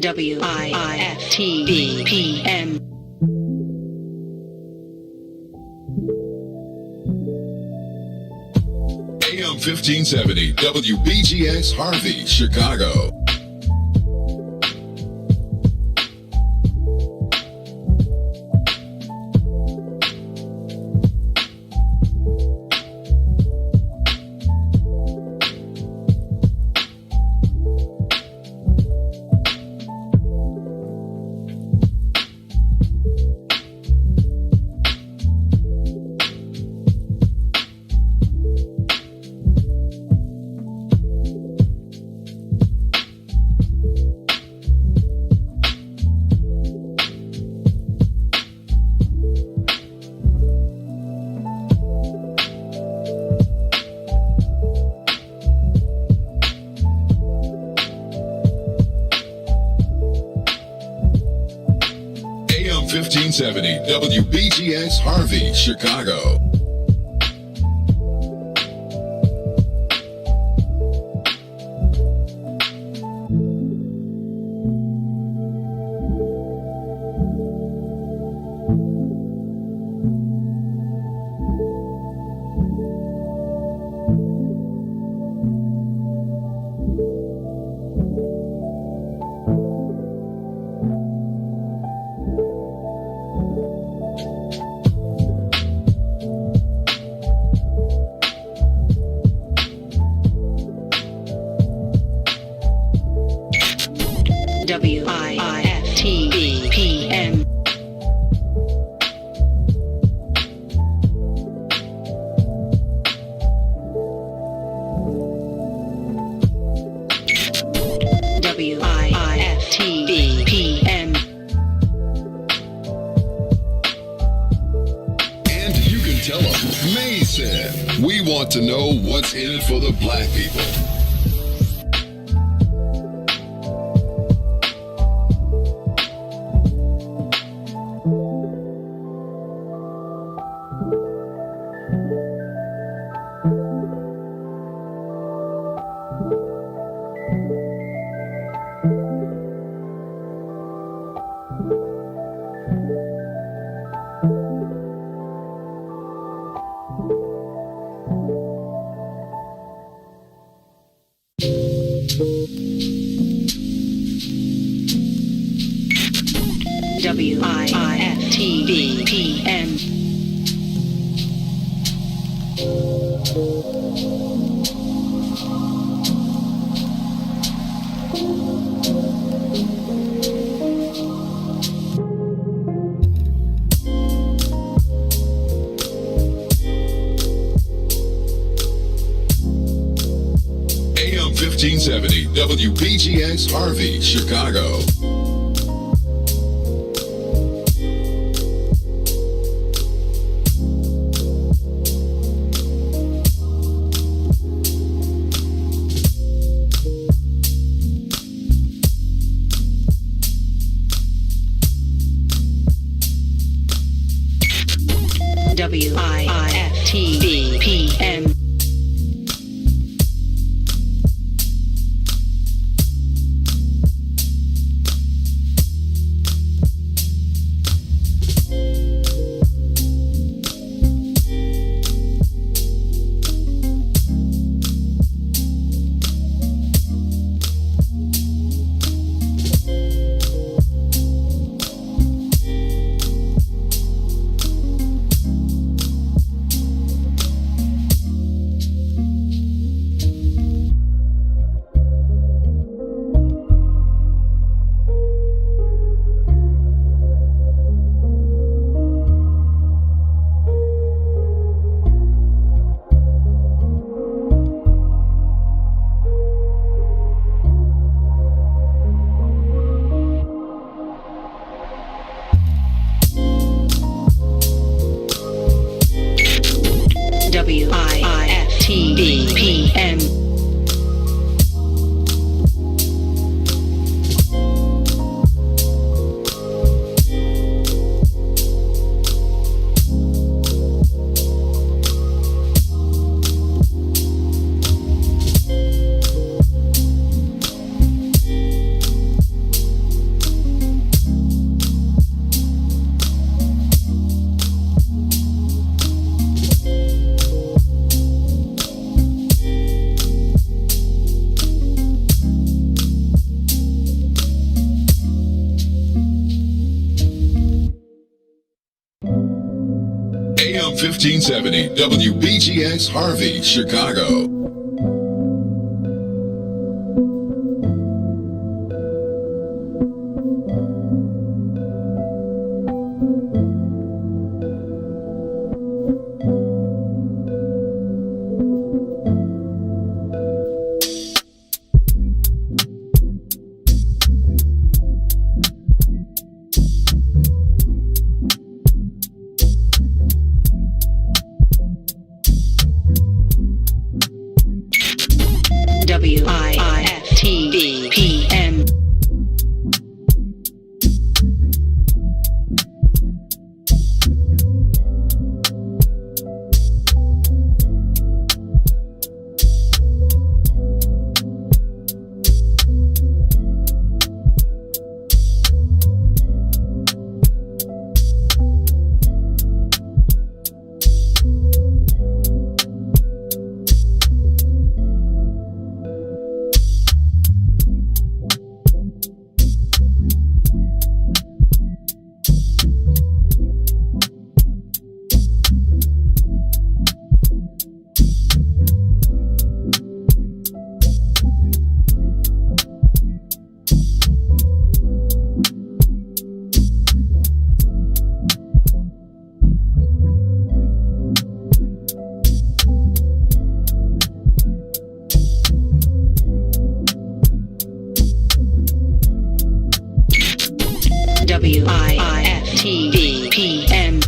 WIFTV PM. AM 1570 WBGX Harvey, Chicago. AM 1570 WBGX Harvey, Chicago. WIFTV PM. WIFTV PM. And you can tell them, Mason, we want to know what's in it for the black people. WIFTV PM. AM 1570 WBGX Harvey, Chicago. WIFTV PM. 1570 WBGX Harvey, Chicago. WIIFTV PM. WIIFTV PM.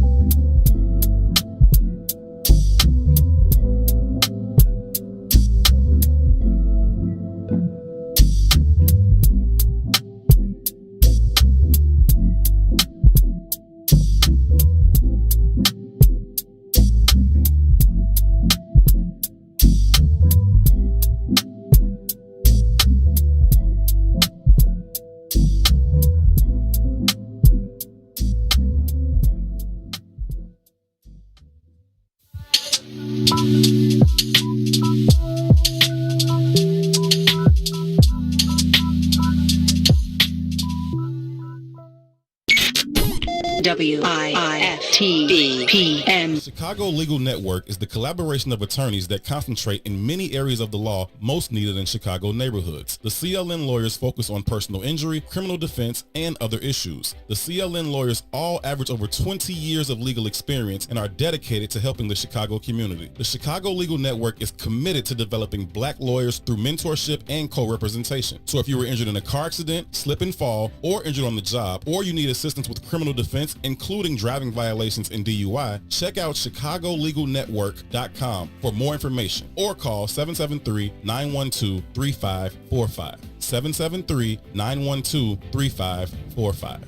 WIIFTV PM. Chicago Legal Network is the collaboration of attorneys that concentrate in many areas of the law most needed in Chicago neighborhoods. The CLN lawyers focus on personal injury, criminal defense, and other issues. The CLN lawyers all average over 20 years of legal experience and are dedicated to helping the Chicago community. The Chicago Legal Network is committed to developing black lawyers through mentorship and co-representation. So if you were injured in a car accident, slip and fall, or injured on the job, or you need assistance with criminal defense, including driving violations and DUI, check out ChicagoLegalNetwork.com for more information or call 773-912-3545. 773-912-3545.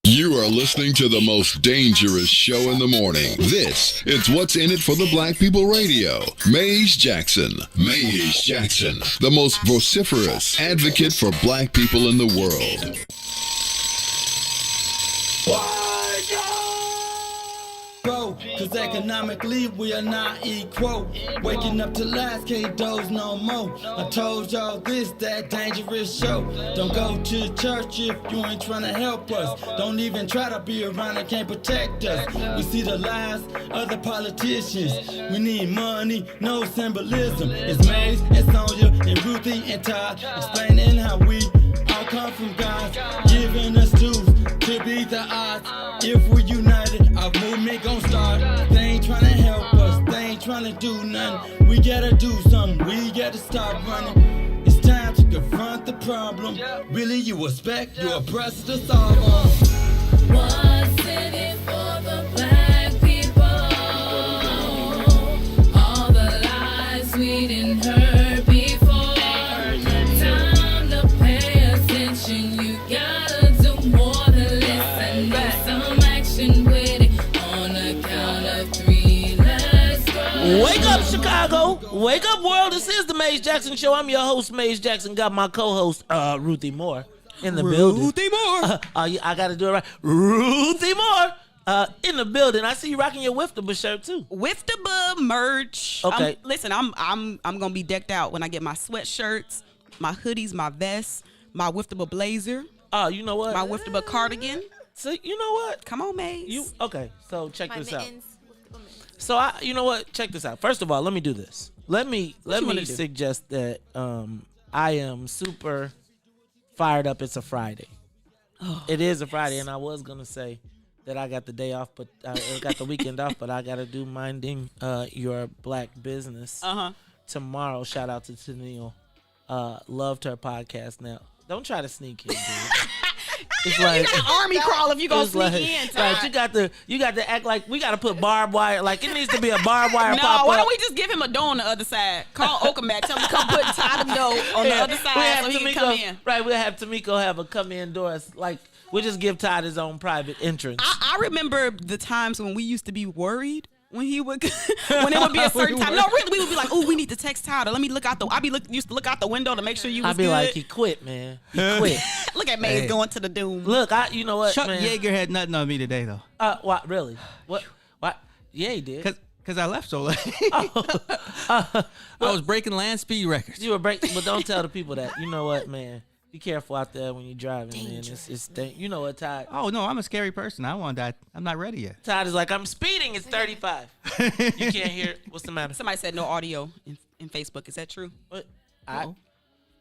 You are listening to the most dangerous show in the morning. This is What's in It for the Black People Radio. Maze Jackson, the most vociferous advocate for black people in the world. Cause economically we are not equal. Waking up to lies, can't doze no more. I told y'all this, that dangerous show. Don't go to church if you ain't trying to help us. Don't even try to be around and can't protect us. We see the lies of the politicians. We need money, no symbolism. It's Maze and Sonia and Ruthie and Todd explaining how we all come from God, giving us tools to beat the odds. If we're united, our movement gon' start. They ain't tryna help us, they ain't tryna do nothing. We gotta do something, we gotta stop running. It's time to confront the problem. Really, you expect your oppressor to solve them. What's in it for the black people? All the lies we didn't heard before. Time to pay attention, you gotta do more than listen. Need some action with it on the count of 3. Let's go. Wake up, Chicago. Wake up, world. This is the Maze Jackson Show. I'm your host, Maze Jackson. Got my co-host, Ruthie Moore, in the building. Ruthie Moore. I got to do it right. Ruthie Moore in the building. I see you rocking your Wiftable shirt, too. Wiftable merch. Okay. Listen, I'm gonna be decked out when I get my sweatshirts, my hoodies, my vests, my Wiftable blazer. Oh, you know what? My Wiftable cardigan. So, you know what? Come on, Maze. Okay, so check this out. So you know what? Check this out. First of all, let me do this. Let me suggest that I am super fired up. It's a Friday. It is a Friday, and I was gonna say that I got the day off, but I got the weekend off. But I gotta do minding your black business tomorrow. Shout out to Tennille. Loved her podcast. Now, don't try to sneak in, dude. It's like you got army crawl if you gonna sneak in. Right, you got to act like we got to put barbed wire. Like it needs to be a barbed wire. No, pop why up. don't we just give him a door on the other side? Call Okamak, tell him to come put Todd dough on the other side so he can come in. Right, we'll have Tamiko have a come in door. Like we'll just give Todd his own private entrance. I remember the times when we used to be worried. When he would, when it would be a certain time. No, really, we would be like, "Oh, we need to text Todd. Let me look out the." Used to look out the window to make sure you was I'd be good. like, "He quit, man. He quit." Look at Maze going to the doom. Look, you know what, Chuck man? Yeager had nothing on me today, though. What? Really? What? Yeah, he did. Because I left so late. I was breaking land speed records. You were breaking, but don't tell the people that. You know what, man? Be careful out there when you're driving, man. It's you know what, Todd? Oh, no, I'm a scary person. I don't want that. I'm not ready yet. Todd is like, I'm speeding. It's 35. You can't hear it. What's the matter? Somebody said no audio in Facebook. Is that true? What?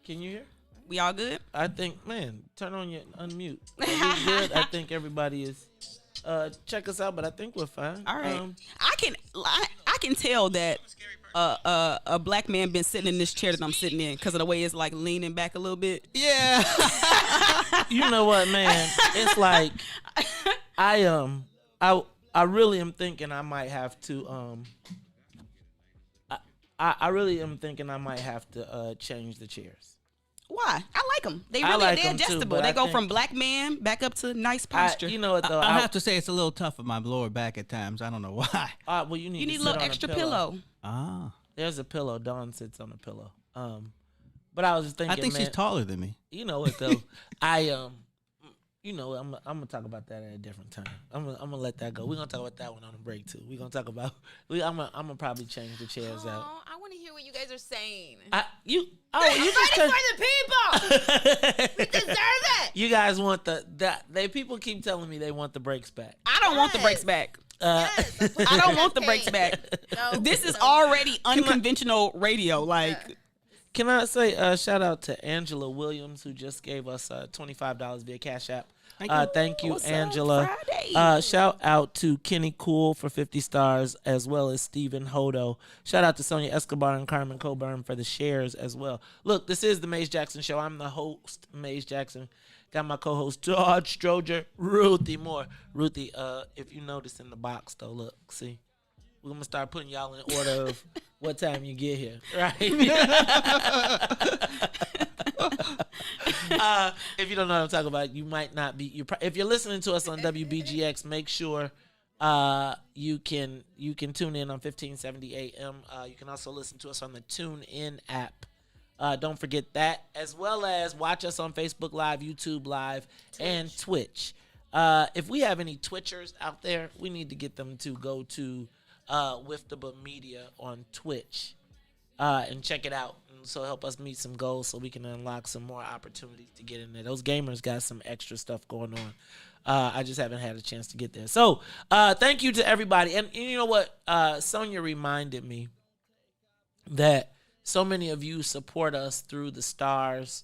Can you hear? We all good? I think, man, turn on your unmute. Are we good? I think everybody is. Check us out, but I think we're fine. All right. I can tell that a black man been sitting in this chair that I'm sitting in because of the way it's like leaning back a little bit. Yeah. You know what, man? It's like I really am thinking I might have to I really am thinking I might have to change the chairs. Why? I like them. They're adjustable. Too, they go from black man back up to nice posture. You know what though? I have to say it's a little tough on my lower back at times. I don't know why. Well, you need a little extra pillow. Ah. There's a pillow. Dawn sits on a pillow. But I was just thinking, I think she's taller than me. You know what though? I'm gonna talk about that at a different time. I'm gonna let that go. We're gonna talk about that one on the break too. We're gonna talk about. I'm gonna probably change the chairs out. I want to hear what you guys are saying. You fighting just for the people. We deserve it. You guys want people keep telling me they want the breaks back. I don't want the breaks back. Yes, I don't want the breaks back. No, this is already unconventional radio. Like, can I say shout out to Angela Williams who just gave us $25 via Cash App. Thank you, Angela. Shout out to Kenny Cool for 50 stars, as well as Stephen Hodo. Shout out to Sonia Escobar and Carmen Coburn for the shares as well. Look, this is the Maze Jackson Show. I'm the host, Maze Jackson. Got my co-host Todd, Stroger, Ruthie Moore. Ruthie, if you notice in the box though, look, see, we're gonna start putting y'all in order of what time you get here, right? If you don't know what I'm talking about, you might not be. If you're listening to us on WBGX, make sure you can tune in on 1570 AM. You can also listen to us on the TuneIn app. Don't forget that, as well as watch us on Facebook Live, YouTube Live, and Twitch. If we have any Twitchers out there, we need to get them to go to Wiftable Media on Twitch and check it out. So help us meet some goals so we can unlock some more opportunities to get in there. Those gamers got some extra stuff going on. I just haven't had a chance to get there. So thank you to everybody. And you know what? Sonia reminded me that so many of you support us through the stars.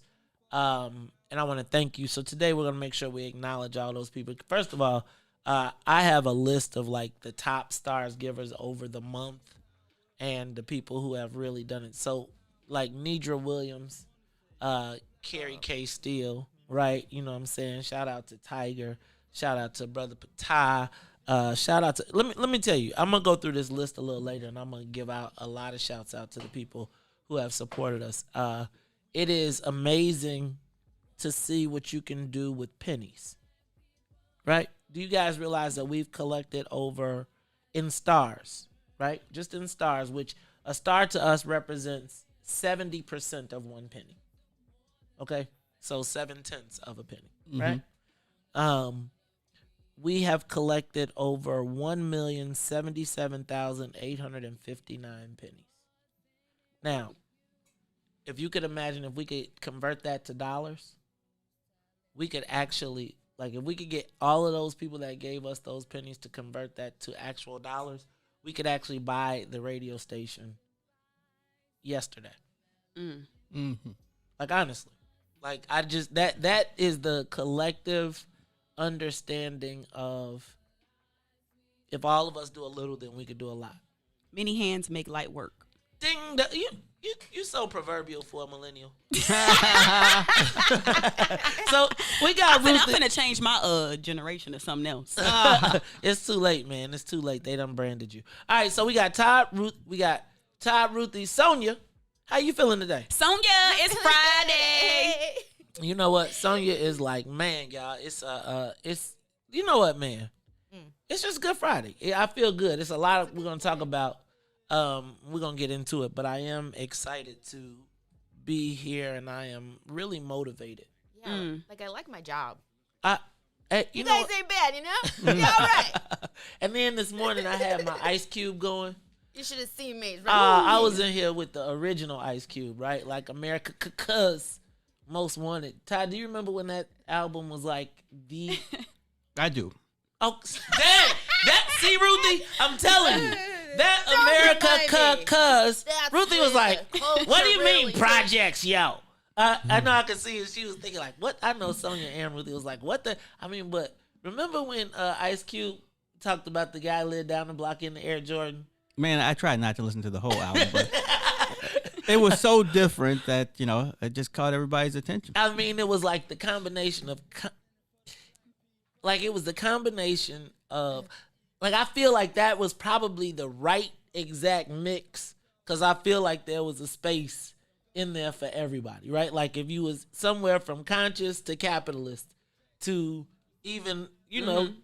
And I want to thank you. So today we're going to make sure we acknowledge all those people. First of all, I have a list of like the top stars givers over the month and the people who have really done it. So like Nidra Williams, Carrie K. Steele, right? You know what I'm saying? Shout out to Tiger. Shout out to Brother Patah. Shout out to, let me tell you, I'm going to go through this list a little later and I'm going to give out a lot of shouts out to the people who have supported us. It is amazing to see what you can do with pennies, right? Do you guys realize that we've collected over in stars, right? Just in stars, which a star to us represents 70% of 1 penny. Okay? So 7/10 of a penny, right? We have collected over 1,077,859 pennies. Now, if you could imagine if we could convert that to dollars, we could actually, like if we could get all of those people that gave us those pennies to convert that to actual dollars, we could actually buy the radio station yesterday. Like, honestly. Like, I just, that is the collective understanding of if all of us do a little, then we could do a lot. Many hands make light work. Ding, you so proverbial for a millennial. So we got I'm finna change my generation to something else. It's too late, man. It's too late. They done branded you. All right, so we got Todd, Ruthie, Sonia. How you feeling today? Sonia, it's Friday. You know what? Sonia is like, man, y'all. It's you know what, man? It's just Good Friday. I feel good. It's a lot we're gonna talk about. We're gonna get into it, but I am excited to be here, and I am really motivated. Yeah, like I like my job. You guys ain't bad, you know? Yeah, all right. And then this morning I had my Ice Cube going. You should have seen me. I was in here with the original Ice Cube, right? Like America's Most Wanted. Todd, do you remember when that album was like the? I do. Oh, damn! See, Ruthie, I'm telling you. That America, Ruthie was like, what do you mean projects, yo? I know I could see it. She was thinking like, what? I know Sonia and Ruthie was like, what the? I mean, but remember when Ice Cube talked about the guy lived down the block in the Air Jordan? Man, I tried not to listen to the whole album, but it was so different that, it just caught everybody's attention. I mean, it was like the combination of, it was the combination of, I feel like that was probably the right exact mix, because I feel like there was a space in there for everybody, right? Like if you was somewhere from conscious to capitalist to even,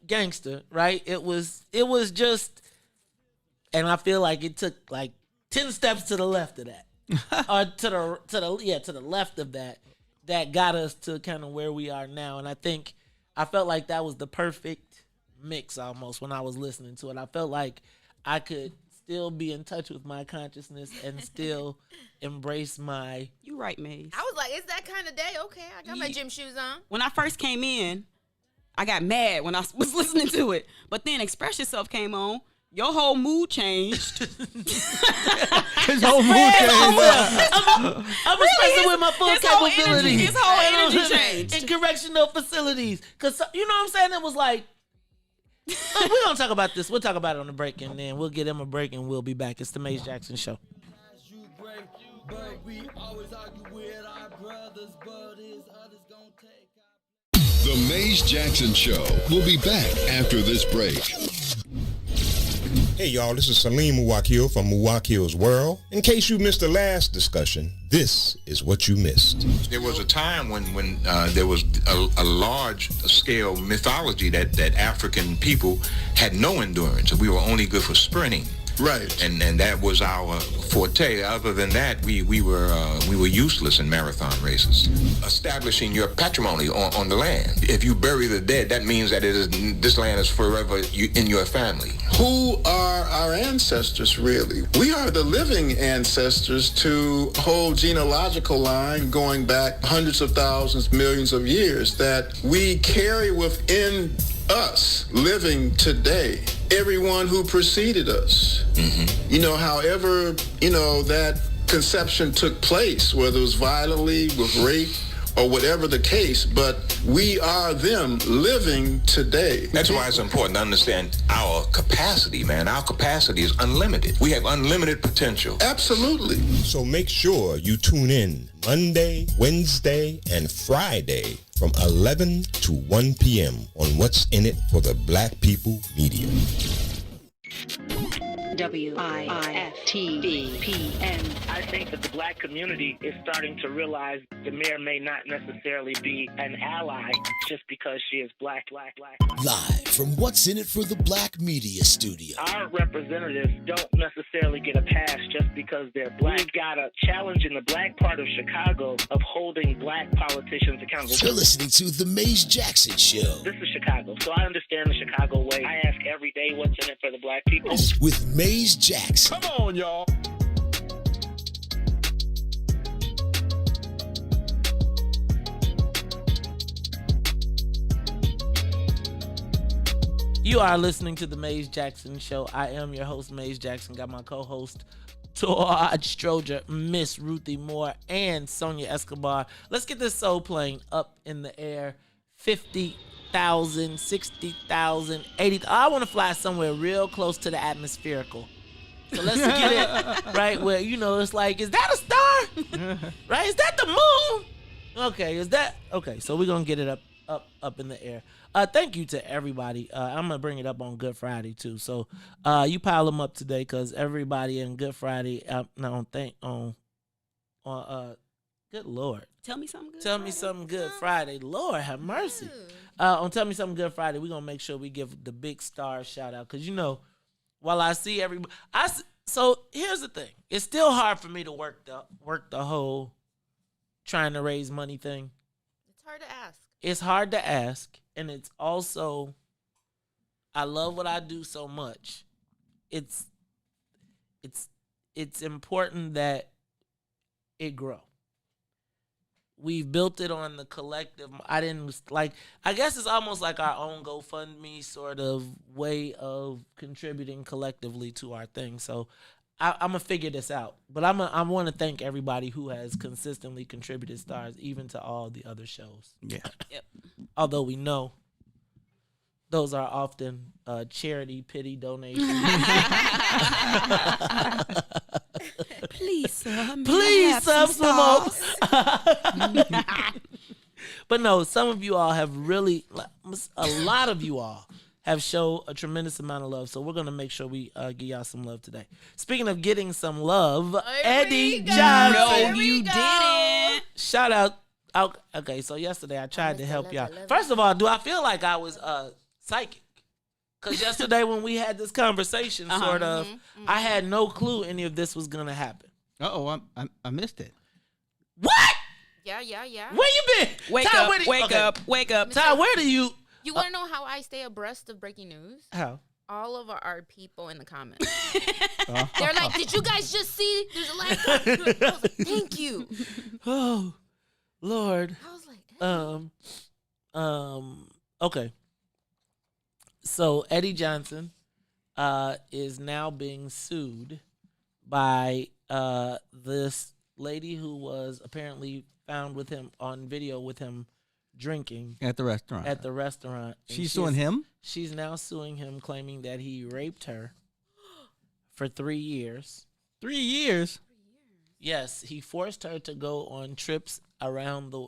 gangster, right? It was just, and I feel like it took like 10 steps to the left of that, or to the left of that got us to kind of where we are now. And I felt like that was the perfect mix almost when I was listening to it. I felt like I could still be in touch with my consciousness and still embrace my... You right, Maze. I was like, it's that kind of day. Okay, I got my gym shoes on. When I first came in, I got mad when I was listening to it. But then Express Yourself came on. Your whole mood changed. His whole mood changed. I'm expressing with my full capabilities. His whole energy changed. In correctional facilities. Because, you know what I'm saying? It was like, we're going to talk about this. We'll talk about it on the break, and then we'll get him a break, and we'll be back. It's the Maze Jackson Show. But we always argue with our brothers, but is others gonna take The Maze Jackson Show will be back after this break. Hey y'all, this is Salim Muwakil from Muwakil's World. In case you missed the last discussion, this is what you missed. There was a time when there was a large-scale mythology that African people had no endurance, and we were only good for sprinting. Right. And that was our forte. Other than that, we were useless in marathon races. Establishing your patrimony on the land. If you bury the dead, that means that this land is forever in your family. Who are our ancestors, really? We are the living ancestors to a whole genealogical line going back hundreds of thousands, millions of years that we carry within us living today. Everyone who preceded us. Mm-hmm. However, that conception took place, whether it was violently, with rape, or whatever the case, but we are them living today. That's why it's important to understand our capacity, man. Our capacity is unlimited. We have unlimited potential. Absolutely. So make sure you tune in Monday, Wednesday, and Friday from 11 to 1 p.m. on What's in It for the Black People Media. WIFTBPM. I think that the black community is starting to realize the mayor may not necessarily be an ally just because she is black. Live from What's in It for the Black Media Studio. Our representatives don't necessarily get a pass just because they're black. We've got a challenge in the black part of Chicago of holding black politicians accountable. You're listening to The Maze Jackson Show. This is Chicago, so I understand the Chicago way. I ask every day what's in it for the black people. With Maze Jackson. Come on, y'all. You are listening to the Maze Jackson Show. I am your host, Maze Jackson. Got my co-host, Todd Stroger, Miss Ruthie Moore, and Sonia Escobar. Let's get this soul plane up in the air. 50,000, 60,000, 80,000. I want to fly somewhere real close to the atmospherical. So let's get it right where, it's like, is that a star? Right? Is that the moon? Okay, so we're going to get it up in the air. Thank you to everybody. I'm going to bring it up on Good Friday, too. So you pile them up today because everybody in Good Friday, good Lord. Tell me something good. Tell me something good Friday. Lord have mercy. On Tell Me Something Good Friday, we're going to make sure we give the big star a shout out because, while I see everybody, so here's the thing. It's still hard for me to work the whole trying to raise money thing. It's hard to ask. It's hard to ask, and it's also, I love what I do so much. It's important that it grow. We've built it on the collective. I guess it's almost like our own GoFundMe sort of way of contributing collectively to our thing. So I'm going to figure this out. But I want to thank everybody who has consistently contributed stars, even to all the other shows. Yeah. Yep. Although we know those are often charity pity donations. Please, sir. Please, some But no, some of you all have really, a lot of you all have shown a tremendous amount of love. So we're going to make sure we give y'all some love today. Speaking of getting some love, Eddie Johnson. No, you didn't. Shout out. Okay, so yesterday I tried to help y'all. First of all, do I feel like I was psychic? Because yesterday when we had this conversation, I had no clue any of this was going to happen. Uh-oh, I missed it. What? Yeah. Where you been? Wake up. Todd, where do you? You want to know how I stay abreast of breaking news? How? All of our people in the comments. They're like, did you guys just see? There's a laptop. I was like, thank you. Oh, Lord. I was like, okay. So Eddie Johnson is now being sued by this lady who was apparently found with him on video with him drinking At the restaurant. And Suing him? She's now suing him, claiming that he raped her for 3 years. 3 years? Yes, he forced her to go on trips around the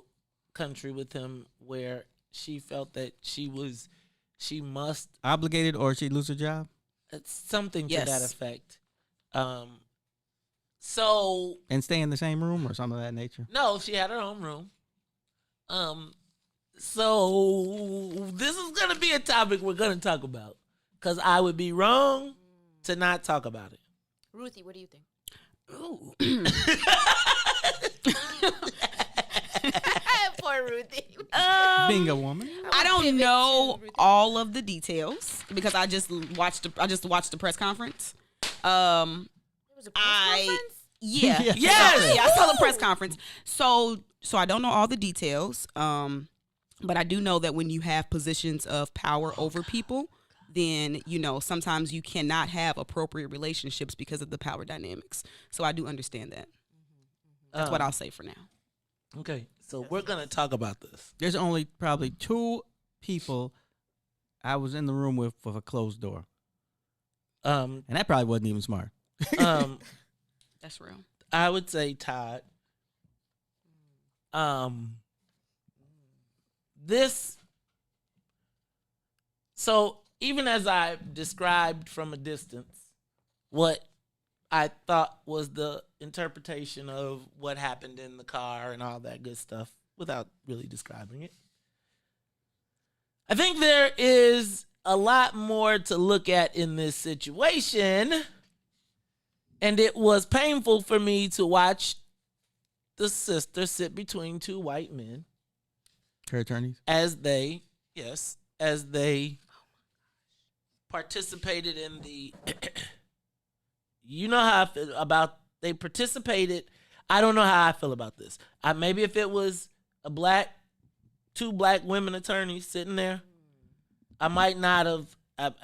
country with him where she felt that she must obligated, or she'd lose her job? Something to that effect. So and stay in the same room or something of that nature? No, she had her own room. So this is gonna be a topic we're gonna talk about because I would be wrong to not talk about it. Ruthie, what do you think? Ooh. Poor Ruthie. Being a woman, I don't know all of the details because I just watched the press conference. Was a press conference? Yeah. Yes. I saw the press conference. So I don't know all the details. But I do know that when you have positions of power over people, then, sometimes you cannot have appropriate relationships because of the power dynamics. So I do understand that. That's what I'll say for now. Okay. So we're going to talk about this. There's only probably 2 people I was in the room with a closed door. And that probably wasn't even smart. That's real. I would say Todd. So even as I described from a distance what I thought was the interpretation of what happened in the car and all that good stuff without really describing it, I think there is a lot more to look at in this situation, and it was painful for me to watch the sister sit between 2 white men. Her attorneys? As they participated in the, you know how I feel about, they participated. I don't know how I feel about this. Maybe if it was 2 black women attorneys sitting there, I might not have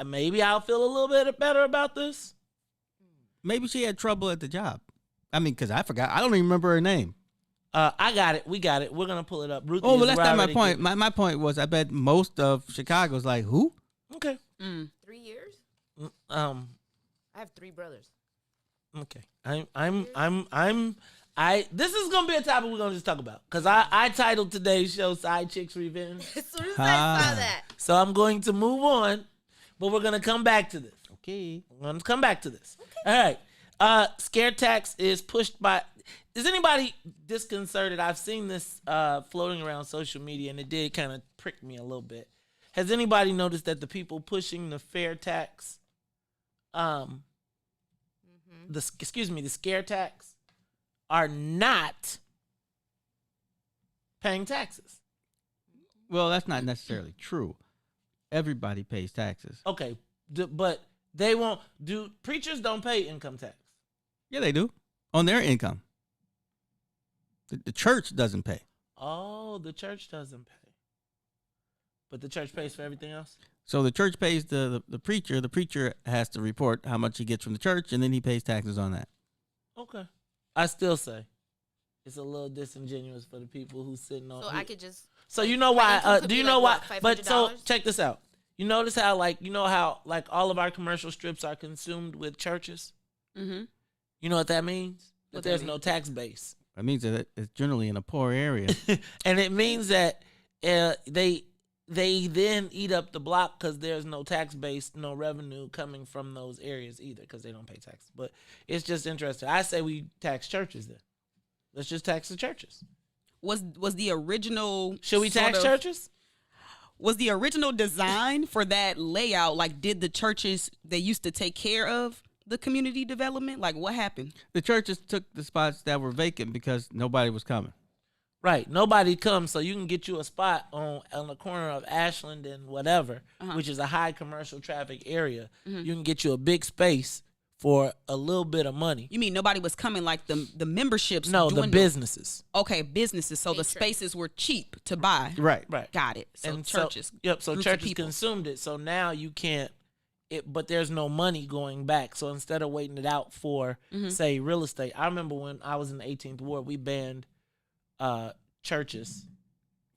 maybe I'll feel a little bit better about this. Maybe she had trouble at the job. I mean, because I forgot. I don't even remember her name. I got it. We got it. We're going to pull it up. Ruthie but that's not my point. My point was I bet most of Chicago's like, who? Okay. 3 years? I have 3 brothers. Okay. This is gonna be a topic we're gonna just talk about because I titled today's show "Side Chicks Revenge." As soon as I saw that, so I'm going to move on, but we're gonna come back to this. Okay. We're gonna come back to this. Okay. All right. Scare tax is pushed by. Is anybody disconcerted? I've seen this floating around social media, and it did kind of prick me a little bit. Has anybody noticed that the people pushing the fair tax, the scare tax, are not paying taxes? Well, that's not necessarily true. Everybody pays taxes. Okay, but they won't do. Preachers don't pay income tax. Yeah, they do on their income. The church doesn't pay. Oh, the church doesn't pay, but the church pays for everything else. So the church pays the preacher. The preacher has to report how much he gets from the church, and then he pays taxes on that. Okay. I still say it's a little disingenuous for the people who's sitting on. So I could just. So you know why? Do you know why? What, but so check this out. You notice how how all of our commercial strips are consumed with churches. Mm-hmm. You know what that means? That there's no tax base. That means that it's generally in a poor area, and it means that they then eat up the block because there's no tax base, no revenue coming from those areas either because they don't pay taxes. But it's just interesting. I say we tax churches then. Let's just tax the churches. Was the original? Should we tax churches? Was the original design for that layout like? Did the churches they used to take care of the community development? Like what happened? The churches took the spots that were vacant because nobody was coming. Right. Nobody comes, so you can get you a spot on the corner of Ashland and whatever, which is a high commercial traffic area. Mm-hmm. You can get you a big space for a little bit of money. You mean nobody was coming like the memberships? No, the businesses. Okay, businesses. So the spaces were cheap to buy. Right. Got it. So and churches. So churches consumed it. So now you can't. But there's no money going back. So instead of waiting it out for, say, real estate, I remember when I was in the 18th ward, we banned churches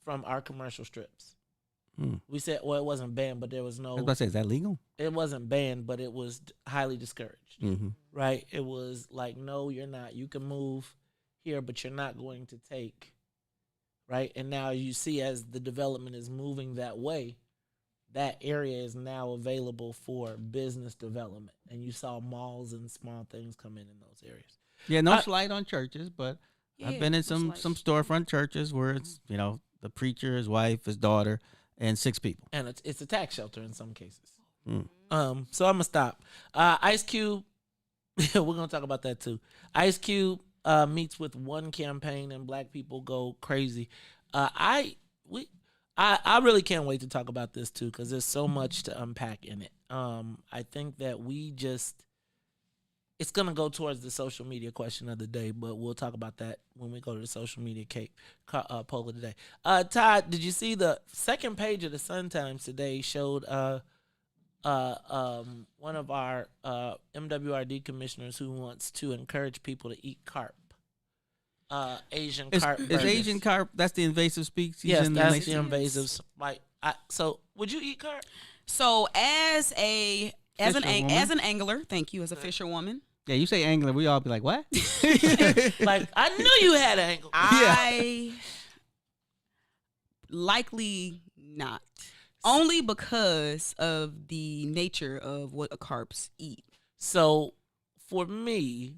from our commercial strips. We said, well, it wasn't banned, but there was no. I was about to say, is that legal? It wasn't banned, but it was highly discouraged. Mm-hmm. Right? It was like, no, you're not. You can move here, but you're not going to take. Right? And now you see as the development is moving that way, that area is now available for business development. And you saw malls and small things come in those areas. Yeah, no slight on churches, but I've been in some storefront churches where it's, the preacher, his wife, his daughter, and 6 people. And it's a tax shelter in some cases. So I'm going to stop. Ice Cube, we're going to talk about that too. Ice Cube meets with one campaign and black people go crazy. I really can't wait to talk about this too because there's so much to unpack in it. I think that it's going to go towards the social media question of the day, but we'll talk about that when we go to the social media poll of the day. Todd, did you see the second page of the Sun-Times today showed one of our MWRD commissioners who wants to encourage people to eat carp, Asian carp. Is Asian carp, that's the invasive species? Yes, that's the invasives. So would you eat carp? So as an angler, thank you, as a fisherwoman. Yeah, you say angler, we all be like, what? Like, I knew you had an angle. I likely not. Only because of the nature of what carps eat. So, for me,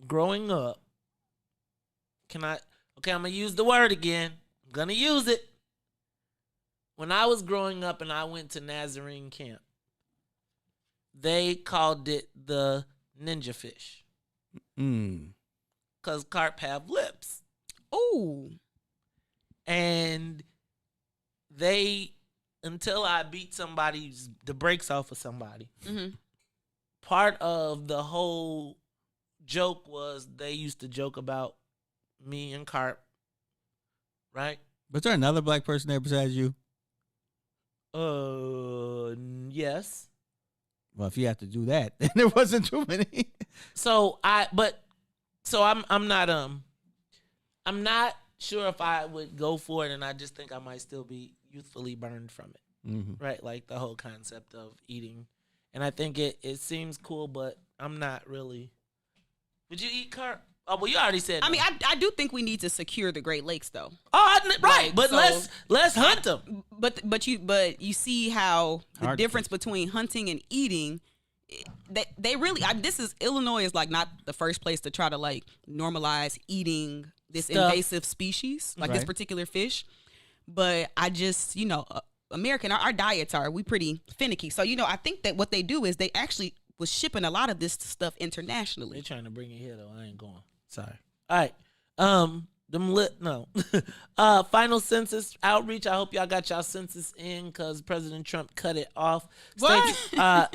growing up, I'm going to use the word again. I'm going to use it. When I was growing up and I went to Nazarene camp, they called it the ninja fish. Because carp have lips. Ooh. And until I beat the brakes off of somebody, part of the whole joke was they used to joke about me and carp, right? But is there another black person there besides you? Yes. Well, if you have to do that, then there wasn't too many. I'm not sure if I would go for it, and I just think I might still be youthfully burned from it. Mm-hmm. Right? Like the whole concept of eating. And I think it seems cool, but I'm not really. Would you eat carp? Oh, well, you already said. I mean, I do think we need to secure the Great Lakes, though. Oh, right, Like, but so- let's hunt them. But you see how the Hard to difference between hunting and eating. They really. Illinois is like not the first place to try to like normalize eating this Stuff. invasive species, like this Right. particular fish. But I just, American, our diets we pretty finicky. So, I think that what they do is they actually was shipping a lot of this stuff internationally. They're trying to bring it here though. I ain't going. Sorry. All right. Final census outreach. I hope y'all got y'all census in because President Trump cut it off.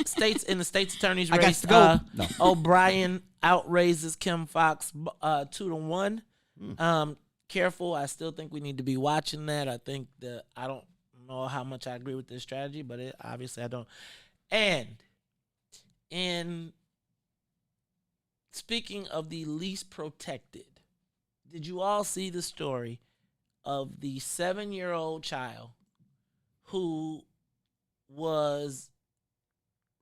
States in the state's attorney's I got race. to go. No. O'Brien outraises Kim Fox 2-1. Careful. I still think we need to be watching that. I think that I don't know how much I agree with this strategy, but obviously I don't. And in speaking of the least protected, did you all see the story of the 7-year-old child who was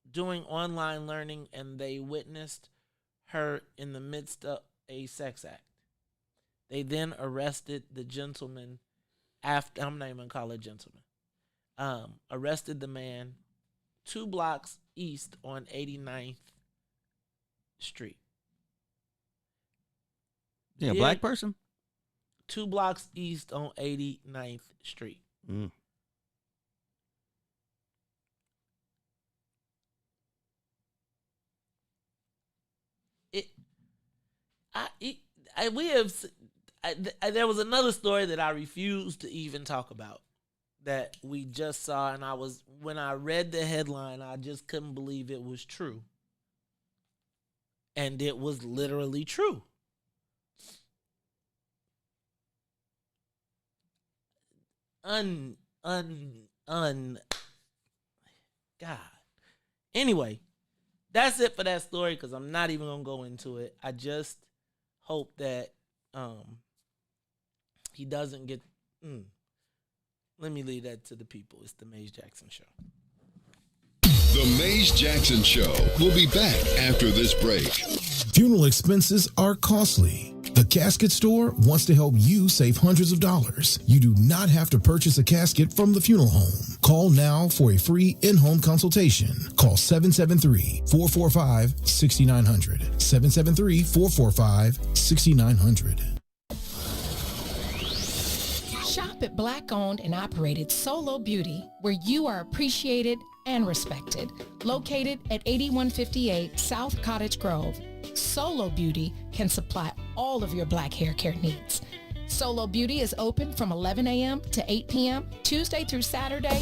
doing online learning and they witnessed her in the midst of a sex act? They then arrested the gentleman after, I'm not even going to call it gentleman, arrested the man 2 blocks east on 89th Street. Yeah, black person. 2 blocks east on 89th Street. Mm. There was another story that I refused to even talk about that we just saw, and when I read the headline, I just couldn't believe it was true. And it was literally true. God. Anyway, that's it for that story because I'm not even gonna go into it. I just hope that he doesn't get. Let me leave that to the people. It's the Maze Jackson Show. The Maze Jackson Show will be back after this break. Funeral expenses are costly. The Casket Store wants to help you save hundreds of dollars. You do not have to purchase a casket from the funeral home. Call now for a free in-home consultation. Call 773-445-6900. 773-445-6900. Shop at Black-owned and operated Solo Beauty, where you are appreciated and respected. Located at 8158 South Cottage Grove, Solo Beauty can supply all of your black hair care needs. Solo Beauty is open from 11 a.m. to 8 p.m., Tuesday through Saturday.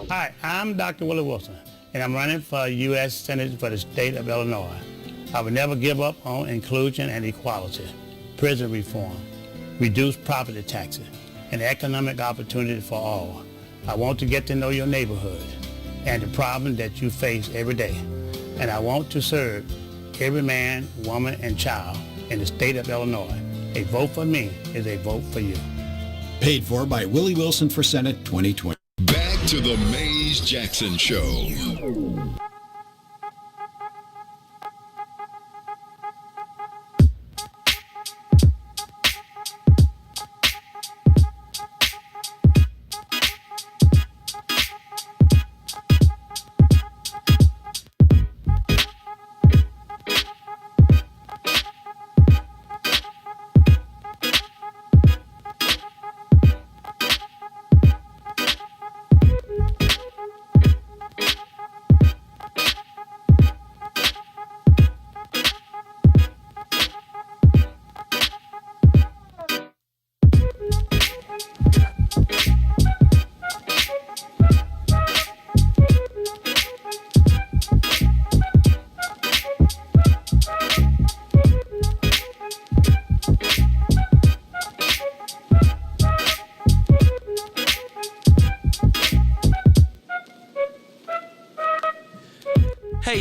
Hi, I'm Dr. Willie Wilson, and I'm running for U.S. Senate for the state of Illinois. I will never give up on inclusion and equality, prison reform, reduced property taxes, and economic opportunity for all. I want to get to know your neighborhood and the problems that you face every day. And I want to serve every man, woman, and child in the state of Illinois. A vote for me is a vote for you. Paid for by Willie Wilson for Senate 2020. Back to the Maze Jackson Show.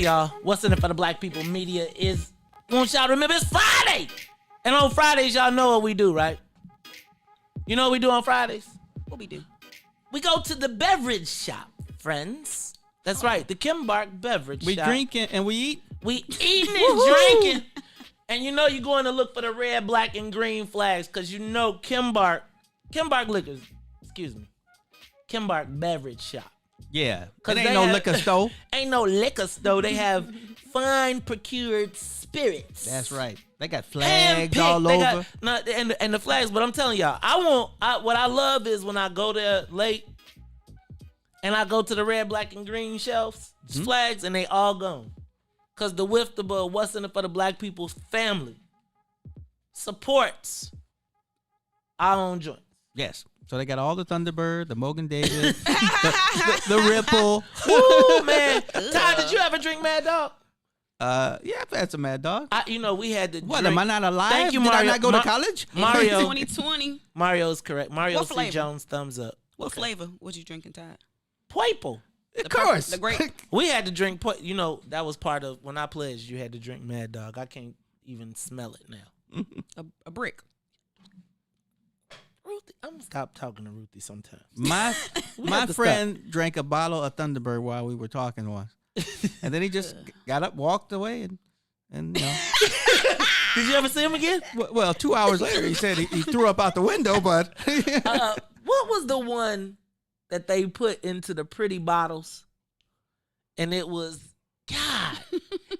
y'all, what's in it for the black people media is, I want y'all to remember it's Friday. And on Fridays, y'all know what we do, right? You know what we do on Fridays? What we do? We go to the beverage shop, friends. That's right, the Kimbark beverage We shop. drinking and we eat. We eating and drinking. And you know you're going to look for the red, black, and green flags because you know Kimbark liquors, Kimbark beverage shop. Yeah, it ain't no liquor store. Ain't no liquor store. They have fine procured spirits. That's right. They got flags Handpicked. all They over. got, and the flags. But I'm telling y'all, what I love is when I go there late and I go to the red, black, and green shelves, flags, and they all gone. Because the Wiftable, what's in it for the black people's family, supports our own joints. Yes. So they got all the Thunderbird, the Mogan David, the Ripple. Ooh, man. Todd, did you ever drink Mad Dog? Yeah, I've had some Mad Dog. We had to What, drink. am I not alive? Thank you, Did Mario. I not go to college? Mario. 2020. Mario's correct. Mario What C. flavor? Jones, thumbs up. What flavor was you drinking, Todd? Purple. Of course. The grape. We had to drink, that was part of, when I pledged, you had to drink Mad Dog. I can't even smell it now. A brick. Ruthie, I'm gonna stop talking to Ruthie sometimes. My have to friend drank a bottle of Thunderbird while we were talking once. And then he just got up, walked away, and you know. Did you ever see him again? Well, 2 hours later, he said he threw up out the window, but. What was the one that they put into the pretty bottles? And it was, God,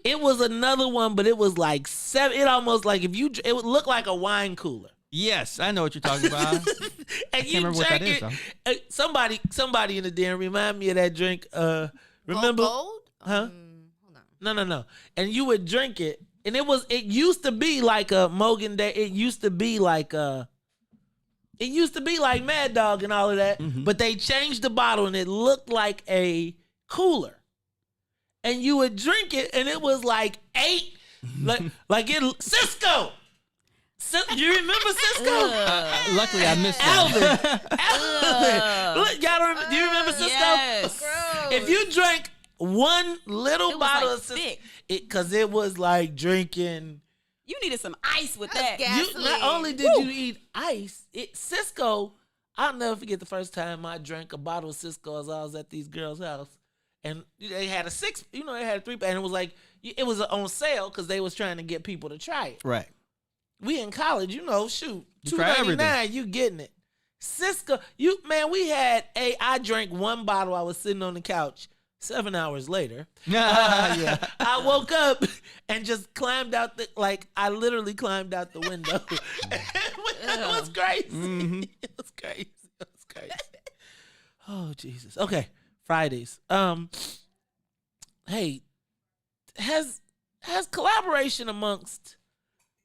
it was another one, but it was like seven. It almost like it would look like a wine cooler. Yes, I know what you're talking about. And Can't you remember what that drank is, it. Somebody in the den remind me of that drink. Remember? Gold? Huh? No. And you would drink it, and it used to be like a Mogan Day. It used to be like Mad Dog and all of that, but they changed the bottle and it looked like a cooler. And you would drink it, and it was like Cisco. You remember Cisco? Luckily, I missed that. Alvin. Look, y'all remember? Do you remember Cisco? Yes. If you drank one little bottle like of Cisco, thick. because it was like drinking. You needed some ice with that. Not only did you eat ice, Cisco. I'll never forget the first time I drank a bottle of Cisco as I was at these girls' house, and they had a six. They had a 3-pack, and it was like it was on sale because they was trying to get people to try it. Right. We in college, shoot, You try everything. $2.99, you getting it. Cisco, I drank one bottle. I was sitting on the couch. 7 hours later, Yeah. I woke up and just climbed out I literally climbed out the window. It was crazy. Mm-hmm. It was crazy. Oh, Jesus. Okay, Fridays. Hey, has collaboration amongst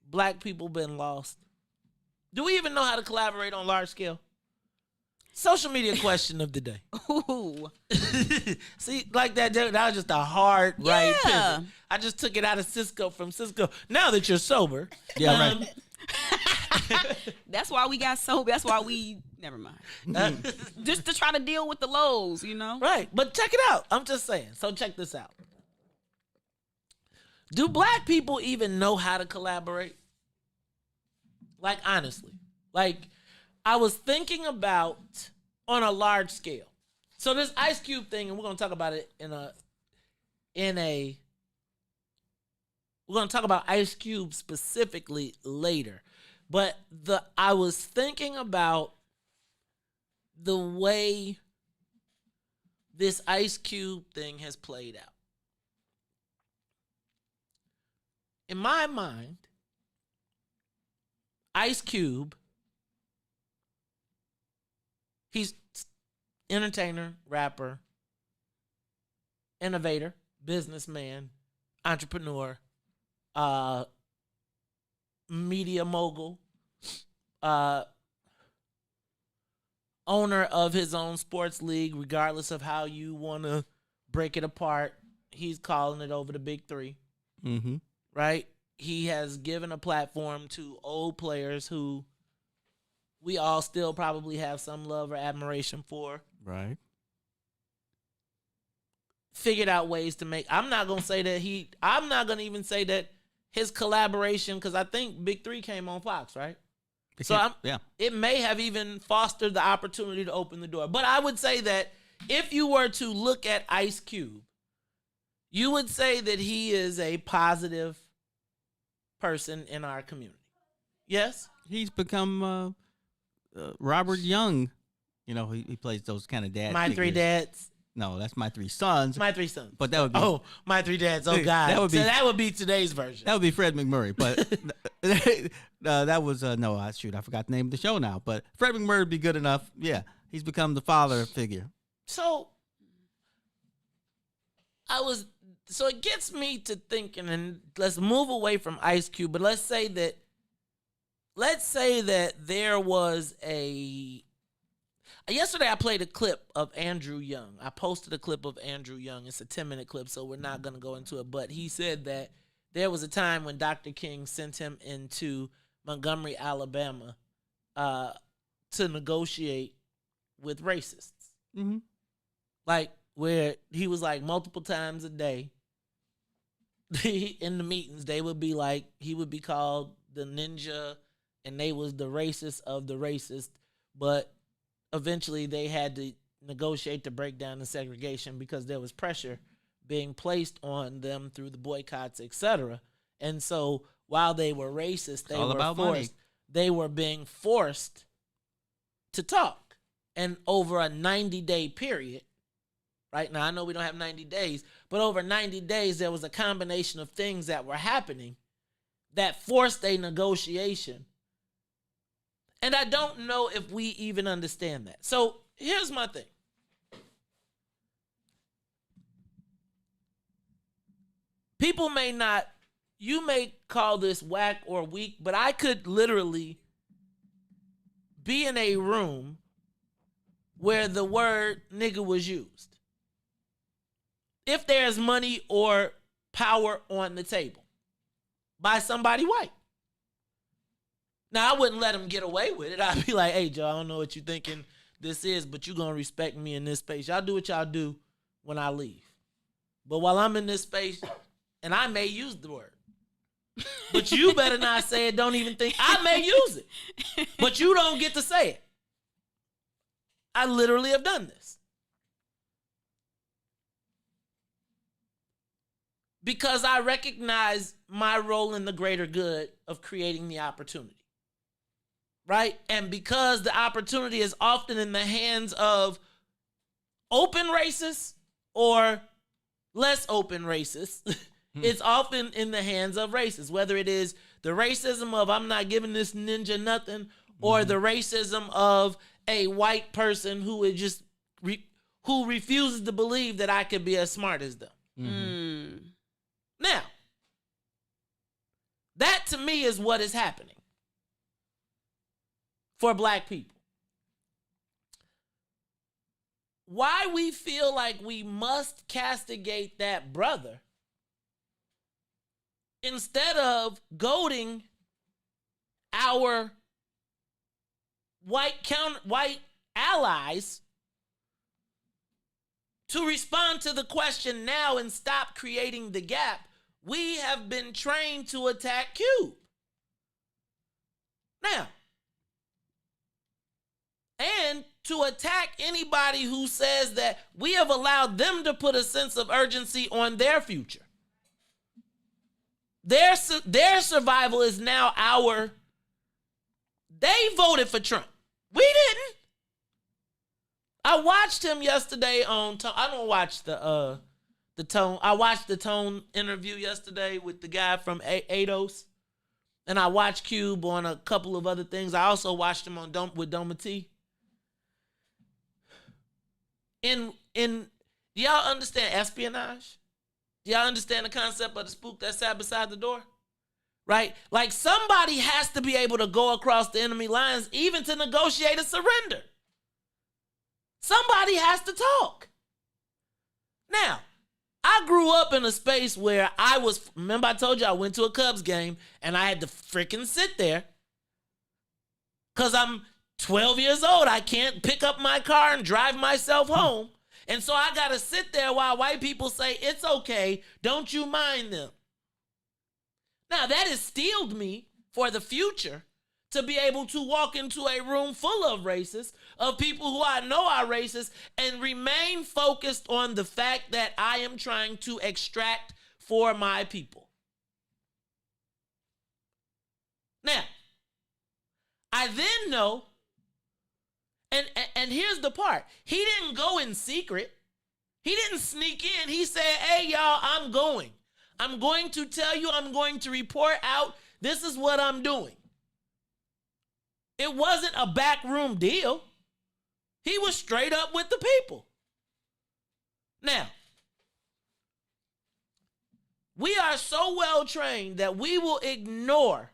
black people been lost? Do we even know how to collaborate on large scale? Social media question of the day. Ooh. See, like that was just a hard right Yeah. pivot. I just took it out of from Cisco. Now that you're sober. Yeah, right. That's why we got sober. That's why we never mind. Just to try to deal with the lows, Right. But check it out. I'm just saying. So check this out. Do black people even know how to collaborate? Like, honestly. Like, I was thinking about on a large scale. So this Ice Cube thing, and we're gonna talk about it we're gonna talk about Ice Cube specifically later. But I was thinking about the way this Ice Cube thing has played out. In my mind, Ice Cube, he's entertainer, rapper, innovator, businessman, entrepreneur, media mogul, owner of his own sports league, regardless of how you want to break it apart. He's calling it over the big three. Mm-hmm. Right? He has given a platform to old players who we all still probably have some love or admiration for. Right. figured out ways to make. I'm not gonna even say that his collaboration, because I think Big 3 came on Fox, right? It may have even fostered the opportunity to open the door. But I would say that if you were to look at Ice Cube, you would say that he is a positive person in our community. Yes? He's become Robert Young. You know, he plays those kind of dad My figures. 3 Dads. No, that's My 3 Sons. My 3 Sons. But that would be My 3 Dads. Oh God. That would be today's version. That would be Fred McMurray. But that was I forgot the name of the show now. But Fred McMurray would be good enough. Yeah, he's become the father figure. So it gets me to thinking, and let's move away from Ice Cube, but let's say that there was yesterday I played a clip of Andrew Young. I posted a clip of Andrew Young. It's a 10-minute clip, so we're not going to go into it, but he said that there was a time when Dr. King sent him into Montgomery, Alabama, to negotiate with racists. Mm-hmm. Like, where he was like multiple times a day in the meetings, they would be like, he would be called the ninja, and they was the racist of the racist, but eventually they had to negotiate to break down the segregation because there was pressure being placed on them through the boycotts, etc. And so while they were racist, they were being forced to talk. And over a 90-day period, right now, I know we don't have 90 days, but over 90 days, there was a combination of things that were happening that forced a negotiation. And I don't know if we even understand that. So here's my thing. People you may call this whack or weak, but I could literally be in a room where the word nigga was used. If there's money or power on the table by somebody white. Now, I wouldn't let them get away with it. I'd be like, hey, Joe, I don't know what you're thinking this is, but you're going to respect me in this space. Y'all do what y'all do when I leave. But while I'm in this space, and I may use the word, but you better not say it. Don't even think. I may use it, but you don't get to say it. I literally have done this. Because I recognize my role in the greater good of creating the opportunity. Right? And because the opportunity is often in the hands of open racists or less open racists, it's often in the hands of racists, whether it is the racism of I'm not giving this ninja nothing, or the racism of a white person who is just who refuses to believe that I could be as smart as them. Mm-hmm. Now, that to me is what is happening for black people. Why we feel like we must castigate that brother instead of goading our white allies to respond to the question now and stop creating the gap, we have been trained to attack Cube. Now, and to attack anybody who says that we have allowed them to put a sense of urgency on their future. Their survival is now they voted for Trump. We didn't. I watched him yesterday on Tone. I don't watch the Tone. I watched the Tone interview yesterday with the guy from Ados. And I watched Cube on a couple of other things. I also watched him on with Doma T. Do y'all understand espionage? Do y'all understand the concept of the spook that sat beside the door? Right? Like somebody has to be able to go across the enemy lines even to negotiate a surrender. Somebody has to talk. Now, I grew up in a space where remember I told you I went to a Cubs game and I had to freaking sit there because I'm 12 years old. I can't pick up my car and drive myself home. And so I got to sit there while white people say, it's okay, don't you mind them. Now, that has steeled me for the future to be able to walk into a room full of racists, of people who I know are racist, and remain focused on the fact that I am trying to extract for my people. Now, I then know, and here's the part. He didn't go in secret. He didn't sneak in. He said, hey, y'all, I'm going. I'm going to tell you, I'm going to report out. This is what I'm doing. It wasn't a backroom deal. He was straight up with the people. Now, we are so well trained that we will ignore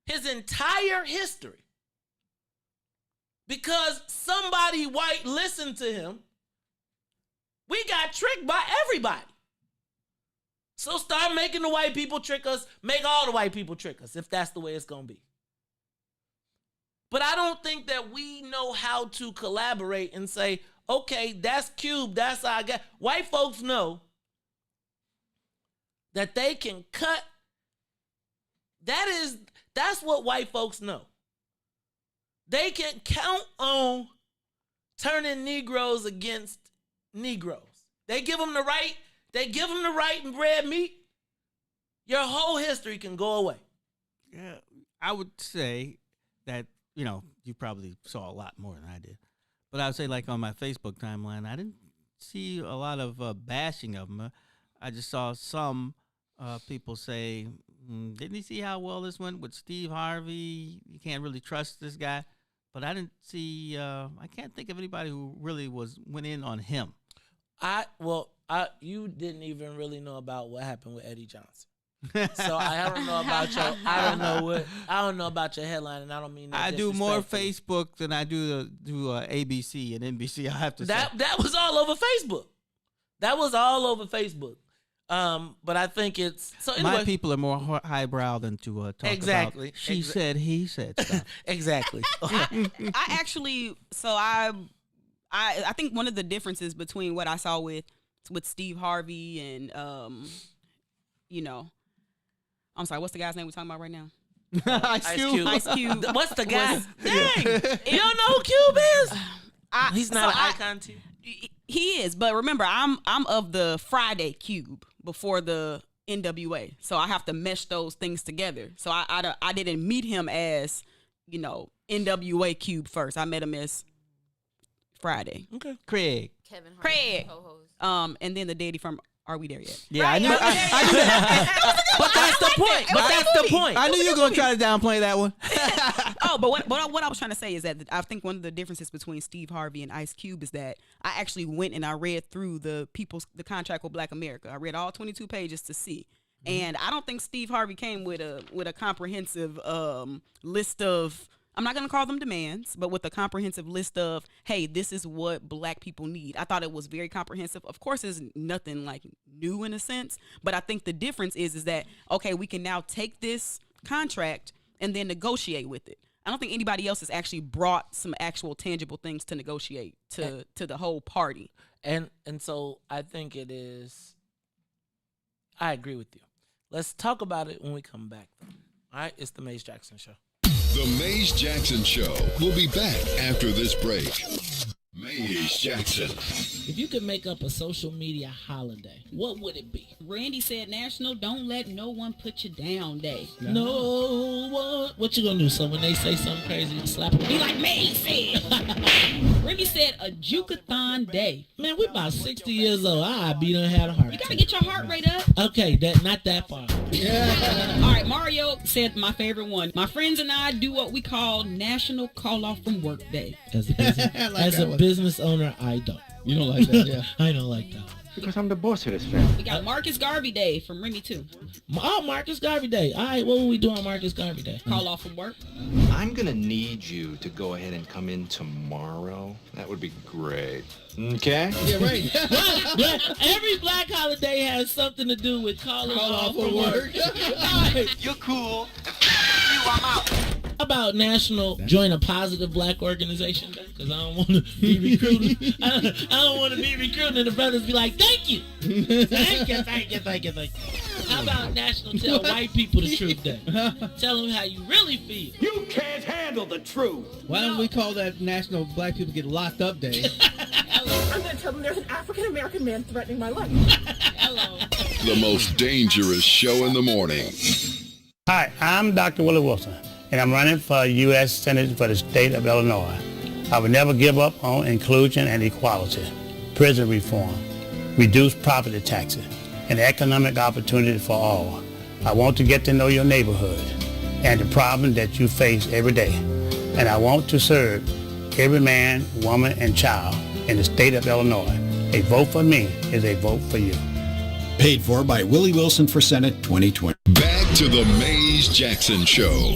his entire history because somebody white listened to him. We got tricked by everybody. So start making the white people trick us. Make all the white people trick us if that's the way it's going to be. But I don't think that we know how to collaborate and say, okay, that's Cube, that's our guy. White folks know that they can cut. That's what white folks know. They can count on turning Negroes against Negroes. They give them the right. They give them the right and red meat. Your whole history can go away. Yeah, I would say that, you probably saw a lot more than I did. But I would say, like, on my Facebook timeline, I didn't see a lot of bashing of them. I just saw some people say, didn't you see how well this went with Steve Harvey? You can't really trust this guy. But I didn't see, I can't think of anybody who really went in on him. You didn't even really know about what happened with Eddie Johnson. So I don't know about I don't know about your headline, and I don't mean that I do more Facebook than I do ABC and NBC. I have to say that was all over Facebook. That was all over Facebook. But I think it's so. Anyway, my people are more highbrow than to talk exactly. about. She said, he said stuff. Exactly. I actually, so I think one of the differences between what I saw with Steve Harvey and I'm sorry, what's the guy's name we're talking about right now? Ice Cube. Ice Cube. What's the guy? Dang, you don't know who Cube is? He's not an icon to you. He is, but remember, I'm of the Friday Cube before the NWA, so I have to mesh those things together. So I didn't meet him as NWA Cube first. I met him as Friday. Okay, Craig. Kevin Hart, Craig. co-host. And then the daddy from Are We There Yet? Yeah, right, I knew that. But that's the point. But that's the point. I knew you were going to try to downplay that one. But what I was trying to say is that I think one of the differences between Steve Harvey and Ice Cube is that I actually went and I read through the contract with Black America. I read all 22 pages to see. And I don't think Steve Harvey came with a comprehensive list of, I'm not going to call them demands, but with a comprehensive list of, hey, this is what Black people need. I thought it was very comprehensive. Of course, it's nothing like new in a sense, but I think the difference is that, okay, we can now take this contract and then negotiate with it. I don't think anybody else has actually brought some actual tangible things to negotiate to the whole party. And so I think it is, I agree with you. Let's talk about it when we come back. All right, it's the Maze Jackson Show. The Maze Jackson Show will be back after this break. Maze Jackson. If you could make up a social media holiday, what would it be? Randy said National Don't Let No One Put You Down Day. No one. What you gonna do? So when they say something crazy, you slap them? Be like May said. Remy said a Jukathon Day. Man, we about 60 years old. Be done had a heart attack. You gotta get your heart rate up. Okay, not that far. Yeah. All right, Mario said my favorite one. My friends and I do what we call National Call Off from Work Day. As a business owner, I don't. You don't like that, yeah. I don't like that. Because I'm the boss of this family. We got Marcus Garvey Day from Remy too. Oh, Marcus Garvey Day. All right, what will we do on Marcus Garvey Day? Call off from work. I'm going to need you to go ahead and come in tomorrow. That would be great. Okay? Yeah, right. Well, every Black holiday has something to do with calling off from work. All right. You're cool. You, I'm out. About about National Join a Positive Black Organization Day? Because I don't want to be recruited. I don't want to be recruited and the brothers be like, thank you. Thank you. How about National Tell White People the Truth Day? Tell them how you really feel. You can't handle the truth. Why don't we call that National Black People Get Locked Up Day? I'm going to tell them there's an African-American man threatening my life. Hello. The most dangerous show in the morning. Hi, I'm Dr. Willie Wilson, and I'm running for U.S. Senate for the state of Illinois. I would never give up on inclusion and equality, prison reform, reduced property taxes, and economic opportunity for all. I want to get to know your neighborhood and the problem that you face every day. And I want to serve every man, woman, and child in the state of Illinois. A vote for me is a vote for you. Paid for by Willie Wilson for Senate 2020. Back to the Maze Jackson Show.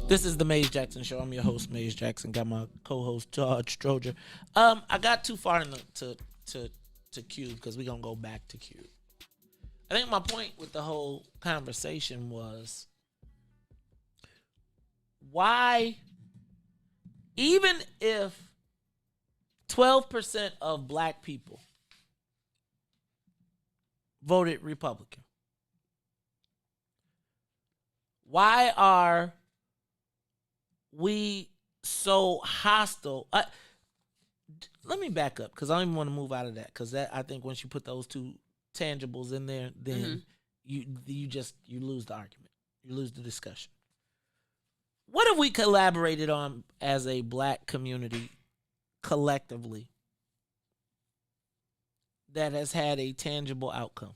This is the Maze Jackson Show. I'm your host, Maze Jackson. Got my co-host, Todd Stroger. I got too far into Cube because we're going to go back to Cube. I think my point with the whole conversation was why, even if 12% of black people voted Republican, why are we so hostile? Let me back up because I don't even want to move out of that because I think once you put those two tangibles in there, then you lose the argument, you lose the discussion. What have we collaborated on as a black community collectively that has had a tangible outcome?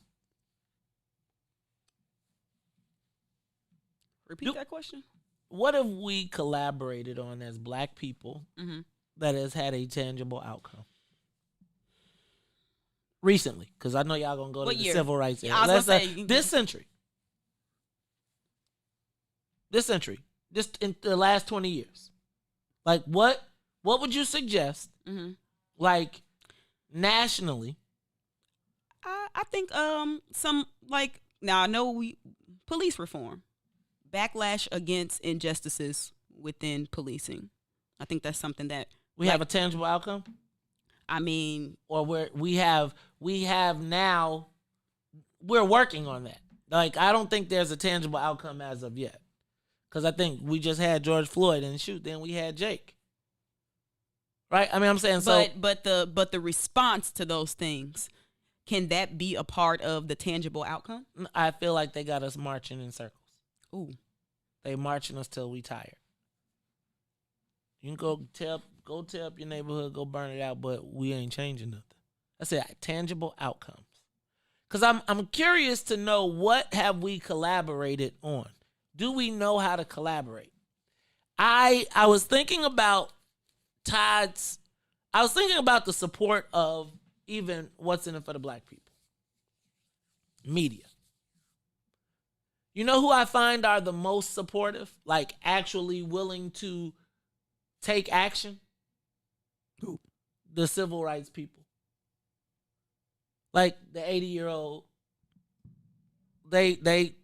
Repeat that question. What have we collaborated on as black people that has had a tangible outcome? Recently, because I know y'all going to go to the civil rights era. Let's say this century. Just in the last 20 years. Like, what would you suggest, like, nationally? I think some, like, now I know police reform. Backlash against injustices within policing. I think that's something that we have a tangible outcome. I mean, or we have now. We're working on that. Like, I don't think there's a tangible outcome as of yet, because I think we just had George Floyd and then we had Jake. Right? I mean, I'm saying so. But the response to those things, can that be a part of the tangible outcome? I feel like they got us marching in circles. Ooh. They marching us till we tired. You can go tear up your neighborhood, go burn it out, but we ain't changing nothing. I said tangible outcomes. Because I'm curious to know, what have we collaborated on? Do we know how to collaborate? I was thinking about I was thinking about the support of even what's in it for the black people. Media. You know who I find are the most supportive? Like, actually willing to take action? Who? The civil rights people. Like, the 80-year-old. They like,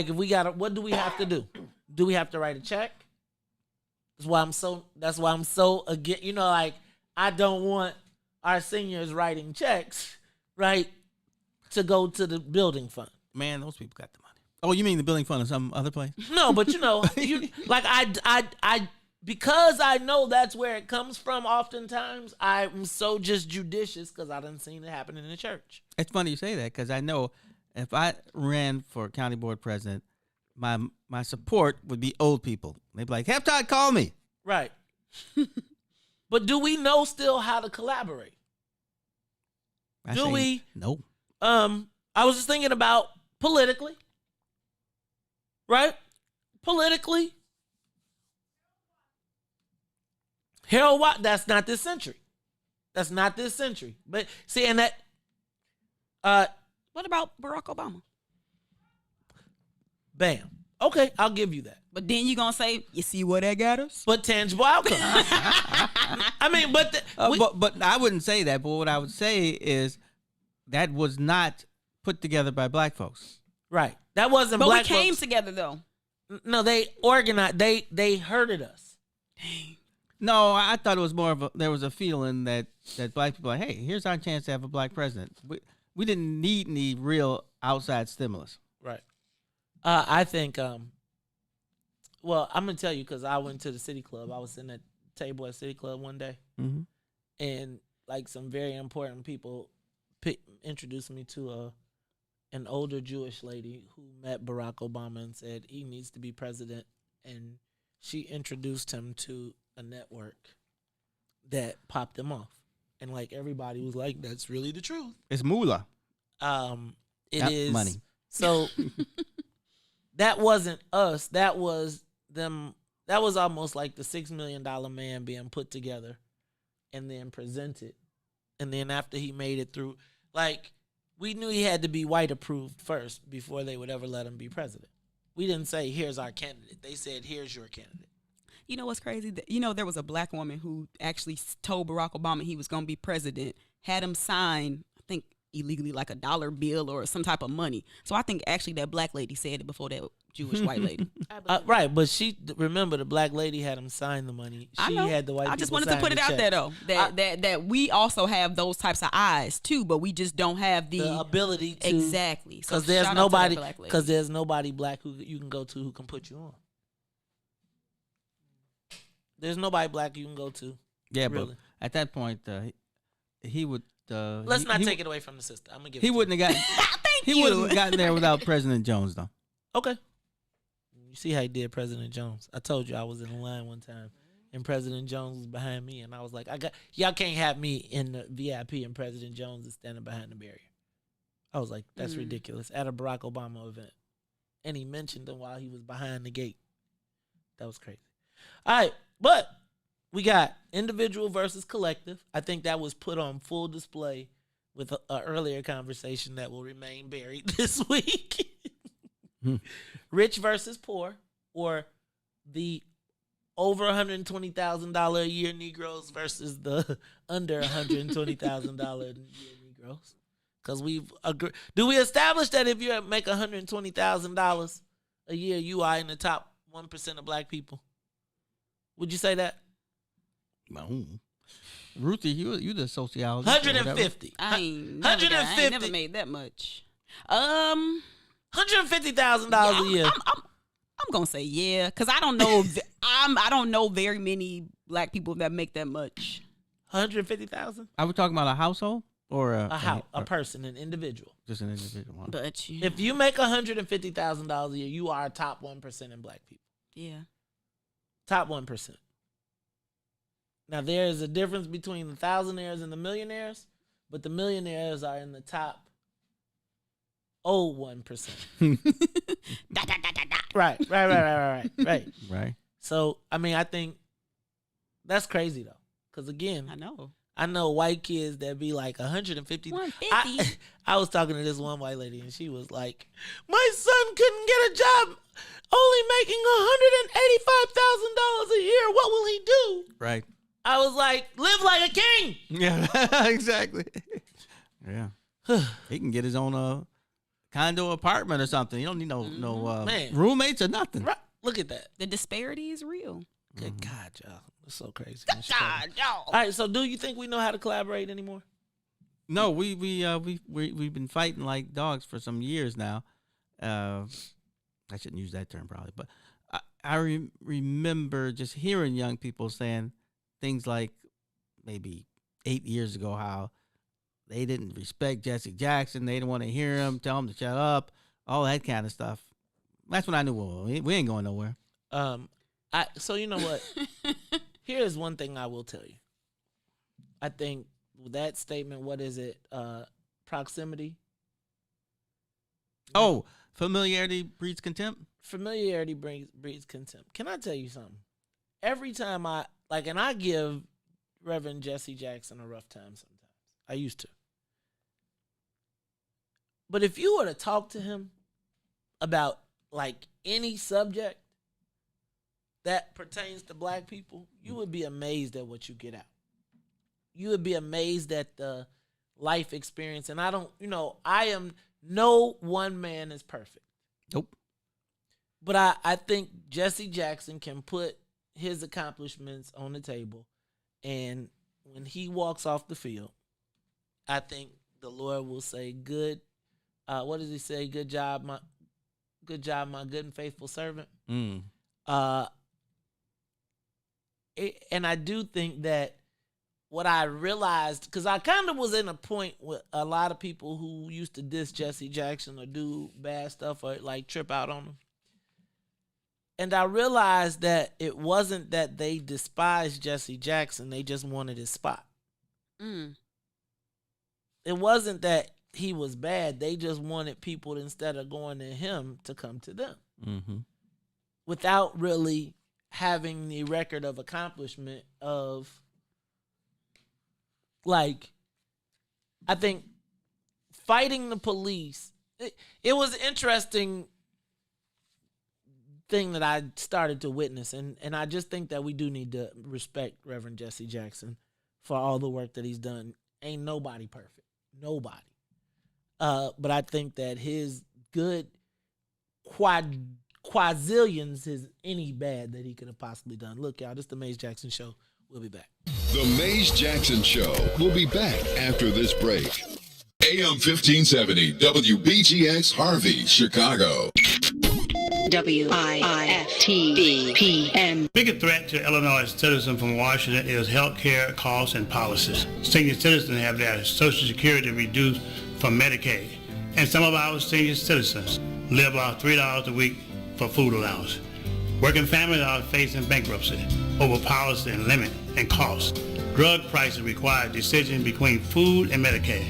if we what do we have to do? Do we have to write a check? That's why I'm so again, like, I don't want our seniors writing checks, right, to go to the building fund. Man, those people got the money. Oh, you mean the building fund in some other place? No, but I because I know that's where it comes from. Oftentimes, I'm so just judicious because I done seen it happen in the church. It's funny you say that, because I know if I ran for county board president, my support would be old people. They'd be like, "Have Todd call me." Right. But do we know still how to collaborate? Do we? No. I was just thinking about politically, right? Politically, Harold White, that's not this century. That's not this century. But see, and that what about Barack Obama? Bam. Okay, I'll give you that. But then you gonna say, you see where that got us? But tangible outcome. I mean, but I wouldn't say that. But what I would say is that was not put together by black folks. Right. That wasn't but black we came folks. together though. No, they organized. They herded us. Dang. No, I thought it was more of there was a feeling that black people are like, hey, here's our chance to have a black president. We didn't need any real outside stimulus. Right. I think. Well, I'm gonna tell you because I went to the City Club. I was sitting at the table at City Club one day, and like some very important people introduced me to an older Jewish lady who met Barack Obama and said he needs to be president, and she introduced him to a network that popped him off, and like everybody was like, "That's really the truth." It's moolah. It Not is money. So that wasn't us. That was them. That was almost like the $6 million man being put together and then presented, and then after he made it through, like we knew he had to be white approved first before they would ever let him be president. We didn't say, "Here's our candidate." They said, "Here's your candidate." You know what's crazy? You know, there was a black woman who actually told Barack Obama he was going to be president, had him sign, I think, illegally like a dollar bill or some type of money. So I think actually that black lady said it before that Jewish white lady. Right, but remember the black lady had him sign the money. I know. Had the white I just people wanted to sign put the it out check. there though that we also have those types of eyes too, but we just don't have the ability to exactly. So because there's shout out to that nobody black lady. because there's nobody black who you can go to who can put you on. There's nobody black you can go to. Yeah, really. But at that point, he would. Let's not take it away from the sister. I'm gonna give. He it to wouldn't her. have gotten. He wouldn't have gotten there without President Jones, though. Okay. You see how he did President Jones. I told you I was in the line one time, and President Jones was behind me, and I was like, y'all can't have me in the VIP, and President Jones is standing behind the barrier. I was like, that's ridiculous at a Barack Obama event, and he mentioned him while he was behind the gate. That was crazy. All right, but we got individual versus collective. I think that was put on full display with an earlier conversation that will remain buried this week. Rich versus poor, or the over $120,000 a year Negroes versus the under $120,000 a year Negroes. Because we've agreed. Do we establish that if you make $120,000 a year, you are in the top 1% of black people? Would you say that? No. Ruthie, you the sociologist. 150. I ain't never made that much. $150,000 a year. I'm gonna say yeah, because I don't know. I don't know very many black people that make that much. 150,000. Are we talking about a household or a person, an individual? Just an individual. But if you make $150,000 a year, you are top 1% in black people. Yeah, top 1%. Now there is a difference between the thousandaires and the millionaires, but the millionaires are in the top 1%. Right. Right. So, I mean, I think that's crazy though. Because again, I know white kids that be like 150. 150. I was talking to this one white lady and she was like, my son couldn't get a job only making $185,000 a year. What will he do? Right. I was like, live like a king. Yeah, exactly. Yeah. He can get his own condo apartment or something. You don't need no roommates or nothing. Right. Look at that. The disparity is real. Good God, y'all. It's so crazy. Good God, y'all. All right, so do you think we know how to collaborate anymore? No, we've been fighting like dogs for some years now. I shouldn't use that term probably, but I remember just hearing young people saying things like maybe 8 years ago how they didn't respect Jesse Jackson. They didn't want to hear him, tell him to shut up, all that kind of stuff. That's when I knew, well, we ain't going nowhere. So you know what? Here's one thing I will tell you. I think that statement, what is it? Proximity. Oh, familiarity breeds contempt? Familiarity breeds contempt. Can I tell you something? every time and I give Reverend Jesse Jackson a rough time sometimes. I used to. But if you were to talk to him about like any subject that pertains to black people, you would be amazed at what you get out. You would be amazed at the life experience. And no one man is perfect. Nope. But I think Jesse Jackson can put his accomplishments on the table. And when he walks off the field, I think the Lord will say, good. What does he say? Good job, my good and faithful servant. And I do think that what I realized, because I kind of was in a point with a lot of people who used to diss Jesse Jackson or do bad stuff or like trip out on him. And I realized that it wasn't that they despised Jesse Jackson. They just wanted his spot. It wasn't that he was bad. They just wanted people, instead of going to him, to come to them. Without really having the record of accomplishment of, like, I think fighting the police, it was an interesting thing that I started to witness. And I just think that we do need to respect Reverend Jesse Jackson for all the work that he's done. Ain't nobody perfect. Nobody. But I think that his good quadrillions is any bad that he could have possibly done. Look, y'all, this is the Maze Jackson Show. We'll be back. The Maze Jackson Show will be back after this break. AM 1570, WBGX Harvey, Chicago. WIFTBPM. Biggest threat to Illinois citizens from Washington is health care costs and policies. Senior citizens have their Social Security reduced from Medicaid, and some of our senior citizens live off $3 a week for food allowance. Working families are facing bankruptcy over policy and limit and cost. Drug prices require decisions between food and Medicaid.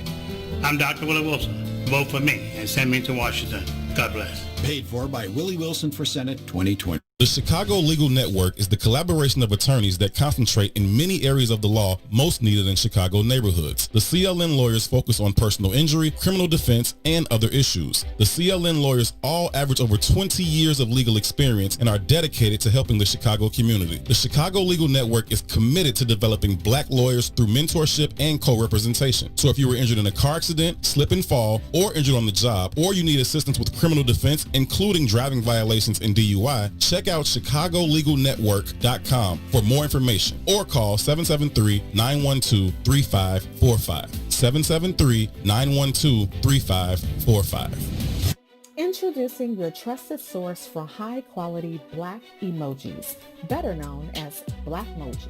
I'm Dr. Willie Wilson. Vote for me and send me to Washington. God bless. Paid for by Willie Wilson for Senate 2020. The Chicago Legal Network is the collaboration of attorneys that concentrate in many areas of the law most needed in Chicago neighborhoods. The CLN lawyers focus on personal injury, criminal defense, and other issues. The CLN lawyers all average over 20 years of legal experience and are dedicated to helping the Chicago community. The Chicago Legal Network is committed to developing black lawyers through mentorship and co-representation. So if you were injured in a car accident, slip and fall, or injured on the job, or you need assistance with criminal defense, including driving violations and DUI, check out ChicagoLegalNetwork.com for more information or call 773-912-3545. 773-912-3545. Introducing your trusted source for high-quality black emojis, better known as Blackmoji.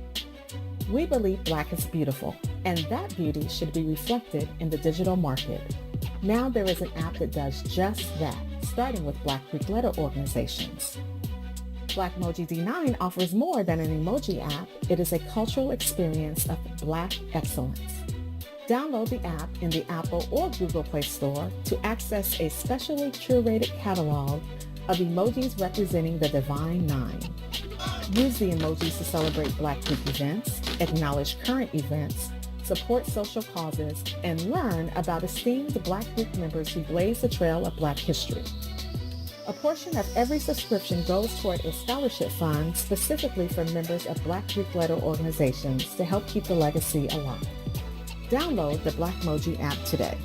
We believe black is beautiful, and that beauty should be reflected in the digital market. Now there is an app that does just that, starting with Black Greek letter organizations. Blackmoji D9 offers more than an emoji app. It is a cultural experience of black excellence. Download the app in the Apple or Google Play Store to access a specially curated catalog of emojis representing the Divine Nine. Use the emojis to celebrate Black Greek events, acknowledge current events, support social causes, and learn about esteemed Black Greek members who blaze the trail of Black history. A portion of every subscription goes toward a scholarship fund specifically for members of Black Greek letter organizations to help keep the legacy alive. Download the Blackmoji app today.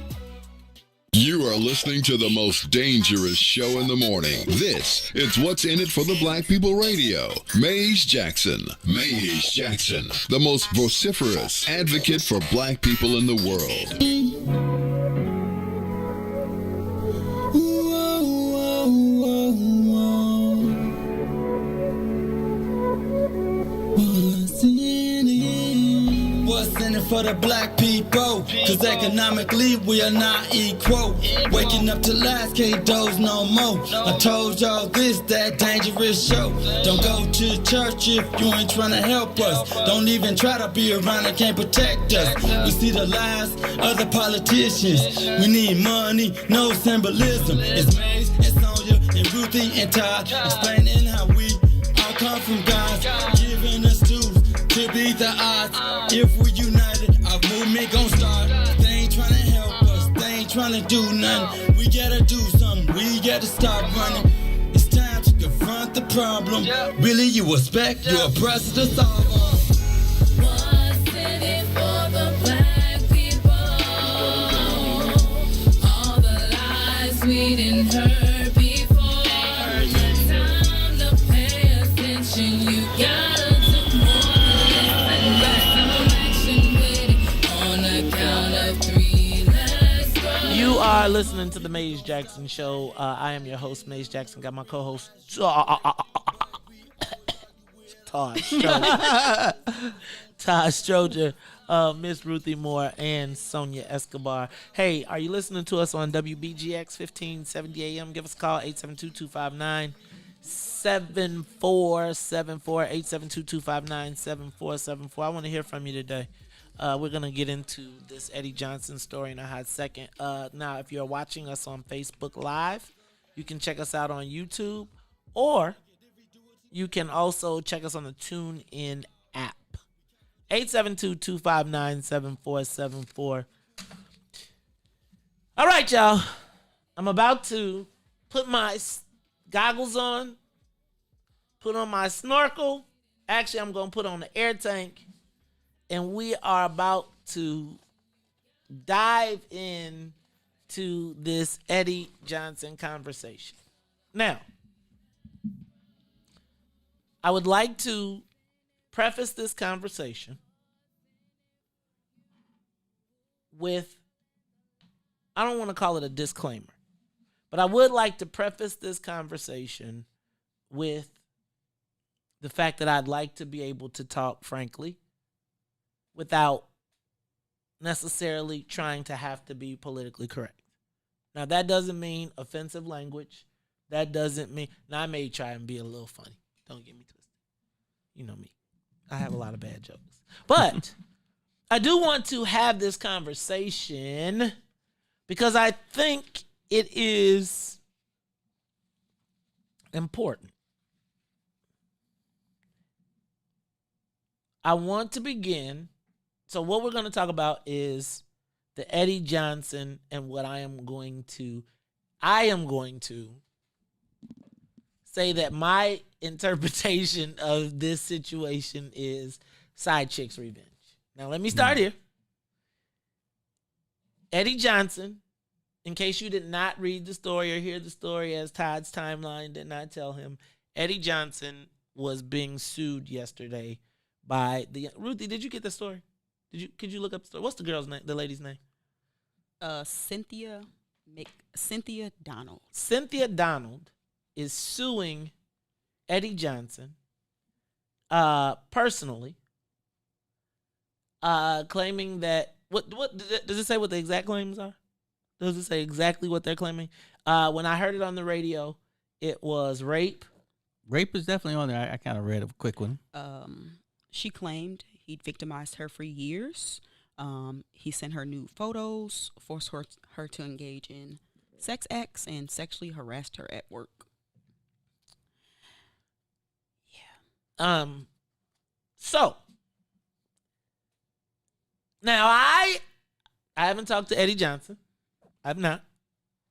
You are listening to the most dangerous show in the morning. This is What's in It for the Black People Radio. Maze Jackson. Maze Jackson, the most vociferous advocate for black people in the world. What's in it for the black people? Cause economically we are not equal. Waking up to last, can't doze no more. I told y'all this, that dangerous show. Don't go to church if you ain't trying to help us. Don't even try to be around and can't protect us. We see the lies of the politicians. We need money, no symbolism. It's Maze and Sonia and Ruthie and Todd explaining how we all come from God. Giving beat the odds. If we united, our movement gon' start. They ain't tryna help us, they ain't tryna do nothing. We gotta do something, we gotta stop running. It's time to confront the problem. Really, you expect your oppressor to solve us. What's in it for the black people? All the lies we didn't heard before. Time to pay attention, you gotta do more than listen. Some action with it on the count of 3. Let's go. You are listening to the Maze Jackson Show. I am your host, Maze Jackson. Got my co-host Todd Stroger, Todd Stroger, Miss Ruthie Moore, and Sonia Escobar. Hey, are you listening to us on WBGX 1570 AM? Give us a call, 872-259-7474, 872-259-7474. I want to hear from you today. We're going to get into this Eddie Johnson story in a hot second. Now, if you're watching us on Facebook Live, you can check us out on YouTube, or you can also check us on the TuneIn app. 872-259-7474. All right, y'all. I'm about to put my goggles on, put on my snorkel. Actually, I'm going to put on the air tank, and we are about to dive in to this Eddie Johnson conversation. Now, I would like to preface this conversation with, I don't want to call it a disclaimer, but I would like to preface this conversation with the fact that I'd like to be able to talk frankly without necessarily trying to have to be politically correct. Now, that doesn't mean offensive language. That doesn't mean, now I may try and be a little funny. Don't get me twisted. You know me. I have a lot of bad jokes. But I do want to have this conversation because I think it is important. I want to begin. So what we're going to talk about is the Eddie Johnson and what I am going to say that my interpretation of this situation is Sidechick'S revenge. Now, let me start here. Eddie Johnson, in case you did not read the story or hear the story as Todd's timeline did not tell him, Eddie Johnson was being sued yesterday by the... Ruthie, did you get the story? Could you look up the story? What's the girl's name, the lady's name? Cynthia Donald. Cynthia Donald is suing Eddie Johnson personally, claiming that what does it say what the exact claims are? Does it say exactly what they're claiming? When I heard it on the radio, it was rape. Rape is definitely on there. I kind of read a quick one. She claimed he'd victimized her for years. He sent her nude photos, forced her to engage in sex acts, and sexually harassed her at work. So now I haven't talked to Eddie Johnson. I've not.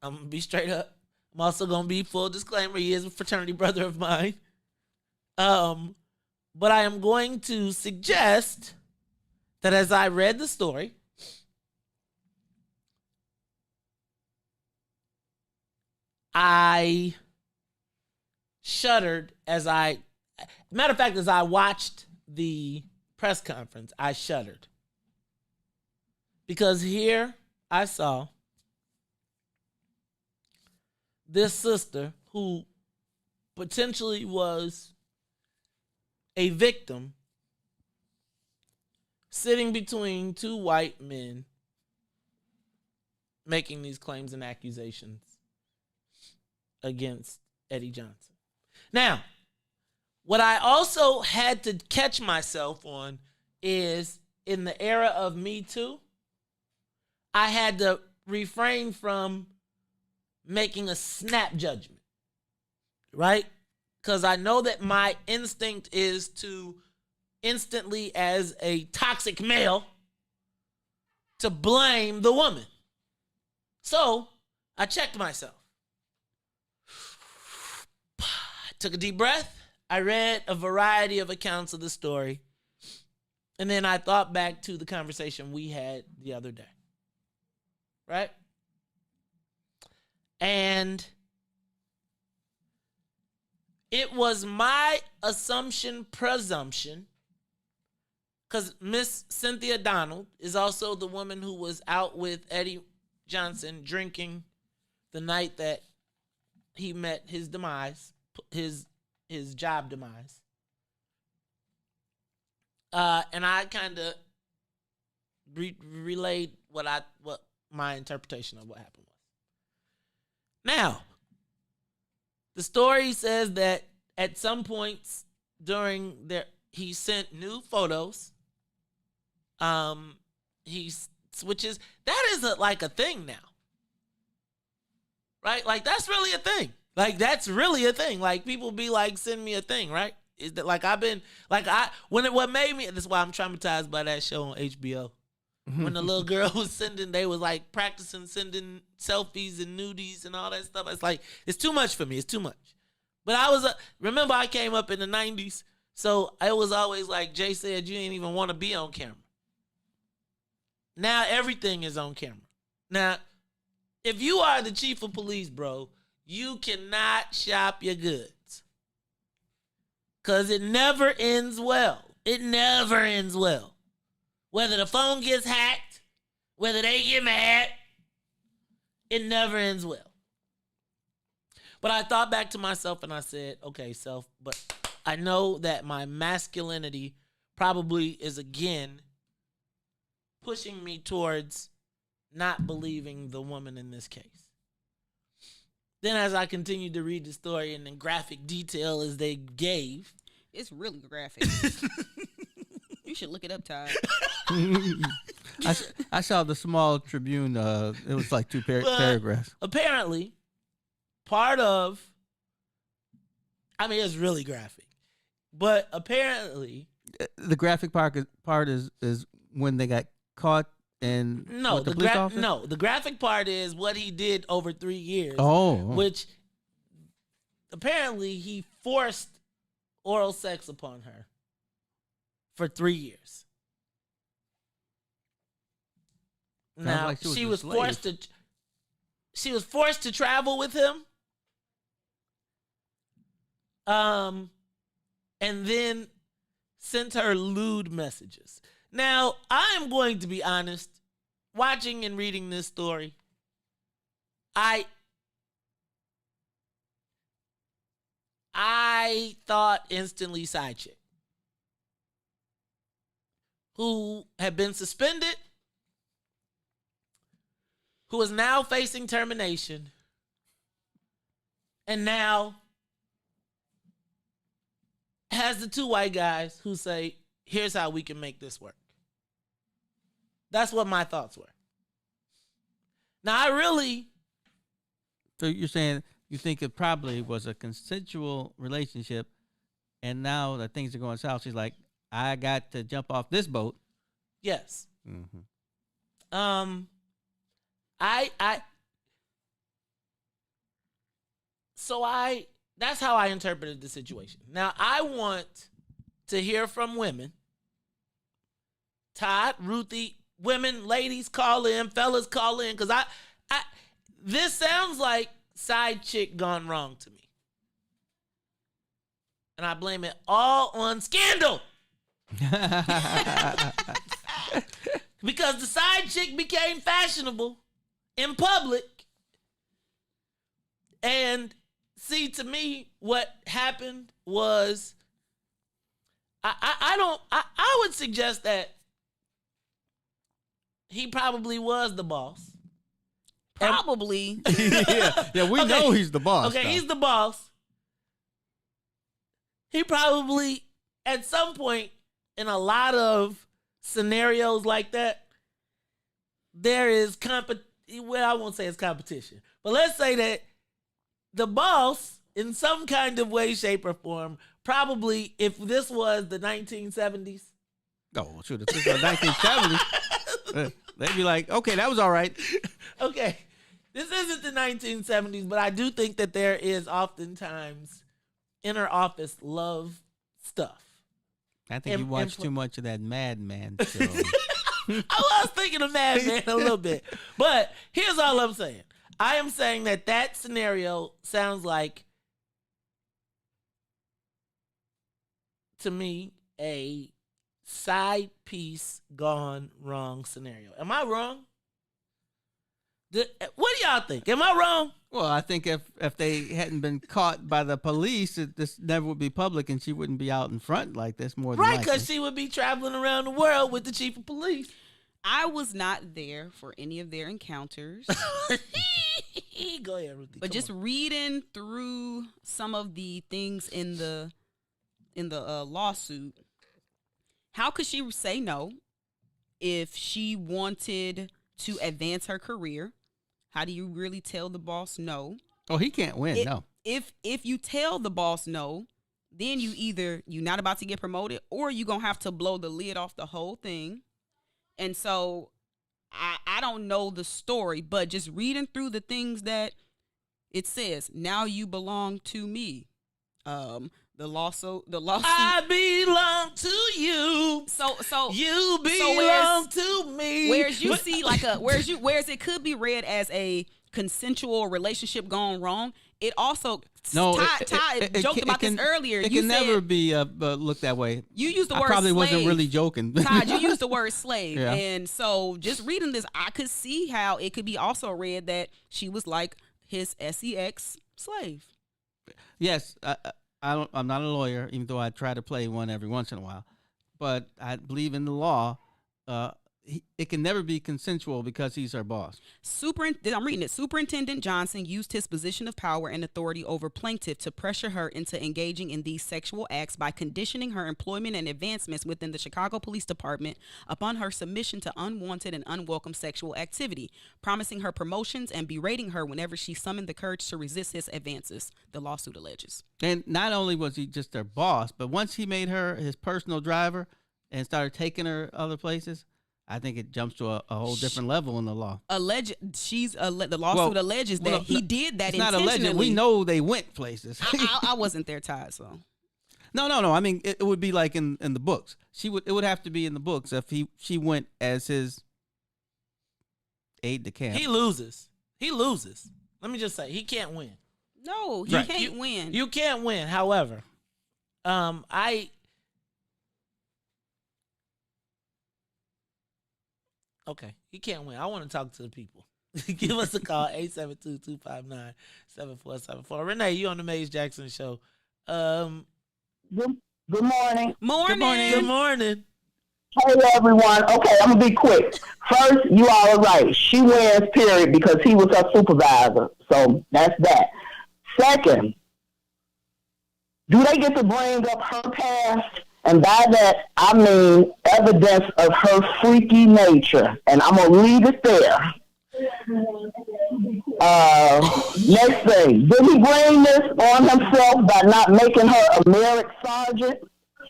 I'm gonna be straight up. I'm also gonna be full disclaimer. He is a fraternity brother of mine. But I am going to suggest that as I read the story, I shuddered as matter of fact, as I watched the press conference, I shuddered. Because here I saw this sister who potentially was a victim sitting between two white men making these claims and accusations against Eddie Johnson. Now, what I also had to catch myself on is in the era of Me Too, I had to refrain from making a snap judgment, right? Because I know that my instinct is to instantly as a toxic male to blame the woman. So I checked myself. Took a deep breath. I read a variety of accounts of the story. And then I thought back to the conversation we had the other day. Right? And it was my presumption, because Miss Cynthia Donald is also the woman who was out with Eddie Johnson drinking the night that he met his demise, his job demise. And I kind of relayed what my interpretation of what happened was. Now, the story says that at some points during he sent new photos. He switches. That is like a thing now, right? Like that's really a thing. Like that's really a thing. Like people be like, send me a thing, right? Is that like I've been like what made me? This is why I'm traumatized by that show on HBO. When the little girl was they was like practicing sending selfies and nudies and all that stuff. It's like it's too much for me. It's too much. But remember I came up in the 90s, so it was always like Jay said, you didn't even want to be on camera. Now everything is on camera. Now, if you are the chief of police, bro, you cannot shop your goods. Because it never ends well. It never ends well. Whether the phone gets hacked, whether they get mad, it never ends well. But I thought back to myself and I said, okay, self, but I know that my masculinity probably is again pushing me towards not believing the woman in this case. Then as I continued to read the story and in graphic detail as they gave. It's really graphic. You should look it up, Todd. I saw the small Tribune. It was like two paragraphs. Apparently, it's really graphic. But apparently, the graphic part is when they got caught and the police officer? No, the graphic part is what he did over 3 years. Which apparently he forced oral sex upon her for 3 years. Now like she was forced to travel with him. And then sent her lewd messages. Now, I'm going to be honest, watching and reading this story, I thought instantly Sidechick, who had been suspended, who is now facing termination, and now has the two white guys who say, here's how we can make this work. That's what my thoughts were. Now, So you're saying you think it probably was a consensual relationship, and now that things are going south, she's like, I got to jump off this boat. Yes. Mm-hmm. That's how I interpreted the situation. Now, I want to hear from women. Todd, Ruthie, women, ladies, call in, fellas, call in, because this sounds like side chick gone wrong to me. And I blame it all on scandal. Because the side chick became fashionable in public. And see, to me, what happened was I would suggest that he probably was the boss. Probably. Yeah, we know he's the boss. Okay, though. he's the boss. He probably, at some point in a lot of scenarios like that, there is I won't say it's competition, but let's say that the boss, in some kind of way, shape, or form, probably if this was the 1970s. Oh, shoot, if this was the 1970s, they'd be like, okay, that was all right. Okay, this isn't the 1970s, but I do think that there is oftentimes inner office love stuff. I think you watched too much of that Mad Men show. I was thinking of Mad Men a little bit. But here's all I'm saying. I am saying that scenario sounds like, to me, a side piece gone wrong scenario. Am I wrong? What do y'all think? Am I wrong? Well, I think if they hadn't been caught by the police, this never would be public, and she wouldn't be out in front like this more than Right, likely. because she would be traveling around the world with the chief of police. I was not there for any of their encounters. Go ahead, Ruthie. But just reading through some of the things in the lawsuit, how could she say no if she wanted to advance her career? How do you really tell the boss no? Oh, he can't win, no. If you tell the boss no, then you're not about to get promoted, or you're going to have to blow the lid off the whole thing. And so I don't know the story, but just reading through the things that it says, now you belong to me. The lawsuit. I belong to you. So you belong to me. Whereas you see whereas it could be read as a consensual relationship gone wrong. It also Todd joked about this earlier. It can never be looked that way. You used the word I probably slave. wasn't really joking. Todd, you used the word slave. Yeah. And so just reading this, I could see how it could be also read that she was like his sex slave. Yes, I'm not a lawyer, even though I try to play one every once in a while. But I believe in the law. It can never be consensual because he's her boss. I'm reading it. Superintendent Johnson used his position of power and authority over plaintiff to pressure her into engaging in these sexual acts by conditioning her employment and advancements within the Chicago Police Department upon her submission to unwanted and unwelcome sexual activity, promising her promotions and berating her whenever she summoned the courage to resist his advances, the lawsuit alleges. And not only was he just her boss, but once he made her his personal driver and started taking her other places, I think it jumps to a whole different level in the law. The lawsuit alleges that he did that it's not intentionally. alleged. We know they went places. I wasn't there, Todd, so. No. I mean, it would be like in the books. It would have to be in the books if she went as his aide de camp. He loses. Let me just say, he can't win. No, he can't win. You can't win. However, Okay, he can't win. I want to talk to the people. Give us a call, 872-259-7474. Renee, you on the Maze Jackson Show. Good morning. Good morning. Hey, everyone. Okay, I'm going to be quick. First, you all are right. She wins, period, because he was her supervisor. So that's that. Second, do they get to bring up her past? And by that, I mean evidence of her freaky nature. And I'm going to leave it there. Next thing, did he bring this on himself by not making her a merit sergeant?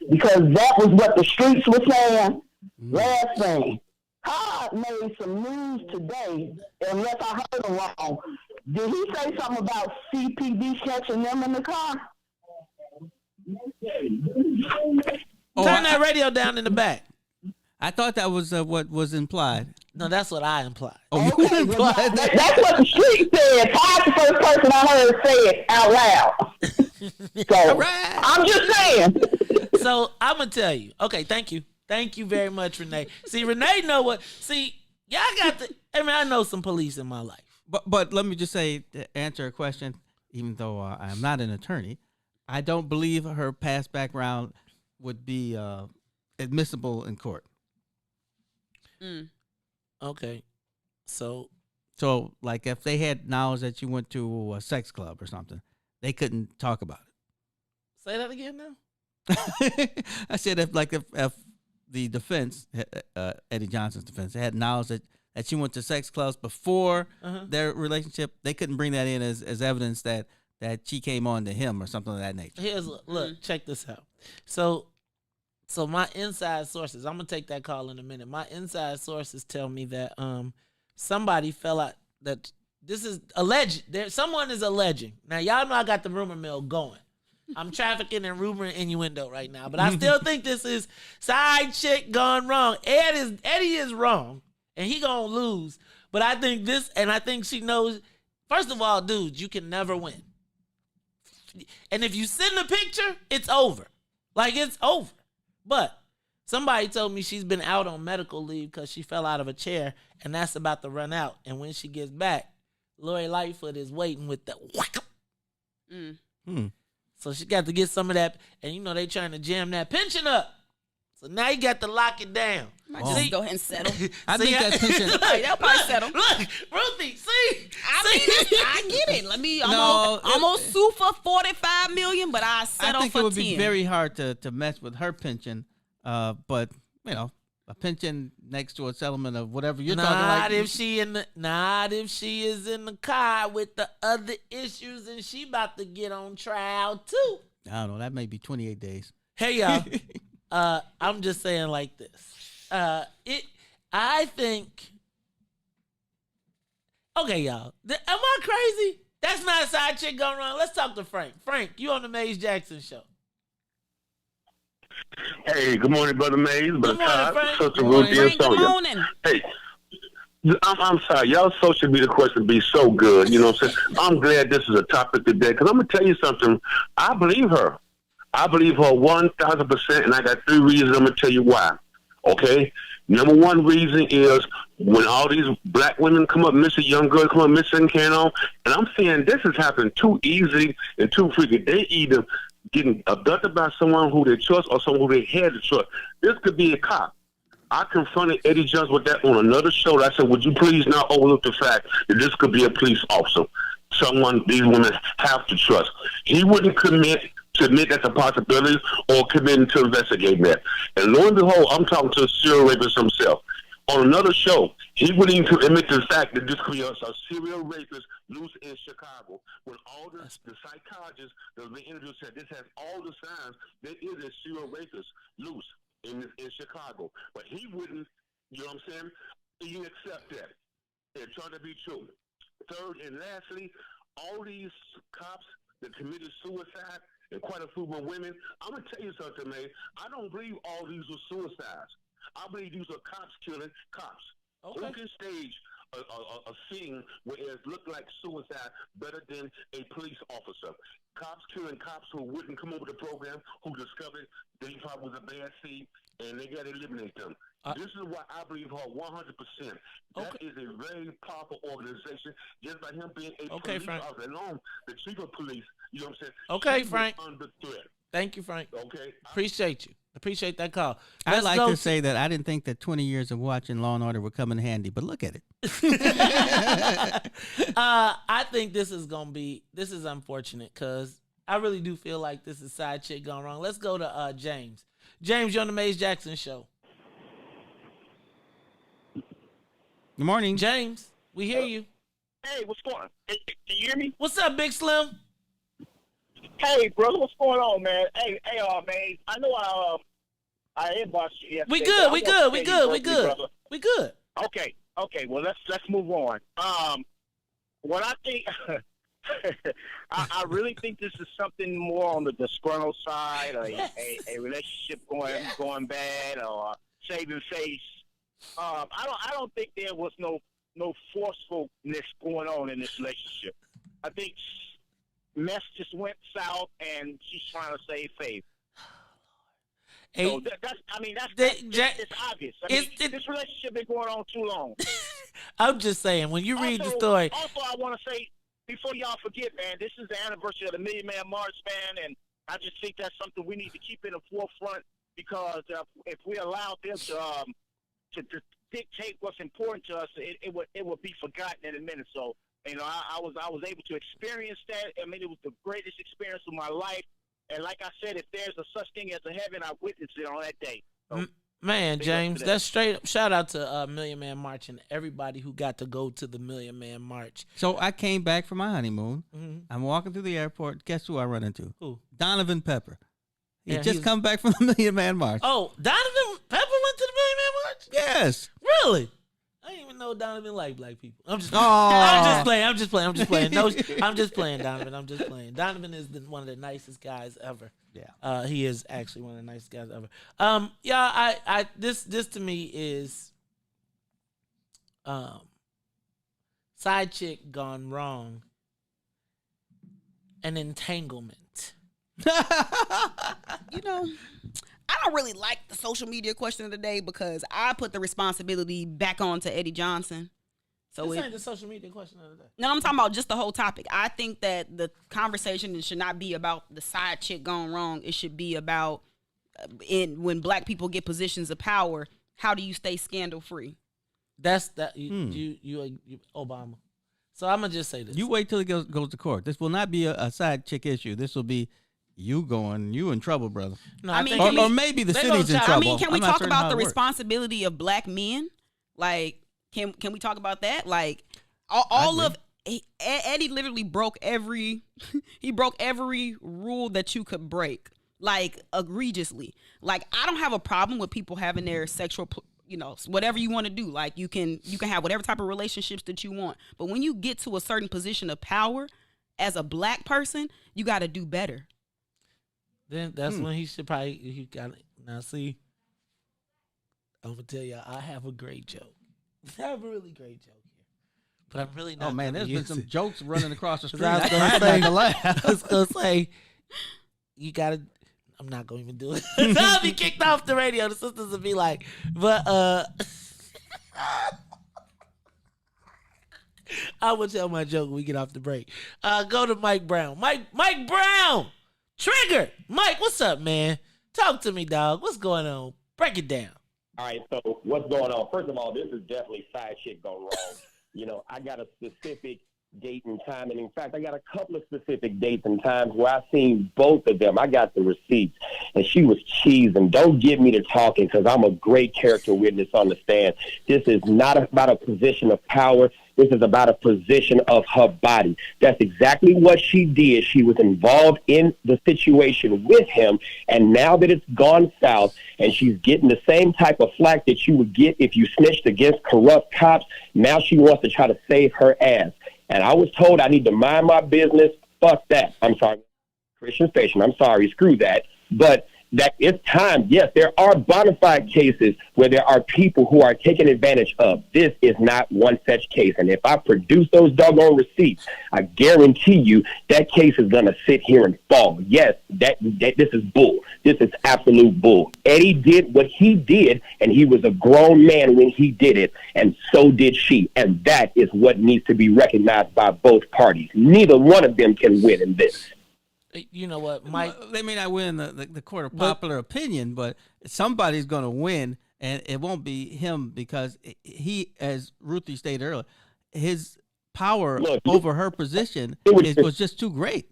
Because that was what the streets were saying. Last thing, Todd made some news today, unless I heard him wrong. Did he say something about CPD catching them in the car? Turn that radio down in the back. I thought that was what was implied. No, that's what I implied. Oh, you implied that? That's what the street said. Todd's the first person I heard say it out loud. So, right. I'm just saying. So, I'm going to tell you. Okay, thank you. Thank you very much, Renee. See, Renee know what. See, y'all got the. I know some police in my life. But let me just say, to answer a question, even though I am not an attorney, I don't believe her past background would be admissible in court. Okay. So, like, if they had knowledge that you went to a sex club or something, they couldn't talk about it. Say that again now. I said if the defense, Eddie Johnson's defense, had knowledge that she went to sex clubs before their relationship, they couldn't bring that in as evidence that that she came on to him or something of that nature. Look, check this out. So my inside sources, I'm gonna take that call in a minute. My inside sources tell me that somebody fell out, that this is alleged. Someone is alleging. Now y'all know I got the rumor mill going. I'm trafficking in rumor and innuendo right now, but I still think this is side chick gone wrong. Eddie is wrong, and he gonna lose. But I think I think she knows. First of all, dude, you can never win. And if you send a picture, it's over. Like, it's over. But somebody told me she's been out on medical leave because she fell out of a chair, and that's about to run out. And when she gets back, Lori Lightfoot is waiting with the whack. So she got to get some of that. And, you know, they trying to jam that pension up. So now you got to lock it down. Might just go ahead and settle. I think that pension. They'll probably settle. Look, Ruthie, see? I get it. I'm gonna sue for $45 million, but I settle for $10. I think it would be very hard to mess with her pension. But you know, a pension next to a settlement of whatever you're talking about. Not if she is in the car with the other issues and she about to get on trial too. I don't know. That may be 28 days. Hey y'all. I'm just saying like this. I think. Okay, y'all. Am I crazy? That's not a side chick going wrong. Let's talk to Frank. Frank, you on the Maze Jackson show. Hey, good morning, Brother Maze, Brother Todd, Sister Ruthie, and Sonia. Good morning. Hey, I'm sorry. Y'all social media question be so good. You know what I'm saying? I'm glad this is a topic today because I'm going to tell you something. I believe her. I believe her 1,000%, and I got 3 reasons. I'm going to tell you why. Okay? Number one reason is when all these black women come up missing, young girls come up missing, and I'm saying this is happening too easy and too freaky. They either getting abducted by someone who they trust or someone who they had to trust. This could be a cop. I confronted Eddie Jones with that on another show. I said, would you please not overlook the fact that this could be a police officer, someone these women have to trust. He wouldn't commit to admit that's a possibility or commit to investigate that. And lo and behold, I'm talking to a serial rapist himself. On another show, he wouldn't even admit to the fact that this could be a serial rapist loose in Chicago. When all the psychologists that have been interviewed said this has all the signs there is a serial rapist loose in Chicago. But he wouldn't, you know what I'm saying? He didn't accept that. It turned to be true. Third and lastly, all these cops that committed suicide, and quite a few were women, I'm going to tell you something, man. I don't believe all these were suicides. I believe these are cops killing cops. Okay. Who can stage a scene where it looked like suicide better than a police officer? Cops killing cops who wouldn't come over the program, who discovered they probably was a bad seed, and they got to eliminate them. This is why I believe her 100%. That is a very powerful organization. Just by him being a police officer alone, the chief of police, you know what I'm saying? Okay, Frank. Under threat. Thank you, Frank. Okay. Appreciate you. Appreciate that call. I'd like to say that I didn't think that 20 years of watching Law & Order would come in handy, but look at it. I think this is unfortunate because I really do feel like this is side chick gone wrong. Let's go to James. James, you're on the Maze Jackson show. Good morning. James, we hear you. Hey, what's going on? Can you hear me? What's up, Big Slim? Hey, brother, what's going on, man? Hey, man. I know I inboxed you yesterday. We good. We good. Okay. Well, let's move on. What I think, I really think this is something more on the disgruntled side, a relationship going bad, or saving face. I don't think there was no forcefulness going on in this relationship. I think mess just went south, and she's trying to save face. So that's obvious. This relationship been going on too long. I'm just saying, when you read the story. Also, I want to say, before y'all forget, man, this is the anniversary of the Million Man March, man, and I just think that's something we need to keep in the forefront, because if we allow them to dictate what's important to us, it would be forgotten in a minute. So, you know, I was able to experience that. I mean, it was the greatest experience of my life. And like I said, if there's a such thing as a heaven, I witnessed it on that day. So Man, Big up James, to that's straight up. Shout out to Million Man March and everybody who got to go to the Million Man March. So I came back from my honeymoon. Mhm. I'm walking through the airport. Guess who I run into? Who? Donovan Pepper. He Yeah, just he's- come back from the Million Man March. Oh, Donovan Pepper went to the Million Man March? Yes. Really? I didn't even know Donovan liked black people. I'm just Aw. I'm just playing. I'm just playing. No, I'm just playing, Donovan. I'm just playing. Donovan is one of the nicest guys ever. Yeah. He is actually one of the nicest guys ever. This to me is side chick gone wrong. An entanglement. You know, I don't really like the social media question of the day because I put the responsibility back on to Eddie Johnson. So This ain't the social media question of the day. No, I'm talking about just the whole topic. I think that the conversation should not be about the side chick gone wrong. It should be about when black people get positions of power, how do you stay scandal free? That's that you Obama. So I'm gonna just say this. You wait till it goes to court. This will not be a side chick issue. This will be you in trouble, brother. No, I mean, or maybe the city's in trouble. I mean, can we I'm not talk certain about how the it works. responsibility of black men? Like, can we talk about that? Like, all of Eddie literally broke every rule that you could break, like egregiously. Like, I don't have a problem with people having their sexual, whatever you want to do. Like, you can have whatever type of relationships that you want. But when you get to a certain position of power, as a black person, you got to do better. Then that's when he got it. Now see, I'm gonna tell y'all, I have a great joke. I have a really great joke here, but I'm really not. Oh man, gonna there's been use some it. jokes running across the street. I was I gonna tried say, not to laugh. I was gonna say, you gotta. I'm not gonna even do it. So I'll be kicked off the radio. The sisters will be like, but I will tell my joke when we get off the break. Go to Mike Brown. Mike Brown. Trigger. Mike, what's up, man? Talk to me, dog. What's going on? Break it down. All right, so what's going on? First of all, this is definitely side chick gone wrong. I got a specific date and time, and in fact, I got a couple of specific dates and times where I seen both of them. I got the receipts, and she was cheesing. Don't get me to talking because I'm a great character witness on the stand. This is not about a position of power. This is about a position of her body. That's exactly what she did. She was involved in the situation with him, and now that it's gone south and she's getting the same type of flack that you would get if you snitched against corrupt cops, now she wants to try to save her ass. And I was told I need to mind my business. Fuck that. I'm sorry. Christian station. I'm sorry. Screw that. But that it's time. Yes, there are bona fide cases where there are people who are taken advantage of. This is not one such case. And if I produce those doggone receipts, I guarantee you that case is going to sit here and fall. Yes, that this is bull. This is absolute bull. Eddie did what he did, and he was a grown man when he did it, and so did she. And that is what needs to be recognized by both parties. Neither one of them can win in this. You know what, Mike? They may not win the court of popular opinion, but somebody's going to win, and it won't be him because he, as Ruthie stated earlier, his power over her position was just too great.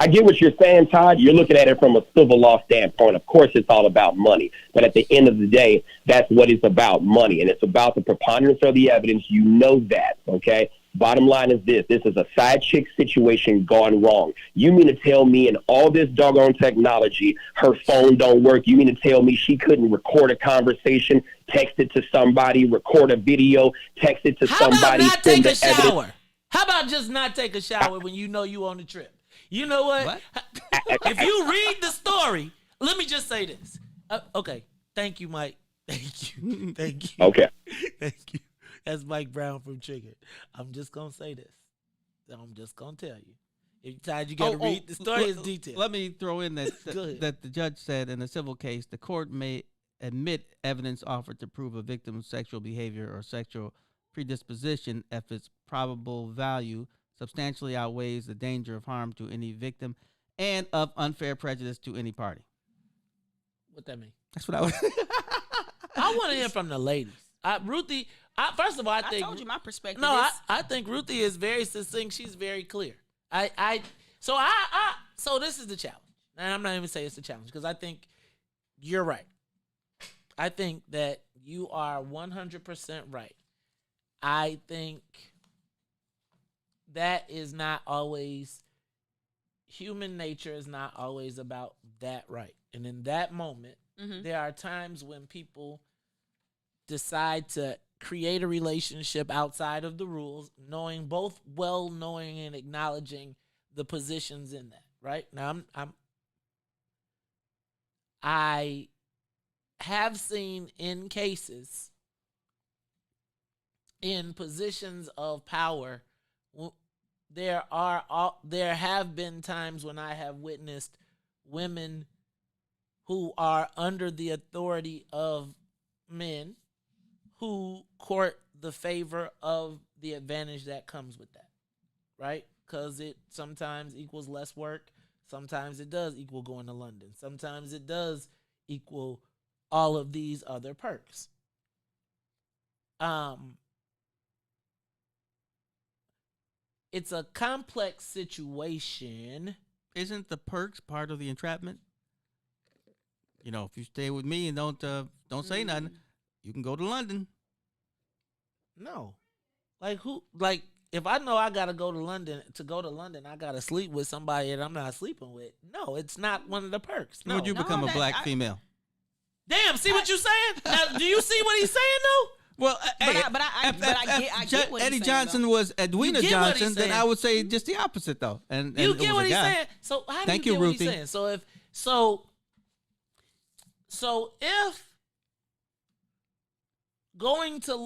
I get what you're saying, Todd. You're looking at it from a civil law standpoint. Of course, it's all about money. But at the end of the day, that's what it's about, money. And it's about the preponderance of the evidence. You know that, okay? Bottom line is this. This is a side chick situation gone wrong. You mean to tell me in all this doggone technology, her phone don't work? You mean to tell me she couldn't record a conversation, text it to somebody, record a video, text it to somebody? How about not take a shower? How about just not take a shower when you know you on the trip? You know what? If you read the story, let me just say this. Okay. Thank you, Mike. Thank you. Thank you. Okay. Thank you. That's Mike Brown from Trigger. I'm just going to say this. I'm just going to tell you. If Todd, you got to read the story in detail. Let me throw in that that the judge said in a civil case, the court may admit evidence offered to prove a victim's sexual behavior or sexual predisposition if its probable value substantially outweighs the danger of harm to any victim and of unfair prejudice to any party. What that mean? That's what I was. I want to hear from the ladies. Ruthie, first of all, I think. I told you my perspective. No, I think Ruthie is very succinct. She's very clear. So this is the challenge. And I'm not even saying it's a challenge because I think you're right. I think that you are 100% right. I think that is not always, human nature is not always about that right. And in that moment, there are times when people decide to create a relationship outside of the rules, knowing and acknowledging the positions in that, right? Now, I have seen in cases, in positions of power, there have been times when I have witnessed women who are under the authority of men who court the favor of the advantage that comes with that, right? Because it sometimes equals less work. Sometimes it does equal going to London. Sometimes it does equal all of these other perks. It's a complex situation. Isn't the perks part of the entrapment? You know, if you stay with me and don't say nothing, you can go to London. No. Like if I know I gotta go to London, I gotta sleep with somebody that I'm not sleeping with. No, it's not one of the perks. No. Would you become a black female? Damn, see what you're saying? Now, do you see what he's saying though? Well, I get what Eddie he's Johnson saying, was Edwina Johnson, then I would say just the opposite though. And you it get was what a he's guy. saying? So how do Thank you you, get Ruthie. what he's saying? So if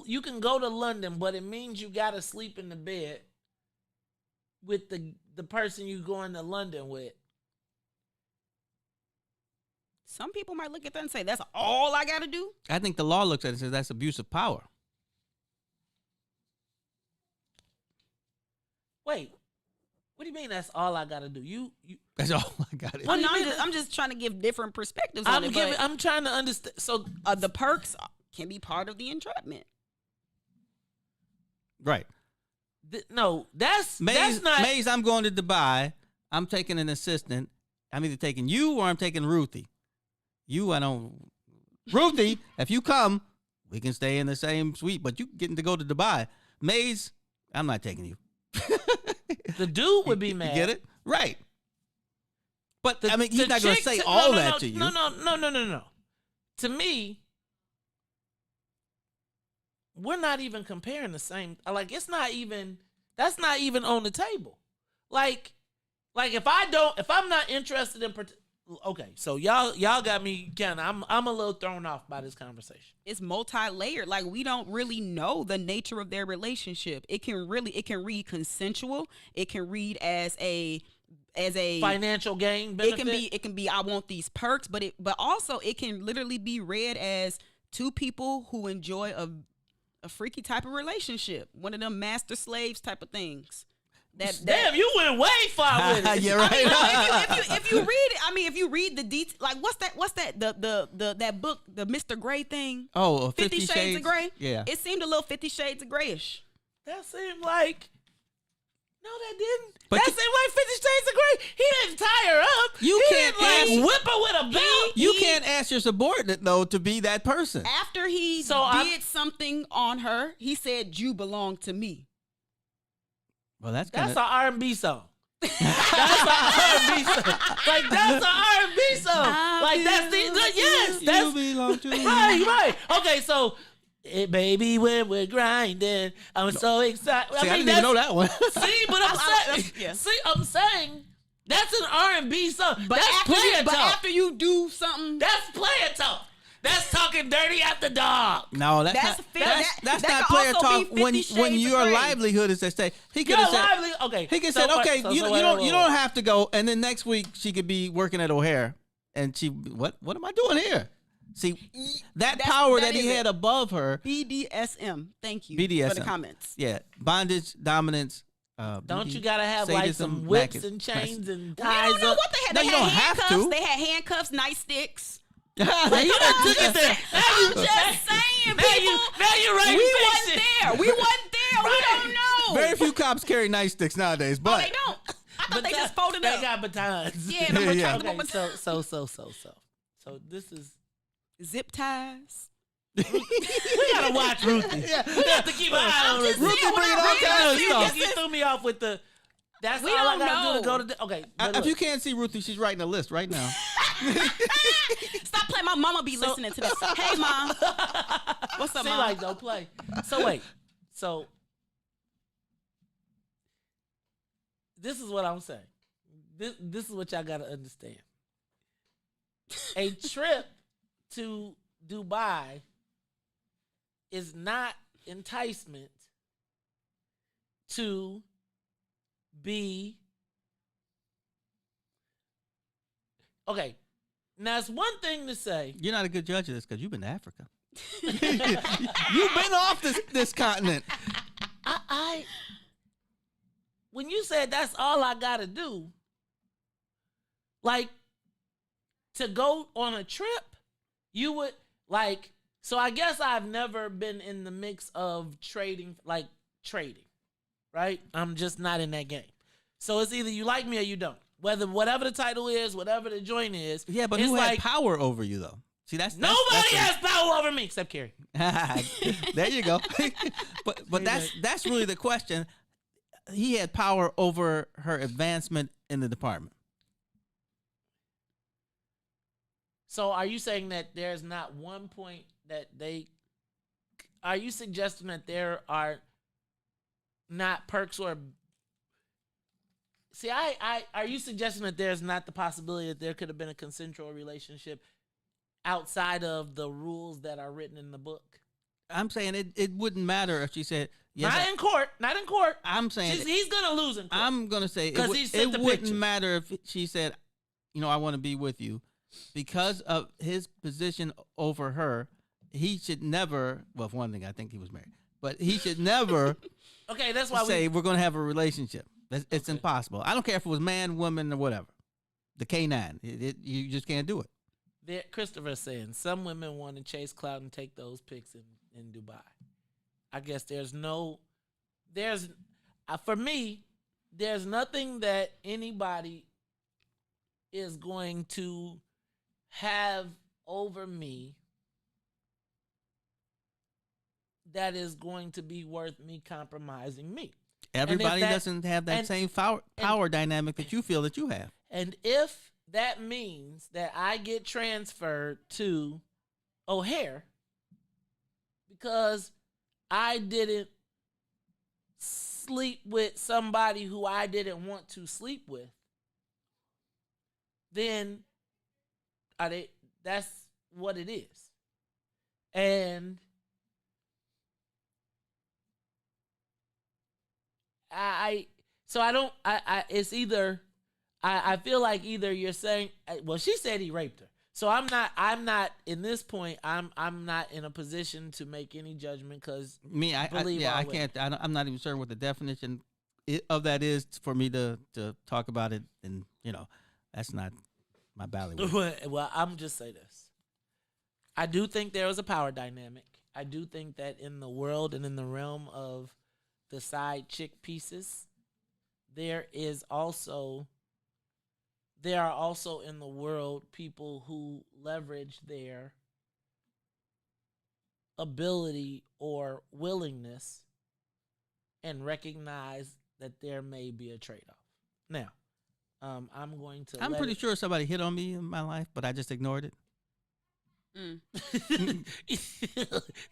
you can go to London, but it means you gotta sleep in the bed with the person you going to London with. Some people might look at that and say, that's all I got to do? I think the law looks at it and says that's abuse of power. Wait, what do you mean that's all I got to do? You That's all I got to do. Well, no, I'm just trying to give different perspectives on it. I'm trying to understand. So the perks can be part of the entrapment. Right. No, that's not. Maze, I'm going to Dubai. I'm taking an assistant. I'm either taking you or I'm taking Ruthie. Ruthie, if you come, we can stay in the same suite, but you getting to go to Dubai. Maze, I'm not taking you. The dude would be mad. You get it? Right. But, he's not going to say all that to you. No. To me, we're not even comparing the same. Like, that's not even on the table. Like if I'm not interested in, okay, so y'all got me kind of, I'm a little thrown off by this conversation. It's multi-layered. Like, we don't really know the nature of their relationship. It can read consensual. It can read as a financial gain benefit. It can be I want these perks, but also it can literally be read as two people who enjoy a freaky type of relationship, one of them master slaves type of things. Damn, you went way far with it. Yeah, right. If you read it, if you read the details, like what's that that book, the Mr. Gray thing? Oh, 50 Shades of Grey. Yeah, it seemed a little 50 Shades of Grayish. That seemed like. No, that didn't. But that seemed like 50 Shades of Grey. He didn't tie her up. You he can't didn't, whip her with a belt. You can't ask your subordinate though to be that person. After he did something on her, he said, "You belong to me." Well, that's an R&B song. That's an R&B song. Like, that's an R&B song. Like, that's yes. You belong to me. Right. Okay, so, baby, when we're grinding, I'm so excited. See, I didn't even know that one. See, but I'm saying that's an R&B song. But that's player talk. After you do something, that's player talk. That's talking dirty after dog. No, that's not player talk when your livelihood is at stake. He could have said, okay. He could have said, okay, you don't have to go. And then next week she could be working at O'Hare, and what am I doing here? See, that power that he had above her. BDSM. Thank you BDSM. for the comments. Yeah, bondage, dominance. Don't you gotta have like some whips and chains and ties? I don't know what they had. No, they you had don't handcuffs. have to. They had handcuffs, nightsticks. I'm just saying, people. Now you're right. We wasn't there. We don't know. Very few cops carry nightsticks nowadays, but they don't. I thought they just folded up. They got batons. Yeah, Okay, so this is Zip ties. We gotta watch Ruthie. We have to keep an eye on Ruthie. Ruthie bringing all kinds of stuff. You threw me off with the. That's We all I don't gotta do know. to go to. Okay, but If look. you can't see Ruthie, she's writing a list right now. Stop playing. My mama be listening to this. Hey, Mom. What's up, See, Mom? like, don't play. So wait. So this is what I'm saying. This is what y'all gotta understand. A trip to Dubai is not enticement to be okay. Now it's one thing to say. You're not a good judge of this because you've been to Africa. You've been off this continent. I when you said that's all I gotta do, like to go on a trip, you would like. So I guess I've never been in the mix of trading, right? I'm just not in that game. So it's either you like me or you don't. Whatever the title is, whatever the joint is. Yeah, but it's who like, had power over you though? See, nobody has power over me except Carrie. There you go. but that's really the question. He had power over her advancement in the department. So are you saying that there's not one point that are you suggesting that there are not perks or see, are you suggesting that there's not the possibility that there could have been a consensual relationship outside of the rules that are written in the book? I'm saying it wouldn't matter if she said yes. Not in court. I'm saying he's gonna lose in court. I'm gonna say it wouldn't matter if she said, I want to be with you, because of his position over her. He should never. Well, for one thing, I think he was married, but he should never. Okay, that's why we're gonna have a relationship. It's impossible. I don't care if it was man, woman, or whatever. The K9, you just can't do it. Christopher's saying some women want to chase clout and take those pics in Dubai. I guess for me, there's nothing that anybody is going to have over me that is going to be worth me compromising me. Everybody doesn't have that same power dynamic that you feel that you have. And if that means that I get transferred to O'Hare because I didn't sleep with somebody who I didn't want to sleep with, then that's what it is. And it's either I feel like either you're saying, well, she said he raped her. So I'm not in this point. I'm not in a position to make any judgment because I can't. I'm not even sure what the definition of that is for me to talk about it, and that's not my ballywick. Well, I'm just say this. I do think there is a power dynamic. I do think that in the world and in the realm of the side chick pieces, there are also in the world people who leverage their ability or willingness and recognize that there may be a trade-off. Now, I'm going to I'm pretty sure somebody hit on me in my life, but I just ignored it.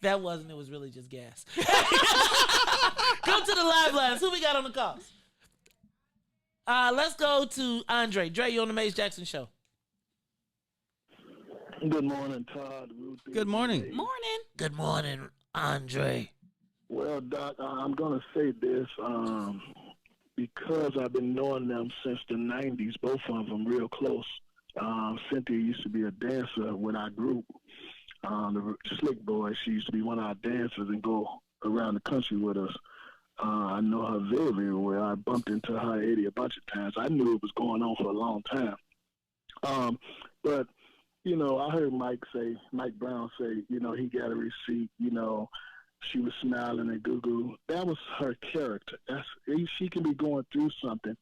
That wasn't. It was really just gas. Go to the live lines. Who we got on the calls? Let's go to Andre. Dre, you on the Maze Jackson Show. Good morning, Todd. Ruthie. Good morning. Morning. Good morning, Andre. Well, Doc, I'm going to say this because I've been knowing them since the 90s, both of them real close. Cynthia used to be a dancer with our group, the Slick Boys. She used to be one of our dancers and go around the country with us. I know her very, very well. I bumped into her Eddie a bunch of times. I knew it was going on for a long time. But, I heard Mike Brown say, he got a receipt, she was smiling at Goo. That was her character. She can be going through something,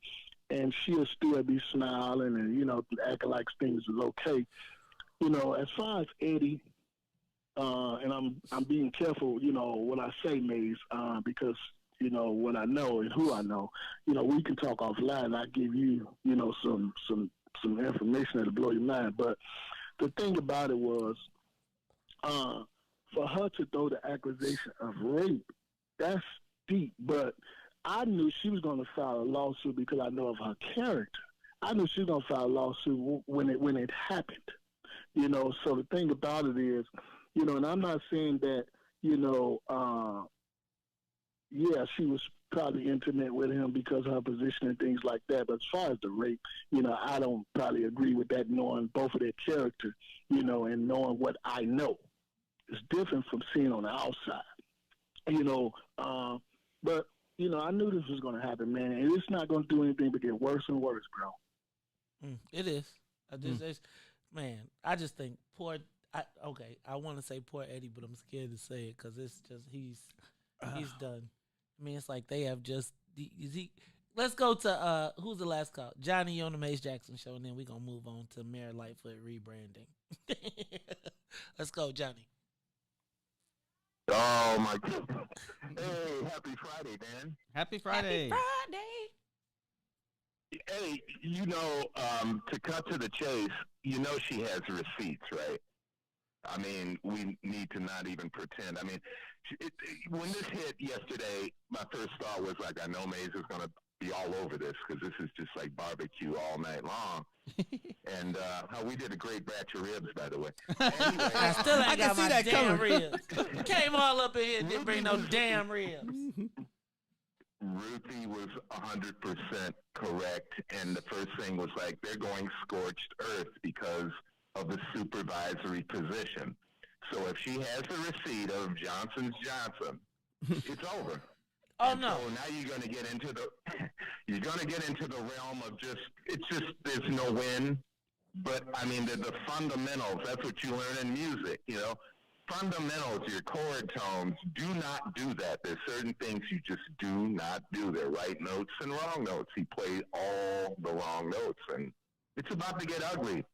and she'll still be smiling and, acting like things is okay. As far as Eddie, and I'm being careful, what I say, Maze, because what I know and who I know. We can talk offline. I give you, some information that'll blow your mind. But the thing about it was, for her to throw the accusation of rape, that's deep. But I knew she was going to file a lawsuit because I know of her character. I knew she was going to file a lawsuit when it happened. So the thing about it is, and I'm not saying that, she was probably intimate with him because of her position and things like that. But as far as the rape, I don't probably agree with that, knowing both of their character, and knowing what I know. It's different from seeing on the outside, but, I knew this was going to happen, man. And it's not going to do anything but get worse and worse, bro. It is. I just think I want to say poor Eddie, but I'm scared to say it because it's just he's done. I mean, it's like they have just let's go to who's the last call? Johnny on the Mace Jackson show, and then we're gonna move on to Mayor Lightfoot rebranding. Let's go, Johnny. Oh my God. Hey, happy Friday, man. Happy Friday. Happy Friday. Hey, to cut to the chase, she has receipts, right? I mean, we need to not even pretend. I mean, when this hit yesterday, my first thought was like, I know Maze is going to be all over this because this is just like barbecue all night long. And we did a great batch of ribs, by the way. Anyway, I still ain't got my damn ribs. Came all up in here, didn't bring no damn ribs. Ruthie was 100% correct, and the first thing was like, they're going scorched earth because of the supervisory position. So if she has the receipt of Johnson's Johnson, it's over. Oh no! So now you're going to get into the realm of there's no win. But I mean the fundamentals. That's what you learn in music. Fundamentals, your chord tones. Do not do that. There's certain things you just do not do. There are right notes and wrong notes. He played all the wrong notes, and it's about to get ugly.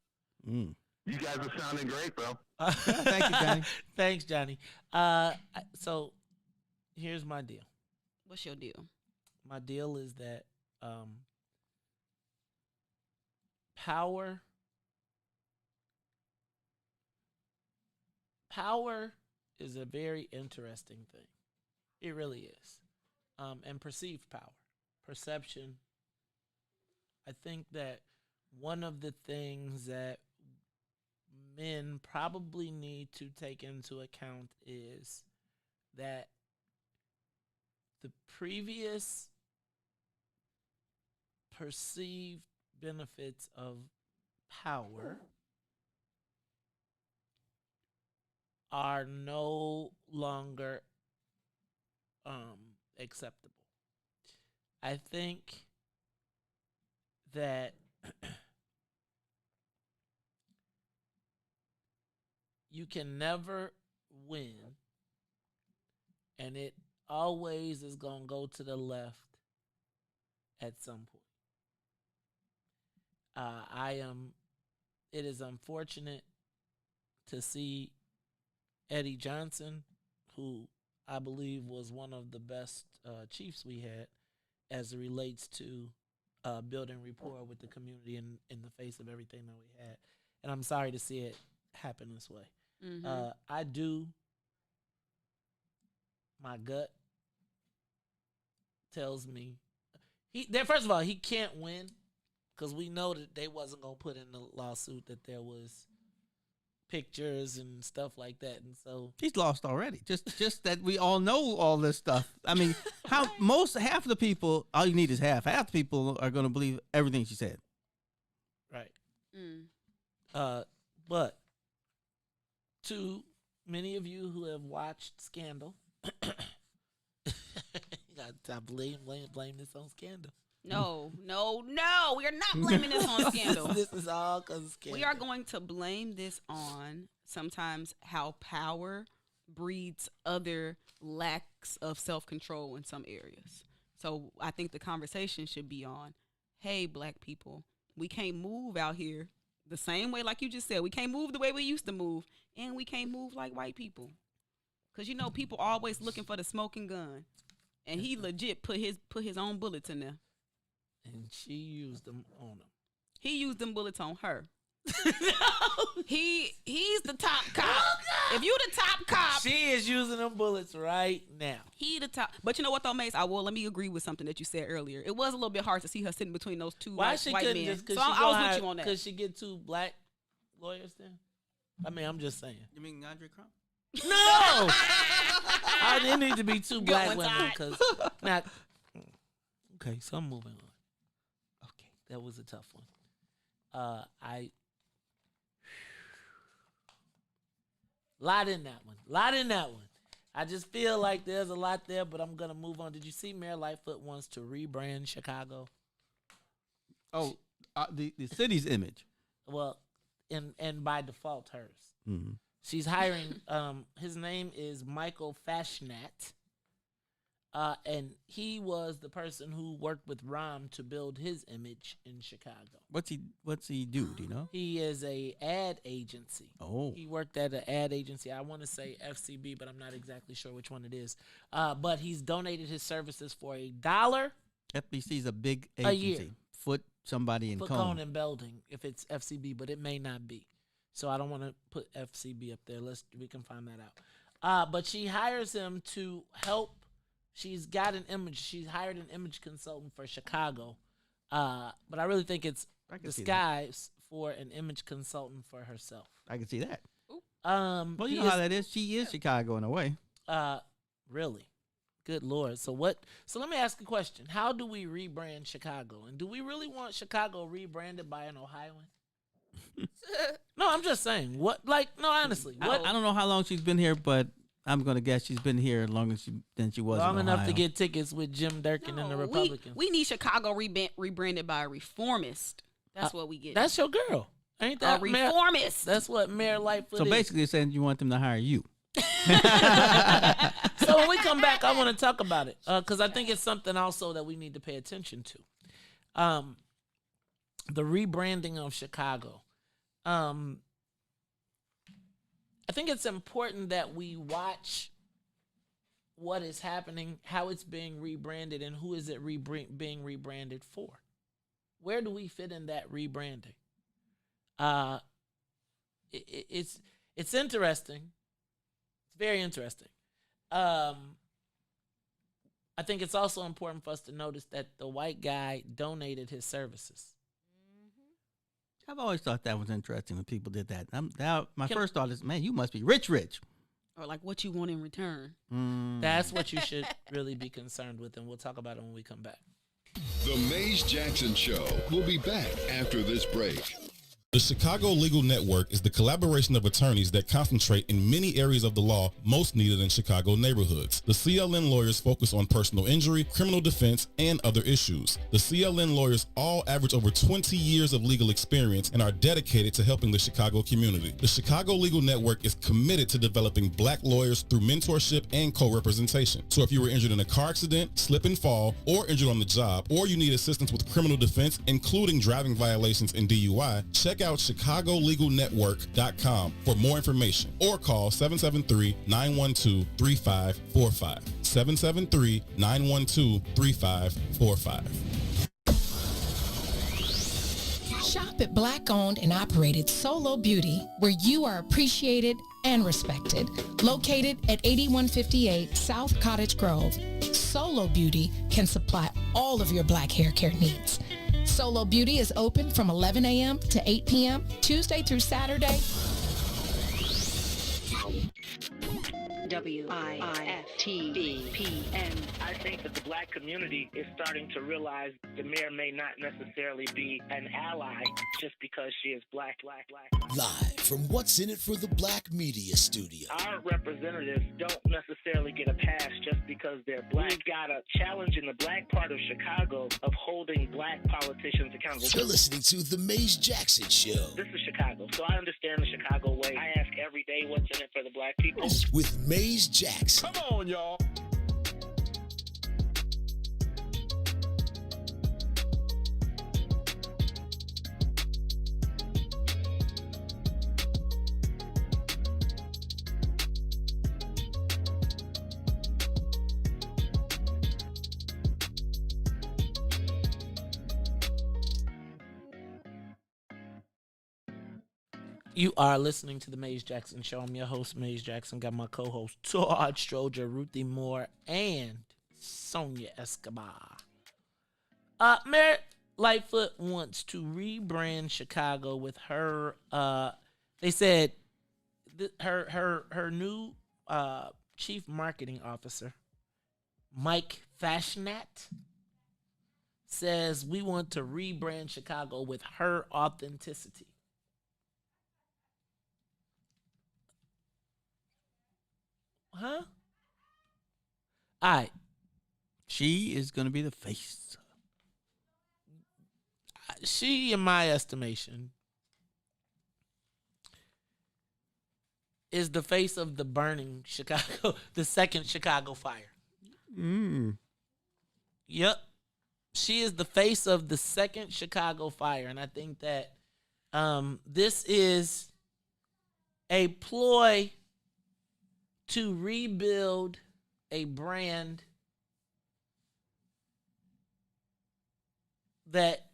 You guys are sounding great, bro. Thank you, Johnny. Thanks, Johnny. So here's my deal. What's your deal? My deal is that power is a very interesting thing. It really is. And perceived power, perception. I think that one of the things that men probably need to take into account is that the previous perceived benefits of power are no longer acceptable. I think that you can never win, and it always is going to go to the left at some point. It is unfortunate to see Eddie Johnson, who I believe was one of the best chiefs we had as it relates to building rapport with the community in the face of everything that we had. And I'm sorry to see it happen this way. Mm-hmm. My gut tells me, first of all, he can't win because we know that they wasn't going to put in the lawsuit that there was pictures and stuff like that, and so he's lost already. Just that we all know all this stuff. I mean, half of the people, all you need is half the people are going to believe everything she said. Right. But to many of you who have watched Scandal, I blame this on Scandal. No, we are not blaming this on Scandal. This is all because of Scandal. We are going to blame this on sometimes how power breeds other lacks of self-control in some areas. So I think the conversation should be on, hey, black people, we can't move out here The same way, like you just said, we can't move the way we used to move, and we can't move like white people. Because, people always looking for the smoking gun. And he legit put his own bullets in there. And she used them on him. He used them bullets on her. He's the top cop. Oh, if you the top cop, she is using them bullets right now. He the top. But you know what though, Mace? Let me agree with something that you said earlier. It was a little bit hard to see her sitting between those two Why white she men. couldn't just? So I was with you on that. Could she get 2 black lawyers then? I mean, I'm just saying. You mean Andre Crump? No, I didn't need to be 2 black women because not. Okay, so I'm moving on. Okay, that was a tough one. Lot in that one. I just feel like there's a lot there, but I'm gonna move on. Did you see Mayor Lightfoot wants to rebrand Chicago? Oh, the city's image. Well, and by default hers. Mm-hmm. She's hiring. His name is Michael Fashnat. And he was the person who worked with Rahm to build his image in Chicago. What's he do? Do you know? He is a ad agency. Oh. He worked at an ad agency. I want to say FCB, but I'm not exactly sure which one it is. But he's donated his services for $1 FBC is a big a agency. year. Foot somebody in Foot Cone. Cone and Belding, if it's FCB, but it may not be. So I don't want to put FCB up there. We can find that out. But she hires him to help. She's got an image. She's hired an image consultant for Chicago. But I really think it's disguised for an image consultant for herself. I can see that. Well, you know how that is. She is Chicago in a way. Really? Good Lord. So let me ask a question. How do we rebrand Chicago? And do we really want Chicago rebranded by an Ohioan? No, I'm just saying. Honestly. What? I don't know how long she's been here, but I'm going to guess she's been here longer than she was Long in enough Ohio. to get tickets with Jim Durkin and the Republicans. We need Chicago rebranded by a reformist. That's what we get. That's your girl. Ain't that a reformist? That's what Mayor Lightfoot So is. basically saying you want them to hire you. So when we come back, I want to talk about it because I think it's something also that we need to pay attention to. The rebranding of Chicago. I think it's important that we watch what is happening, how it's being rebranded, and who is it being rebranded for. Where do we fit in that rebranding? It's interesting. It's very interesting. I think it's also important for us to notice that the white guy donated his services. I've always thought that was interesting when people did that. My first thought is, man, you must be rich. Or like what you want in return. That's what you should really be concerned with, and we'll talk about it when we come back. The Maze Jackson Show will be back after this break. The Chicago Legal Network is the collaboration of attorneys that concentrate in many areas of the law most needed in Chicago neighborhoods. The CLN lawyers focus on personal injury, criminal defense, and other issues. The CLN lawyers all average over 20 years of legal experience and are dedicated to helping the Chicago community. The Chicago Legal Network is committed to developing black lawyers through mentorship and co-representation. So if you were injured in a car accident, slip and fall, or injured on the job, or you need assistance with criminal defense, including driving violations and DUI, check out ChicagoLegalNetwork.com for more information or call 773-912-3545. 773-912-3545. Shop at Black-owned and operated Solo Beauty, where you are appreciated and respected. Located at 8158 South Cottage Grove, Solo Beauty can supply all of your black hair care needs. Solo Beauty is open from 11 a.m. to 8 p.m., Tuesday through Saturday. WIFTBPM. I think that the black community is starting to realize the mayor may not necessarily be an ally just because she is black. Live from What's in It for the Black Media Studio. Our representatives don't necessarily get a pass just because they're black. We've got a challenge in the black part of Chicago of holding black politicians accountable. You're listening to The Maze Jackson Show. This is Chicago, so I understand the Chicago way. I ask every day what's in it for the black people. With Maze Jackson. Come on, y'all. You are listening to the Maze Jackson Show. I'm your host, Maze Jackson. Got my co-host, Todd, Stroger, Ruthie Moore, and Sonia Escobar. Merritt Lightfoot wants to rebrand Chicago with her. They said her new chief marketing officer, Mike Fashnat, says we want to rebrand Chicago with her authenticity. Huh? All right. She is going to be the face. She, in my estimation, is the face of the burning Chicago, the second Chicago fire. Yep. She is the face of the second Chicago fire. And I think that this is a ploy to rebuild a brand that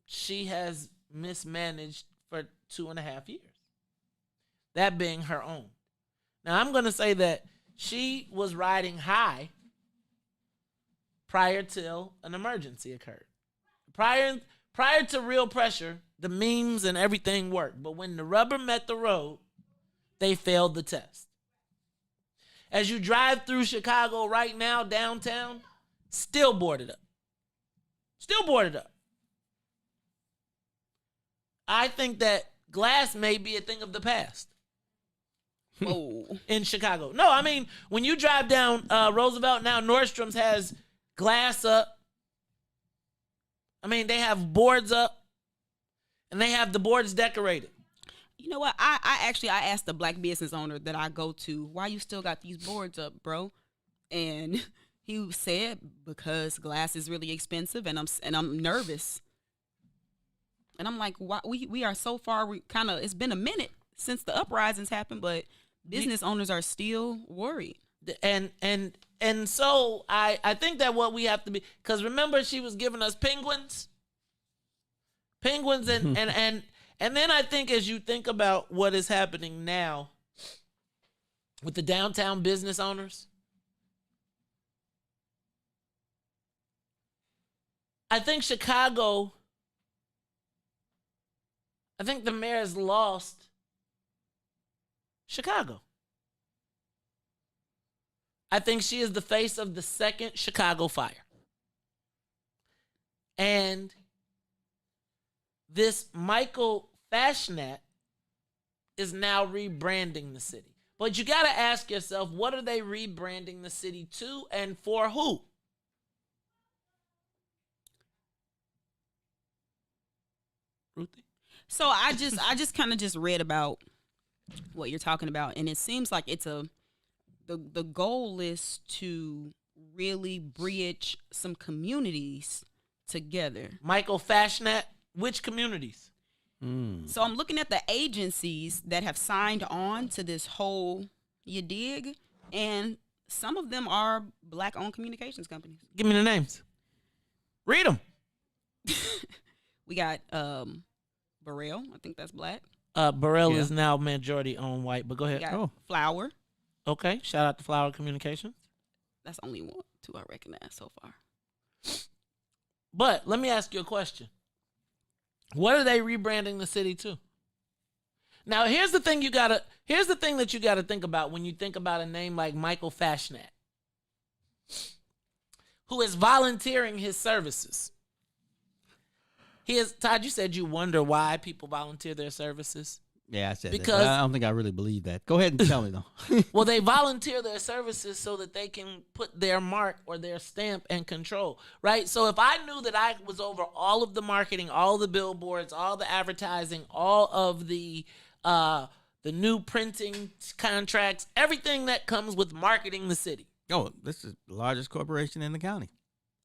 she has mismanaged for 2.5 years. That being her own. Now, I'm going to say that she was riding high prior till an emergency occurred. Prior to real pressure, the memes and everything worked. But when the rubber met the road, they failed the test. As you drive through Chicago right now, downtown, still boarded up. Still boarded up. I think that glass may be a thing of the past. Whoa. In Chicago. No, I mean, when you drive down Roosevelt, now Nordstrom's has glass up. I mean, they have boards up. And they have the boards decorated. You know what? I asked the black business owner that I go to, why you still got these boards up, bro? And he said, because glass is really expensive and I'm nervous. And I'm like, why we are so far, it's been a minute since the uprisings happened, but business owners are still worried. And so I think that what we have to be, because remember she was giving us penguins and then I think as you think about what is happening now with the downtown business owners, I think Chicago, I think the mayor has lost Chicago. I think she is the face of the second Chicago fire. And this Michael Fashnat is now rebranding the city. But you got to ask yourself, what are they rebranding the city to and for who? Ruthie? So I just kind of just read about what you're talking about, and it seems like it's the goal is to really bridge some communities together. Michael Fashnat, which communities? So I'm looking at the agencies that have signed on to this whole, you dig? And some of them are black-owned communications companies. Give me the names. Read them. We got Burrell. I think that's black. Burrell is now majority owned white, but go ahead. We got Flower. Okay, shout out to Flower Communications. That's only two I recognize so far. But let me ask you a question. What are they rebranding the city to? Now, here's the thing that you gotta think about when you think about a name like Michael Fashnat, who is volunteering his services. Todd, you said you wonder why people volunteer their services. Yeah, I said because, that. I don't think I really believe that. Go ahead and tell me, though. Well, they volunteer their services so that they can put their mark or their stamp and control, right? So if I knew that I was over all of the marketing, all the billboards, all the advertising, all of the new printing contracts, everything that comes with marketing the city. Oh, this is the largest corporation in the county.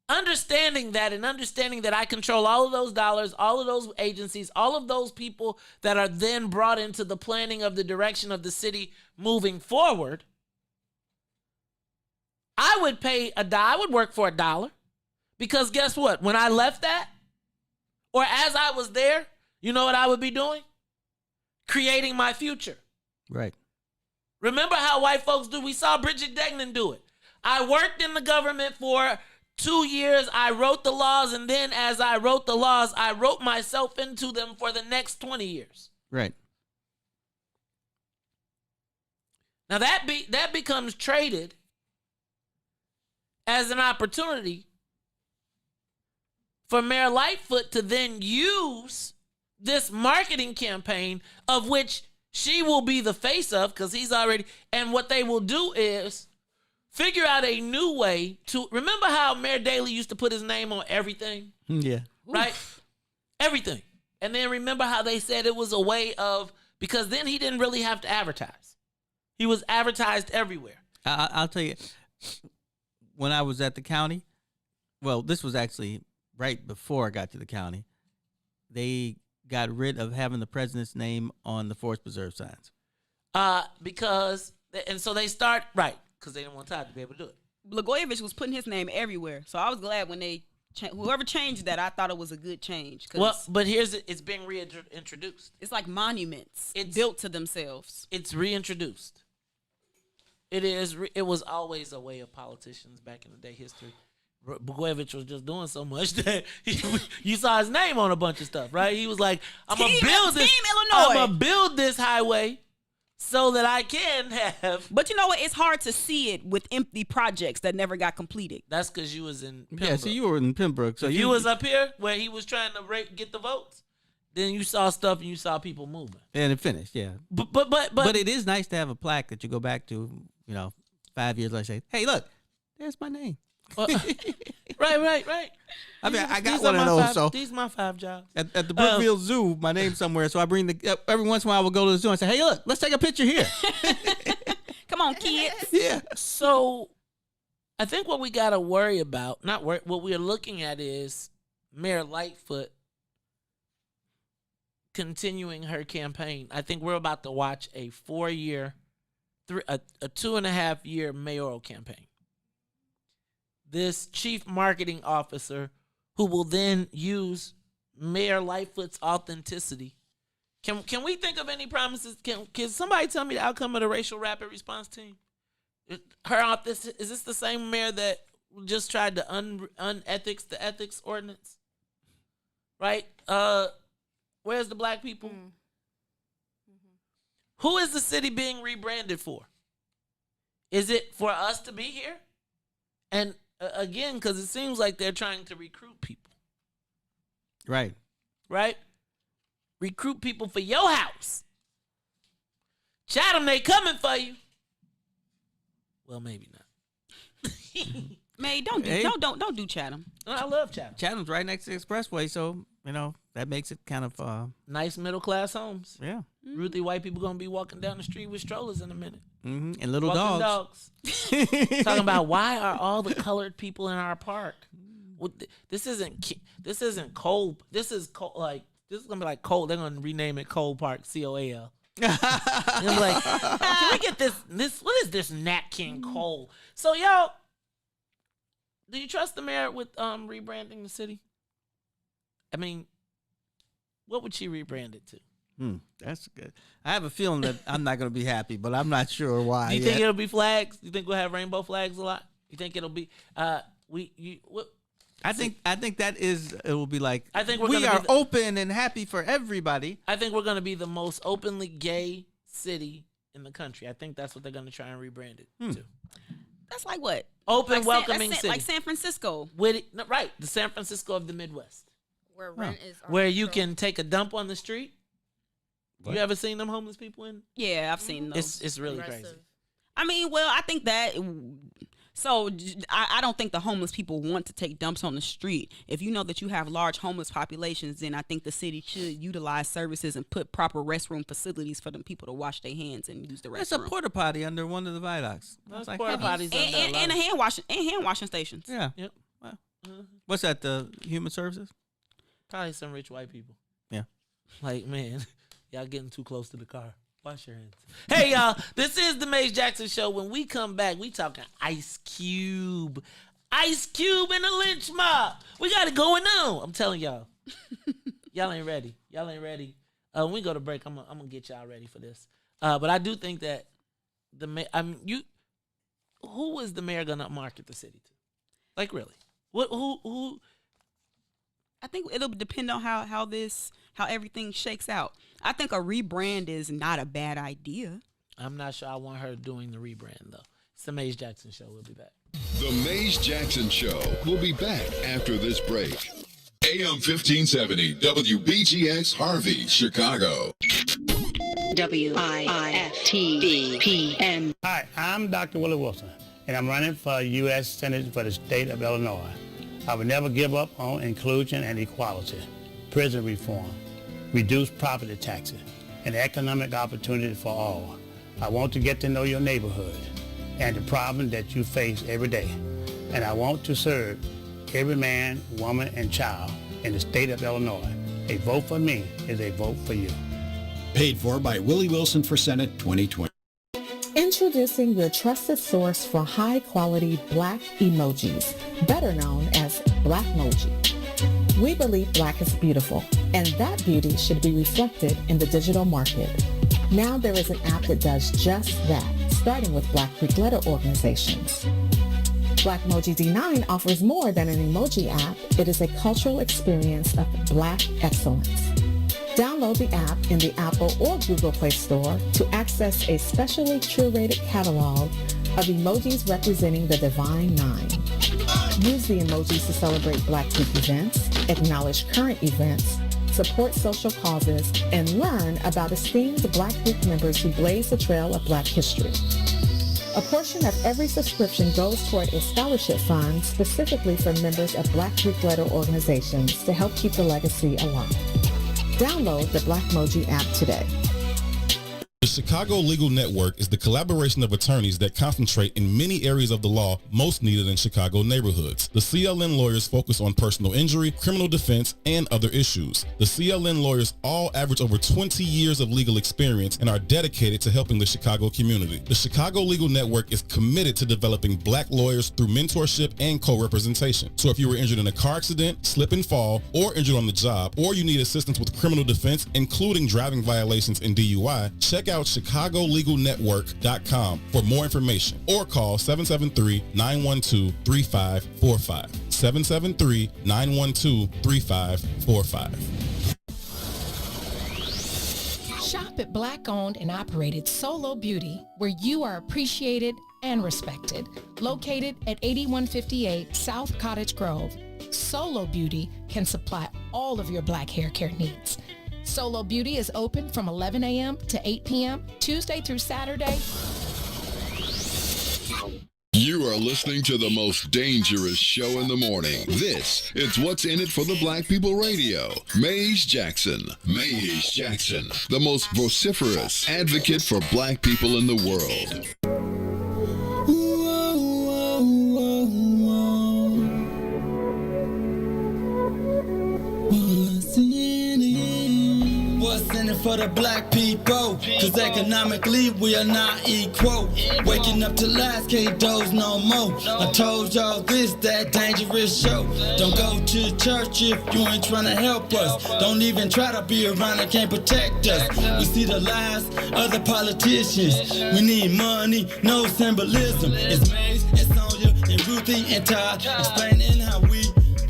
Understanding that and understanding that I control all of those dollars, all of those agencies, all of those people that are then brought into the planning of the direction of the city moving forward, I would work for $1 because guess what? When I left that, or as I was there, you know what I would be doing? creating my future. Right. Remember how white folks do? We saw Bridget Degnan do it. I worked in the government for 2 years. I wrote the laws, and then as I wrote the laws, I wrote myself into them for the next 20 years. Right. Now that becomes traded as an opportunity for Mayor Lightfoot to then use this marketing campaign, of which she will be the face of, because he's already, and what they will do is figure out a new way to, remember how Mayor Daley used to put his name on everything? Yeah. Right? Everything. And then remember how they said it was a way of, because then he didn't really have to advertise. He was advertised everywhere. I'll tell you, when I was at the county, well, this was actually right before I got to the county, they got rid of having the president's name on the forest preserve signs. So they start, right, because they didn't want Todd to be able to do it. Blagojevich was putting his name everywhere. So I was glad when they, whoever changed that, I thought it was a good change. Well, but it's being reintroduced. It's like monuments. It's built to themselves. It's reintroduced. It was always a way of politicians back in the day history. Blagojevich was just doing so much that you saw his name on a bunch of stuff, right? He was like, I'm gonna build this highway so that I can have. But you know what? It's hard to see it with empty projects that never got completed. That's because you was in Pembroke. Yeah, so you were in Pembroke. So if you was up here where he was trying to get the votes, then you saw stuff and you saw people moving. And it finished, yeah. But it is nice to have a plaque that you go back to, 5 years later, say, hey, look, there's my name. Right. I mean, I got one of those. So these are my 5 jobs. At the Brookfield Zoo, my name's somewhere. So I bring every once in a while I will go to the zoo and say, hey, look, let's take a picture here. Come on, kids. Yeah. So I think what we got to worry about, what we're looking at is Mayor Lightfoot continuing her campaign. I think we're about to watch a 4-year, a 2.5-year mayoral campaign. This chief marketing officer who will then use Mayor Lightfoot's authenticity. Can we think of any promises? Can somebody tell me the outcome of the racial rapid response team? Is this the same mayor that just tried to unethics the ethics ordinance? Right? Where's the black people? Mm-hmm. Who is the city being rebranded for? Is it for us to be here? And again, because it seems like they're trying to recruit people. Right. Recruit people for your house. Chatham, they coming for you. Well, maybe not. May don't do Chatham. I love Chatham. Chatham's right next to the expressway, so that makes it kind of nice middle class homes. Yeah. Ruthie white people gonna be walking down the street with strollers in a minute. Mm-hmm. And little walking dogs. Talking about why are all the colored people in our park? Well, this isn't cold. This is cold. Like this is gonna be like cold. They're gonna rename it Cold Park, COAL. And I'm like, can we get this? What is this Nat King Cole? So y'all, do you trust the mayor with rebranding the city? I mean, what would she rebrand it to? That's good. I have a feeling that I'm not going to be happy, but I'm not sure why. Do you think it'll be flags? You think we'll have rainbow flags a lot? You think it'll be I think that it will be like I think we are open and happy for everybody. I think we're going to be the most openly gay city in the country. I think that's what they're going to try and rebrand it to. That's like what? Open, welcoming city. Like San Francisco. Right, the San Francisco of the Midwest. Where rent is where you can take a dump on the street. What? You ever seen them homeless people in? Yeah, I've seen those. It's really crazy. I mean, well, I think that. So I don't think the homeless people want to take dumps on the street. If you know that you have large homeless populations, then I think the city should utilize services and put proper restroom facilities for them people to wash their hands and use the restroom. There's a porta potty under one of the viaducts. There's porta potties and hand washing stations. Yeah. Yep. Wow. What's that? The human services? Probably some rich white people. Yeah. Like, man, y'all getting too close to the car. Wash your hands. Hey, y'all, this is the Maze Jackson Show. When we come back, we talking Ice Cube. Ice Cube and the lynch mob. We got it going on. I'm telling y'all. Y'all ain't ready. When we go to break, I'm gonna get y'all ready for this. But I do think that who is the mayor gonna market the city to? Like, really? Who? I think it'll depend on how everything shakes out. I think a rebrand is not a bad idea. I'm not sure I want her doing the rebrand, though. It's the Maze Jackson Show. We'll be back. The Maze Jackson Show will be back after this break. AM 1570, WBGX Harvey, Chicago. WIFTV-PM. Hi, I'm Dr. Willie Wilson, and I'm running for U.S. Senate for the state of Illinois. I will never give up on inclusion and equality, prison reform, reduced property taxes, and economic opportunity for all. I want to get to know your neighborhood and the problem that you face every day. And I want to serve every man, woman, and child in the state of Illinois. A vote for me is a vote for you. Paid for by Willie Wilson for Senate 2020. Introducing your trusted source for high-quality Black emojis, better known as Blackmoji. We believe Black is beautiful, and that beauty should be reflected in the digital market. Now there is an app that does just that, starting with Black Greek letter organizations. Blackmoji D9 offers more than an emoji app. It is a cultural experience of Black excellence. Download the app in the Apple or Google Play Store to access a specially curated catalog of emojis representing the Divine Nine. Use the emojis to celebrate Black Greek events, acknowledge current events, support social causes, and learn about esteemed Black Greek members who blaze the trail of Black history. A portion of every subscription goes toward a scholarship fund specifically for members of Black Greek letter organizations to help keep the legacy alive. Download the Blackmoji app today. The Chicago Legal Network is the collaboration of attorneys that concentrate in many areas of the law most needed in Chicago neighborhoods. The CLN lawyers focus on personal injury, criminal defense, and other issues. The CLN lawyers all average over 20 years of legal experience and are dedicated to helping the Chicago community. The Chicago Legal Network is committed to developing Black lawyers through mentorship and co-representation. So if you were injured in a car accident, slip and fall, or injured on the job, or you need assistance with criminal defense, including driving violations and DUI, check out ChicagoLegalNetwork.com for more information or call 773-912-3545. 773-912-3545. Shop at Black-owned and operated Solo Beauty, where you are appreciated and respected. Located at 8158 South Cottage Grove, Solo Beauty can supply all of your Black hair care needs. Solo Beauty is open from 11 a.m. to 8 p.m., Tuesday through Saturday. You are listening to the most dangerous show in the morning. This is What's in It for the Black People Radio. Maze Jackson. Maze Jackson, the most vociferous advocate for Black people in the world. What's in it for the Black people? Cause economically we are not equal. Waking up to last, can't doze no more. I told y'all this, that dangerous show. Don't go to church if you ain't trying to help us. Don't even try to be around and can't protect us. We see the lies of the politicians. We need money, no symbolism. It's Maze and Sonia and Ruthie and Todd explaining how we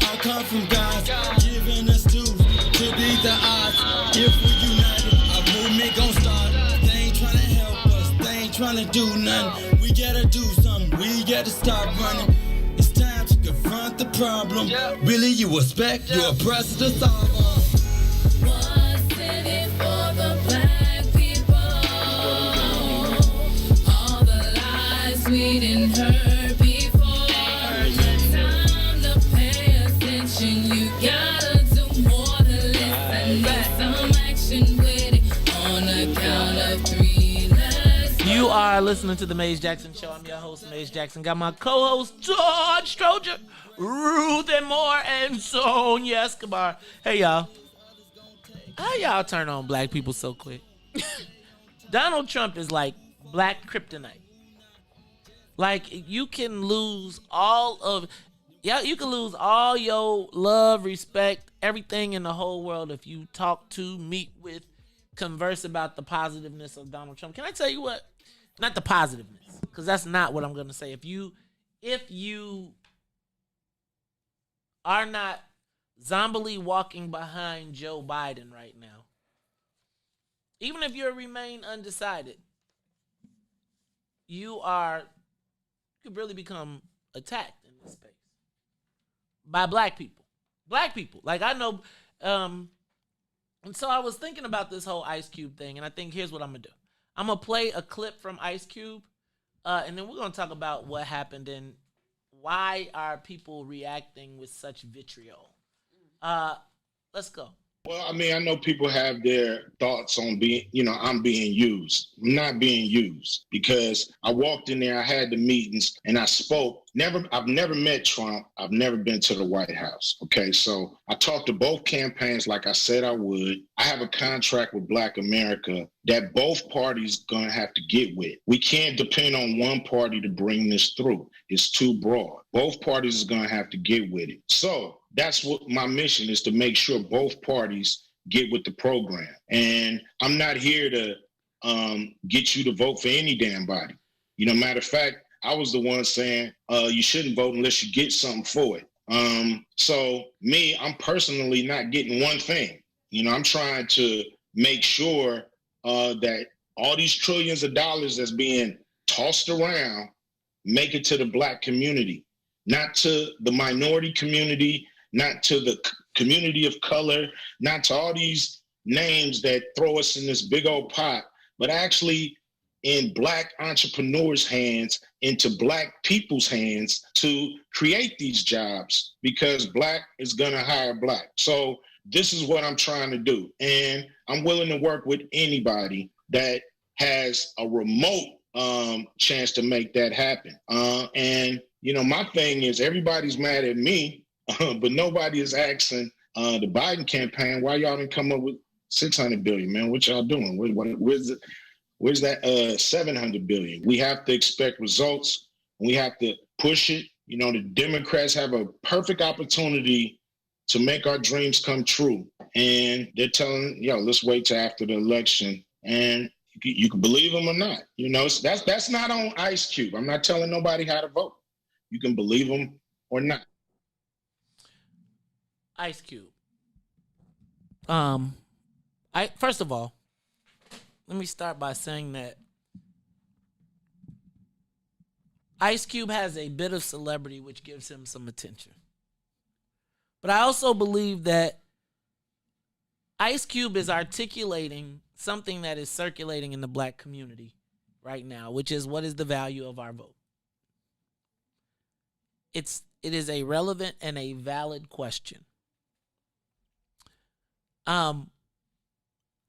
all come from God, giving us tools to beat the odds. If we united, our movement gon' start. They ain't tryna help us, they ain't tryna do nothing. We gotta do something, we gotta stop running. It's time to confront the problem. Really, you expect your oppressor to solve us. What's in it for the Black people? All the lies we didn't heard before. Time to pay attention, you gotta do more than listen. Get some action with it on the count of three. Let's go. You are listening to the Maze Jackson Show. I'm your host, Maze Jackson. Got my co-host, Todd, Stroger, Ruthie Moore, and Sonia Escobar. Hey, y'all. How y'all turn on Black people so quick? Donald Trump is like Black kryptonite. Like, you can lose you can lose all your love, respect, everything in the whole world if you talk to, meet with, converse about the positiveness of Donald Trump. Can I tell you what? Not the positiveness, because that's not what I'm going to say. If you are not zombily walking behind Joe Biden right now, even if you remain undecided, you could really become attacked in this space by black people. Black people. Like, I know, and so I was thinking about this whole Ice Cube thing, and I think here's what I'm going to do. I'm going to play a clip from Ice Cube, and then we're going to talk about what happened and why are people reacting with such vitriol. Let's go. Well, I mean, I know people have their thoughts on I'm being used. I'm not being used because I walked in there, I had the meetings, and I spoke. I've never met Trump. I've never been to the White House. Okay, so I talked to both campaigns like I said I would. I have a contract with Black America that both parties gonna have to get with. We can't depend on one party to bring this through. It's too broad. Both parties are gonna have to get with it. So that's what my mission is, to make sure both parties get with the program. And I'm not here to get you to vote for any damn body. Matter of fact, I was the one saying you shouldn't vote unless you get something for it. So me, I'm personally not getting one thing. I'm trying to make sure that all these trillions of dollars that's being tossed around make it to the Black community, not to the minority community, not to the community of color, not to all these names that throw us in this big old pot, but actually in Black entrepreneurs' hands, into Black people's hands to create these jobs, because Black is going to hire Black. So this is what I'm trying to do. And I'm willing to work with anybody that has a remote chance to make that happen. And my thing is, everybody's mad at me, but nobody is asking the Biden campaign, why y'all didn't come up with $600 billion, man? What y'all doing? Where's that $700 billion? We have to expect results. We have to push it. The Democrats have a perfect opportunity to make our dreams come true. And they're telling, let's wait till after the election. And you can believe them or not. That's not on Ice Cube. I'm not telling nobody how to vote. You can believe them or not. Ice Cube. First of all, let me start by saying that Ice Cube has a bit of celebrity, which gives him some attention. But I also believe that Ice Cube is articulating something that is circulating in the Black community right now, which is, what is the value of our vote? It is a relevant and a valid question.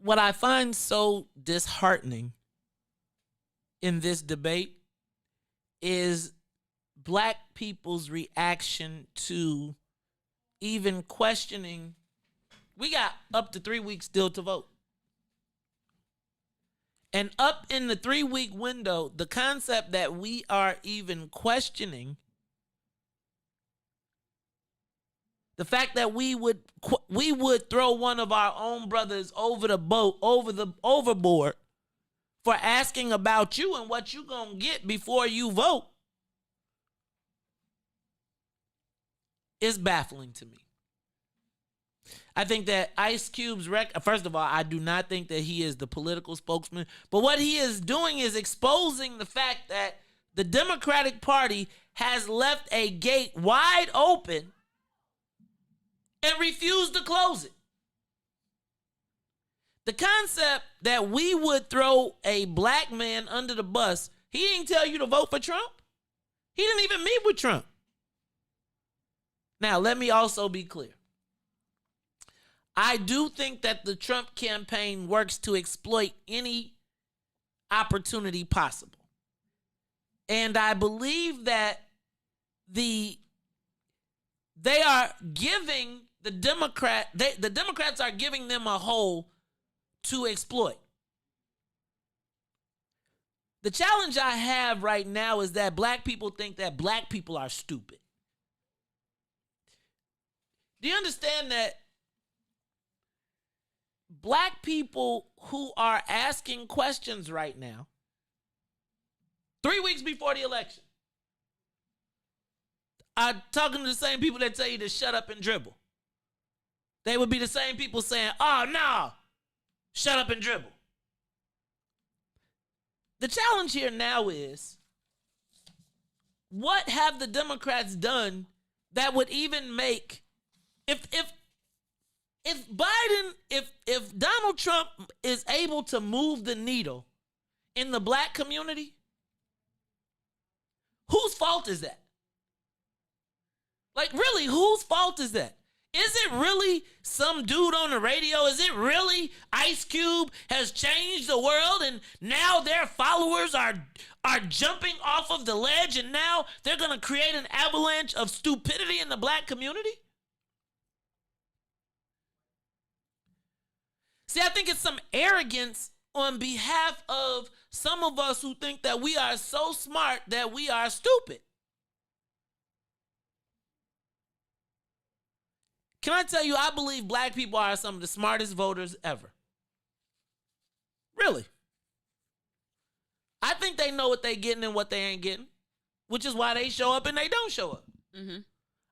What I find so disheartening in this debate is Black people's reaction to even questioning. We got up to 3 weeks still to vote. And up in the 3-week window, the concept that we are even questioning the fact that we would throw one of our own brothers overboard for asking about you and what you gonna get before you vote is baffling to me. I think that Ice Cube's first of all, I do not think that he is the political spokesman, but what he is doing is exposing the fact that the Democratic Party has left a gate wide open and refused to close it. The concept that we would throw a Black man under the bus, he didn't tell you to vote for Trump. He didn't even meet with Trump. Now, let me also be clear. I do think that the Trump campaign works to exploit any opportunity possible. And I believe that they are giving the Democrats are giving them a hole to exploit. The challenge I have right now is that Black people think that Black people are stupid. Do you understand that black people who are asking questions right now, 3 weeks before the election, are talking to the same people that tell you to shut up and dribble. They would be the same people saying, oh, no, shut up and dribble. The challenge here now is, what have the Democrats done that would even make, if Donald Trump is able to move the needle in the black community, whose fault is that? Like, really, whose fault is that? Is it really some dude on the radio? Is it really Ice Cube has changed the world and now their followers are jumping off of the ledge and now they're going to create an avalanche of stupidity in the black community? See, I think it's some arrogance on behalf of some of us who think that we are so smart that we are stupid. Can I tell you, I believe black people are some of the smartest voters ever. Really. I think they know what they're getting and what they ain't getting, which is why they show up and they don't show up. Mm-hmm.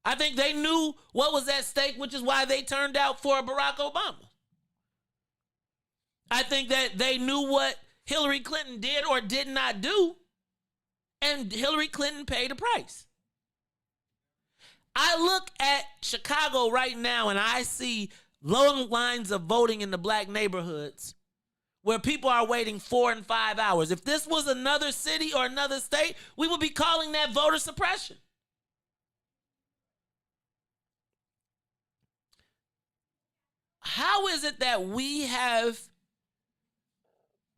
I think they knew what was at stake, which is why they turned out for Barack Obama. I think that they knew what Hillary Clinton did or did not do, and Hillary Clinton paid a price. I look at Chicago right now and I see long lines of voting in the black neighborhoods where people are waiting 4 and 5 hours. If this was another city or another state, we would be calling that voter suppression. How is it that we have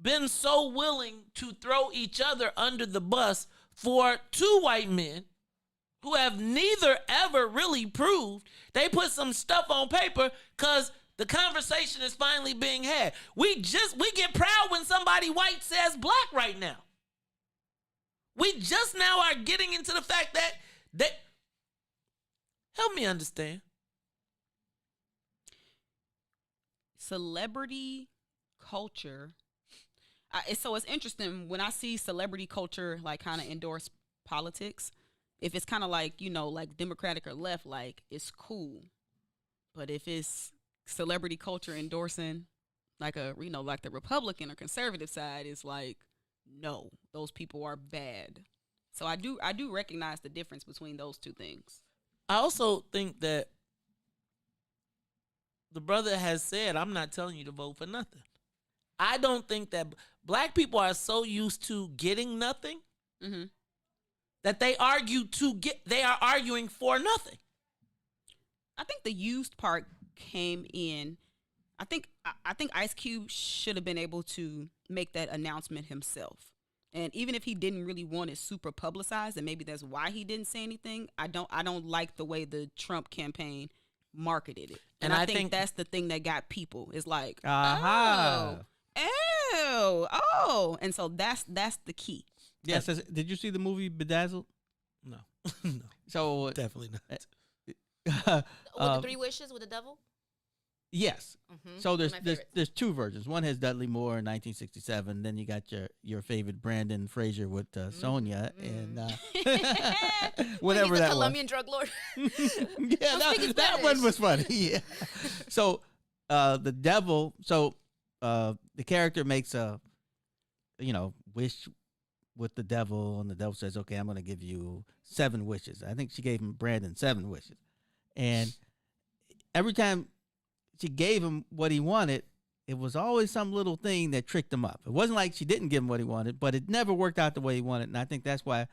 been so willing to throw each other under the bus for 2 white men who have neither ever really proved? They put some stuff on paper because the conversation is finally being had. We get proud when somebody white says black right now. We just now are getting into the fact that help me understand. Celebrity culture. So it's interesting when I see celebrity culture like kind of endorse politics. If it's kind of like, like Democratic or left, like it's cool. But if it's celebrity culture endorsing like like the Republican or conservative side, is like, no, those people are bad. So I do recognize the difference between those two things. I also think that the brother has said, I'm not telling you to vote for nothing. I don't think that black people are so used to getting nothing that they are arguing for nothing. I think the used part came in. I think Ice Cube should have been able to make that announcement himself. And even if he didn't really want it super publicized, and maybe that's why he didn't say anything, I don't like the way the Trump campaign marketed it. And I think that's the thing that got people. Is like, oh. And so that's the key. Yes. Did you see the movie Bedazzled? No. No. So definitely not. With the 3 wishes with the devil? Yes. Mm-hmm. So there's 2 versions. One has Dudley Moore in 1967. Then you got your favorite Brandon Fraser with Sonia and whatever that was. Colombian drug lord. Yeah, that one was funny. Yeah. So the devil. So the character makes a wish with the devil, and the devil says, okay, I'm going to give you 7 wishes. I think she gave him Brandon 7 wishes. And every time she gave him what he wanted, it was always some little thing that tricked him up. It wasn't like she didn't give him what he wanted, but it never worked out the way he wanted. And I think that's why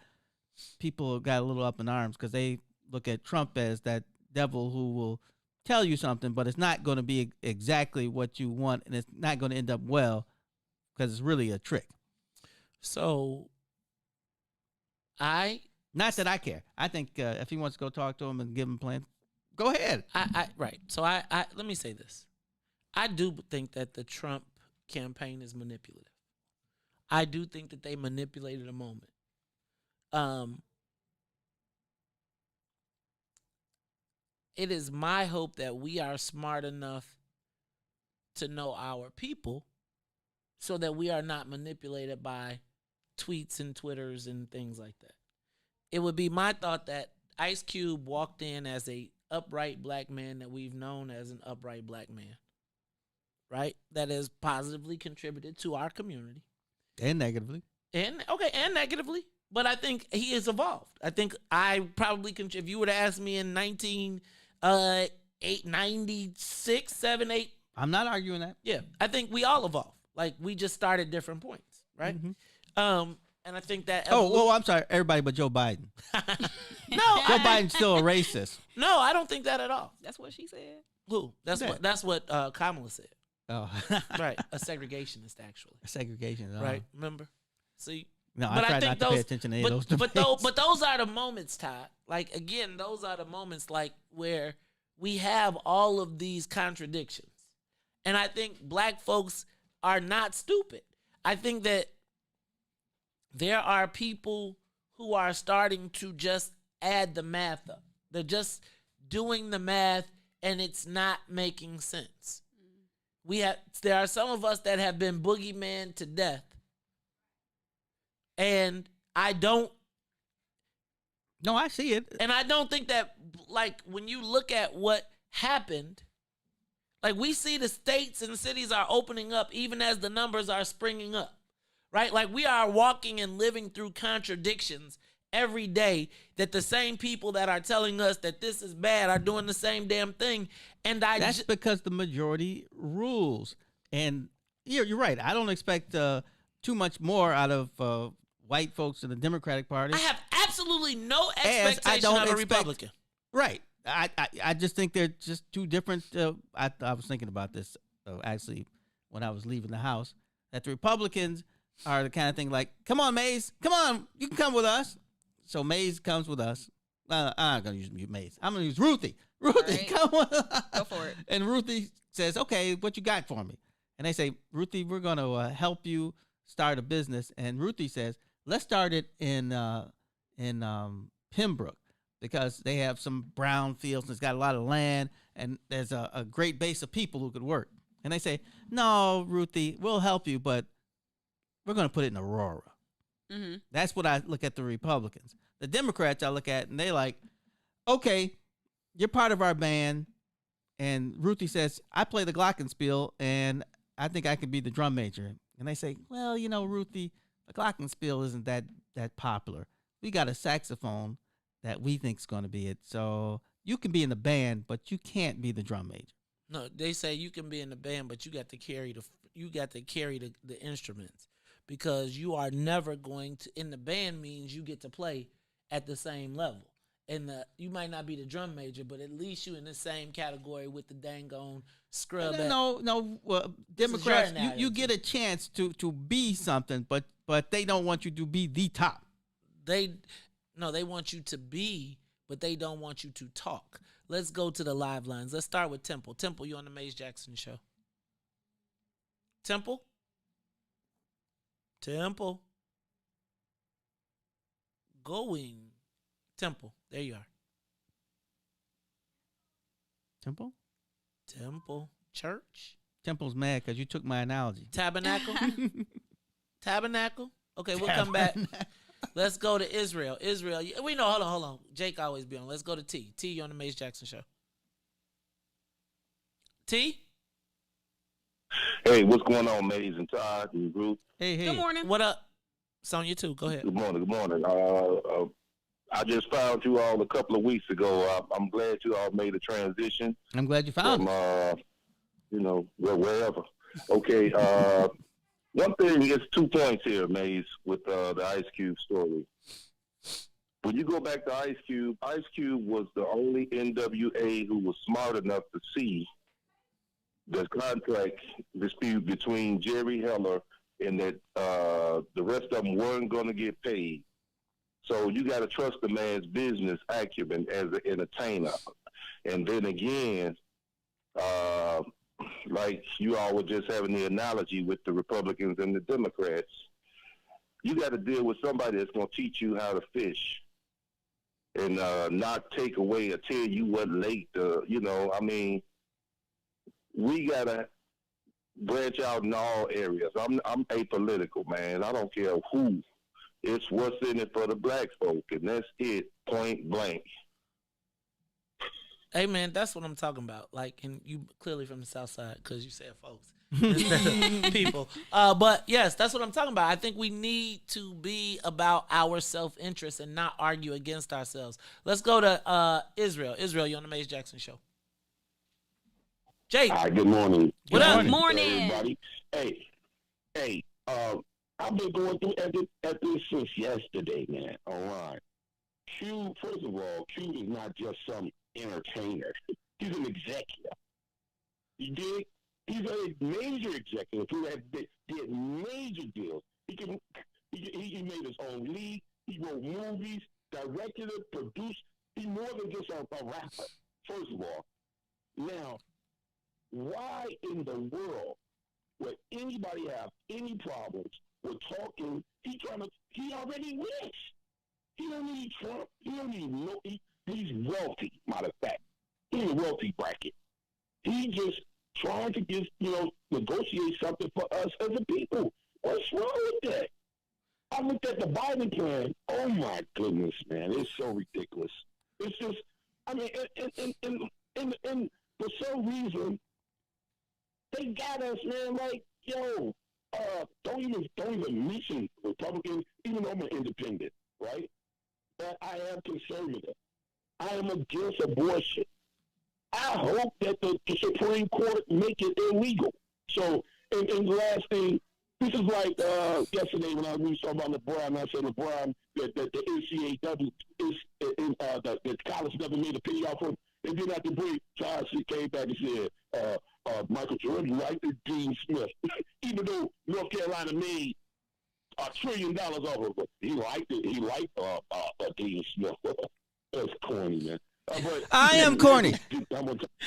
people got a little up in arms, because they look at Trump as that devil who will tell you something, but it's not going to be exactly what you want, and it's not going to end up well because it's really a trick. So, not that I care. I think if he wants to go talk to him and give him a plan, go ahead. Right. So I let me say this. I do think that the Trump campaign is manipulative. I do think that they manipulated a moment. It is my hope that we are smart enough to know our people so that we are not manipulated by tweets and Twitters and things like that. It would be my thought that Ice Cube walked in as a upright black man that we've known as an upright black man, right? That has positively contributed to our community. And negatively. And negatively. But I think he has evolved. I think I probably can, if you were to ask me in 1996, 7, 8. I'm not arguing that. Yeah. I think we all evolved. Like, we just started different points, right? And I think that. I'm sorry. Everybody but Joe Biden. No. Joe Biden's still a racist. No, I don't think that at all. That's what she said. Who? That's what Kamala said. Oh. Right. A segregationist, actually. A segregationist. Right. Remember? See? No, I try not to pay attention to any of those debates. But those are the moments, Todd. Like, again, those are the moments like where we have all of these contradictions. And I think black folks are not stupid. I think that there are people who are starting to just add the math up. They're just doing the math and it's not making sense. There are some of us that have been boogeyman to death. And I don't. No, I see it. And I don't think that, like, when you look at what happened, like, we see the states and cities are opening up even as the numbers are springing up, right? Like, we are walking and living through contradictions every day that the same people that are telling us that this is bad are doing the same damn thing. And that's because the majority rules. And you're right. I don't expect too much more out of white folks in the Democratic Party. I have absolutely no expectation of a Republican. Right. I just think they're just two different. I was thinking about this actually when I was leaving the house, that the Republicans are the kind of thing like, come on, Mays, come on, you can come with us. So Mays comes with us. I'm not going to use Mays. I'm going to use Ruthie. Ruthie, right. Come on. Go for it. And Ruthie says, okay, what you got for me? And they say, Ruthie, we're going to help you start a business. And Ruthie says, let's start it in Pembroke, because they have some brown fields and it's got a lot of land and there's a great base of people who could work. And they say, no, Ruthie, we'll help you, but we're going to put it in Aurora. Mm-hmm. That's what I look at the Republicans. The Democrats I look at and they like, okay, you're part of our band. And Ruthie says, I play the glockenspiel and I think I could be the drum major. And they say, well, Ruthie, the glockenspiel isn't that popular. We got a saxophone that we think is going to be it. So you can be in the band, but you can't be the drum major. No, they say you can be in the band, but you got to carry the instruments, because you are never going to. In the band means you get to play at the same level, and you might not be the drum major, but at least you in the same category with the dang on scrub. Democrats, you get a chance to be something, but they don't want you to be the top. They want you to be, but they don't want you to talk. Let's go to the live lines. Let's start with Temple. Temple, you on the Maze Jackson Show. Temple? Going. Temple, there you are. Temple? Church? Temple's mad because you took my analogy. Tabernacle? Tabernacle? Okay, we'll come back. Let's go to Israel. We know, hold on. Jake always be on. Let's go to T. T, you on the Maze Jackson Show. T? Hey, what's going on, Maze and Todd and Ruth? Hey. Good morning. What up? Sonia, too. Go ahead. Good morning. I just found you all a couple of weeks ago. I'm glad you all made a transition. I'm glad you found me. Wherever. Okay, one thing is 2 points here, Maze, with the Ice Cube story. When you go back to Ice Cube was the only NWA who was smart enough to see the contract dispute between Jerry Heller and that the rest of them weren't going to get paid. So you got to trust the man's business acumen as an entertainer. And then again, like you all were just having the analogy with the Republicans and the Democrats, you got to deal with somebody that's going to teach you how to fish and not take away or tell you what late, we got to branch out in all areas. I'm apolitical, man. I don't care who. It's what's in it for the black folk, and that's it, point blank. Hey man, that's what I'm talking about. Like, and you clearly from the South Side because you said folks, people. But yes, that's what I'm talking about. I think we need to be about our self-interest and not argue against ourselves. Let's go to Israel. Israel, you're on the Maze Jackson Show. Jake. Hi, good morning. What up? Morning. Everybody. Hey, I've been going through at this since yesterday, man. All right. Q, first of all, Q is not just some entertainer. He's an executive. You dig? He's a major executive who did major deals. He made his own league. He wrote movies, directed it, produced. He's more than just a rapper, first of all. Now, why in the world would anybody have any problems with talking? He already rich. He don't need Trump. He don't need he's wealthy, matter of fact. He's in a wealthy bracket. He just trying to get, negotiate something for us as a people. What's wrong with that? I looked at the Biden plan. Oh my goodness, man. It's so ridiculous. It's just, I mean, and for some reason, they got us, man, like, yo, don't even mention Republicans, even though I'm an independent, right? But I am conservative. I am against abortion. I hope that the Supreme Court make it illegal. So, and the last thing, this is like yesterday when we was talking about LeBron. I said LeBron that the NCAA is the college never made a penny off him. And then after break, Todd came back and said, Michael Jordan liked Dean Smith, even though North Carolina made $1 trillion off of it. He liked it. He liked Dean Smith. That's corny, man. I am corny.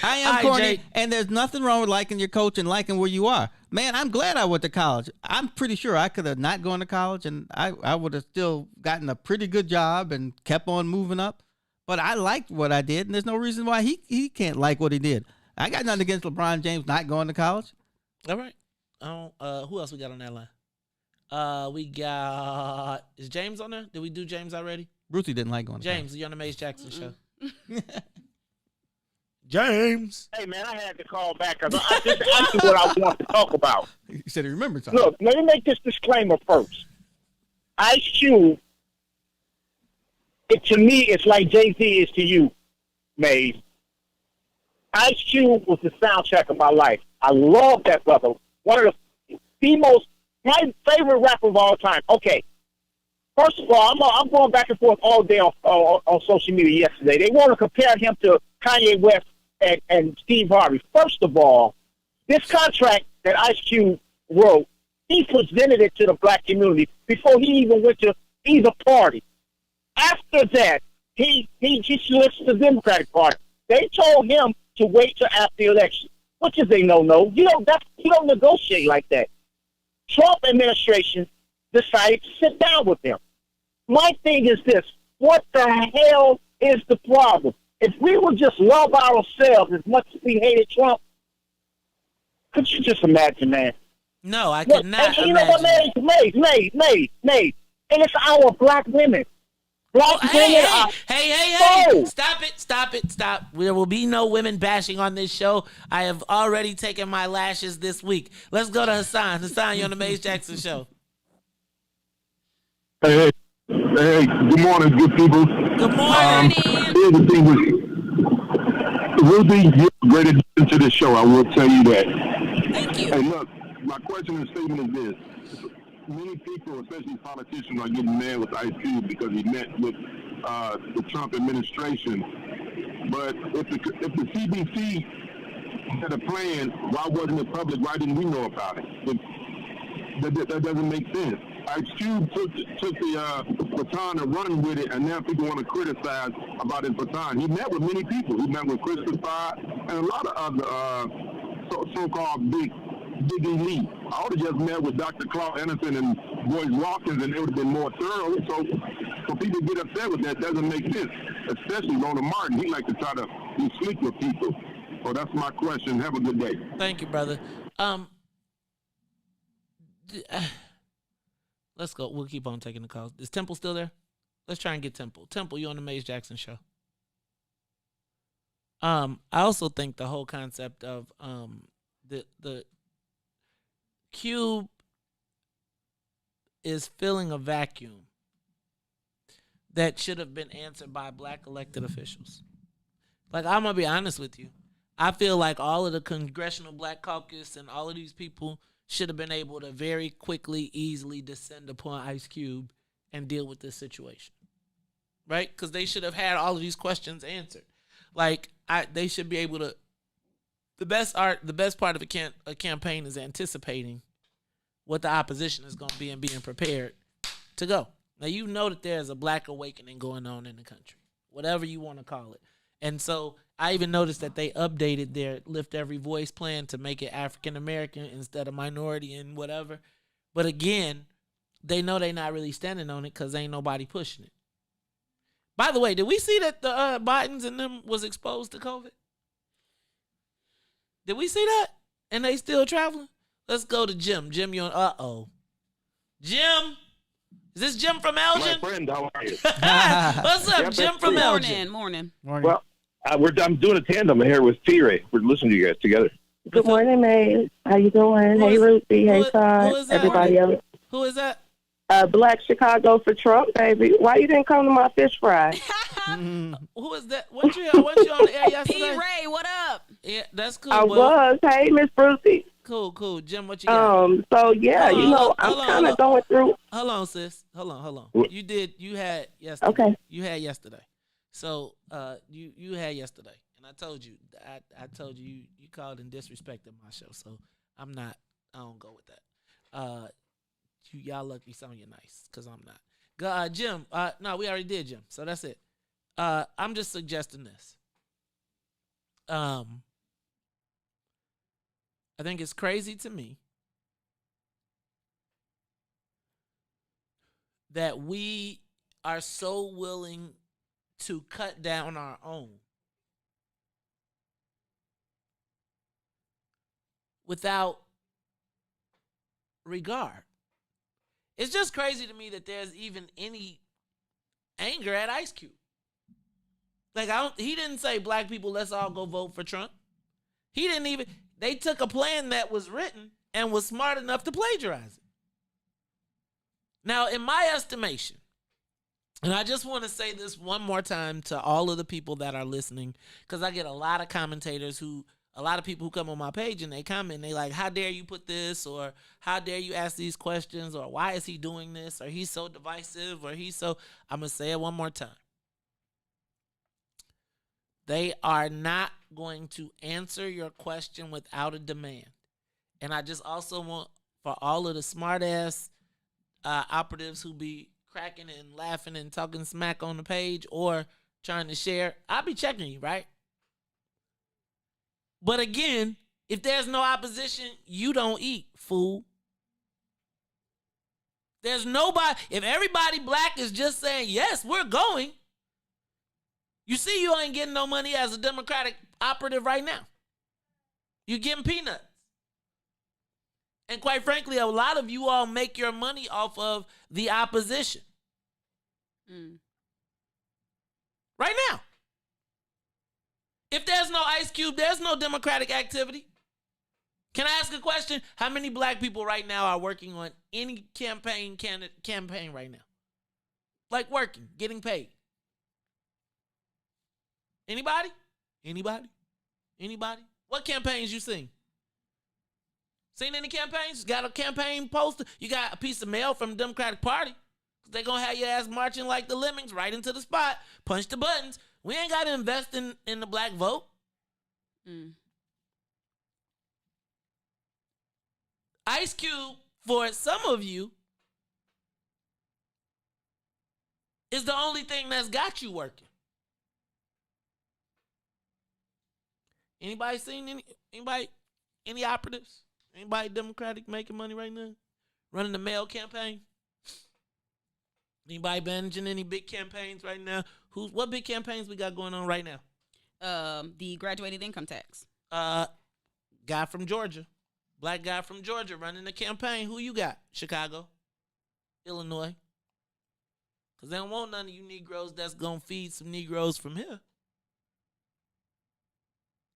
I am corny, Jake. and there's nothing wrong with liking your coach and liking where you are. Man, I'm glad I went to college. I'm pretty sure I could have not gone to college, and I would have still gotten a pretty good job and kept on moving up. But I liked what I did, and there's no reason why he can't like what he did. I got nothing against LeBron James not going to college. All right. Who else we got on that line? We got, is James on there? Did we do James already? Ruthie didn't like going to James, you're on the Maze Jackson Show. James. Hey, man, I had to call back because I just asked you what I want to talk about. He said he remembered something. Look, let me make this disclaimer first. Ice Cube, to me, it's like Jay-Z is to you, Maze. Ice Cube was the soundtrack of my life. I love that brother. One of my favorite rapper of all time. Okay. First of all, I'm going back and forth all day on social media yesterday. They want to compare him to Kanye West and Steve Harvey. First of all, this contract that Ice Cube wrote, he presented it to the black community before he even went to either party. After that, he switched to the Democratic Party. They told him to wait till after the election, which is a no-no. You don't negotiate like that. Trump administration decided to sit down with them. My thing is this: what the hell is the problem? If we would just love ourselves as much as we hated Trump, could you just imagine, man? No, I could not. And you know what, May? And it's our black women. Black women are Hey. Stop. There will be no women bashing on this show. I have already taken my lashes this week. Let's go to Hassan. Hassan, you're on the Maze Jackson Show. Hey, good morning, good people. Good morning. Here's the thing with Ruthie, you're a great addition to this show. I will tell you that. Thank you. Hey, look, my question and statement is this. Many people, especially politicians, are getting mad with Ice Cube because he met with the Trump administration. But if the CDC had a plan, why wasn't it public? Why didn't we know about it? That doesn't make sense. Ice Cube took the baton and run with it, and now people want to criticize about his baton. He met with many people. He met with Christopher and a lot of other so-called big elite. I would have just met with Dr. Claude Anderson and Boyd Watkins, and it would have been more thorough. So for people to get upset with that doesn't make sense, especially Rona Martin. He likes to try to be slick with people. So that's my question. Have a good day. Thank you, brother. let's go. We'll keep on taking the calls. Is Temple still there? Let's try and get Temple. Temple, you on the Maze Jackson show. I also think the whole concept of the cube is filling a vacuum that should have been answered by black elected officials. Like, I'm gonna be honest with you. I feel like all of the Congressional Black Caucus and all of these people should have been able to very quickly, easily descend upon Ice Cube and deal with this situation. Right? Because they should have had all of these questions answered. Like, they should be able to. The best part of a campaign is anticipating what the opposition is going to be and being prepared to go. Now, you know that there's a black awakening going on in the country, whatever you want to call it. And so I even noticed that they updated their Lift Every Voice plan to make it African American instead of minority and whatever. But again, they know they're not really standing on it because ain't nobody pushing it. By the way, did we see that the Bidens and them was exposed to COVID? Did we see that? And they still traveling? Let's go to Jim. Jim, you on? Jim? Is this Jim from Elgin? My friend, how are you? What's up, Jim from Elgin? Morning. Well, I'm doing a tandem here with T-Ray. We're listening to you guys together. Good morning, May. How you doing? Hey, Ruthie. Hey, Todd. Everybody else. Who is that? Black Chicago for Trump, baby. Why you didn't come to my fish fry? Who is that? What you on the air yesterday? P-Ray, what up? Yeah, that's cool. I was. Hey, Miss Ruthie. Cool. Jim, what you got? So yeah, I'm kind of going through. Hold on, sis. Hold on. You had yesterday. Okay. You had yesterday. So you had yesterday, and I told you you called and disrespected my show. So I don't go with that. Y'all lucky Sonia nice, cause I'm not. Jim. No, we already did Jim. So that's it. I'm just suggesting this. I think it's crazy to me that we are so willing to cut down our own without regard. It's just crazy to me that there's even any anger at Ice Cube. Like, he didn't say, black people, let's all go vote for Trump. He didn't even. They took a plan that was written and was smart enough to plagiarize it. Now, in my estimation, and I just want to say this one more time to all of the people that are listening, because I get a lot of commentators a lot of people who come on my page and they comment, and they like, how dare you put this, or how dare you ask these questions, or why is he doing this, or he's so divisive, or I'm going to say it one more time. They are not going to answer your question without a demand. And I just also want for all of the smart-ass operatives who be cracking and laughing and talking smack on the page or trying to share, I'll be checking you, right? But again, if there's no opposition, you don't eat, fool. There's nobody. If everybody black is just saying, yes, we're going, you see you ain't getting no money as a Democratic operative right now. You're getting peanuts. And quite frankly, a lot of you all make your money off of the opposition. Right now. If there's no Ice Cube, there's no Democratic activity. Can I ask a question? How many black people right now are working on any campaign right now? Like working, getting paid. Anybody? What campaigns you seen? Seen any campaigns? Got a campaign poster? You got a piece of mail from the Democratic Party? They're going to have your ass marching like the lemmings right into the spot. Punch the buttons. We ain't got to invest in the black vote. Ice Cube, for some of you, is the only thing that's got you working. Anybody seen any operatives? Anybody Democratic making money right now? Running the mail campaign? Anybody managing any big campaigns right now? What big campaigns we got going on right now? The graduated income tax. Guy from Georgia, Black guy from Georgia running the campaign. Who you got? Chicago, Illinois. Because they don't want none of you Negroes that's going to feed some Negroes from here.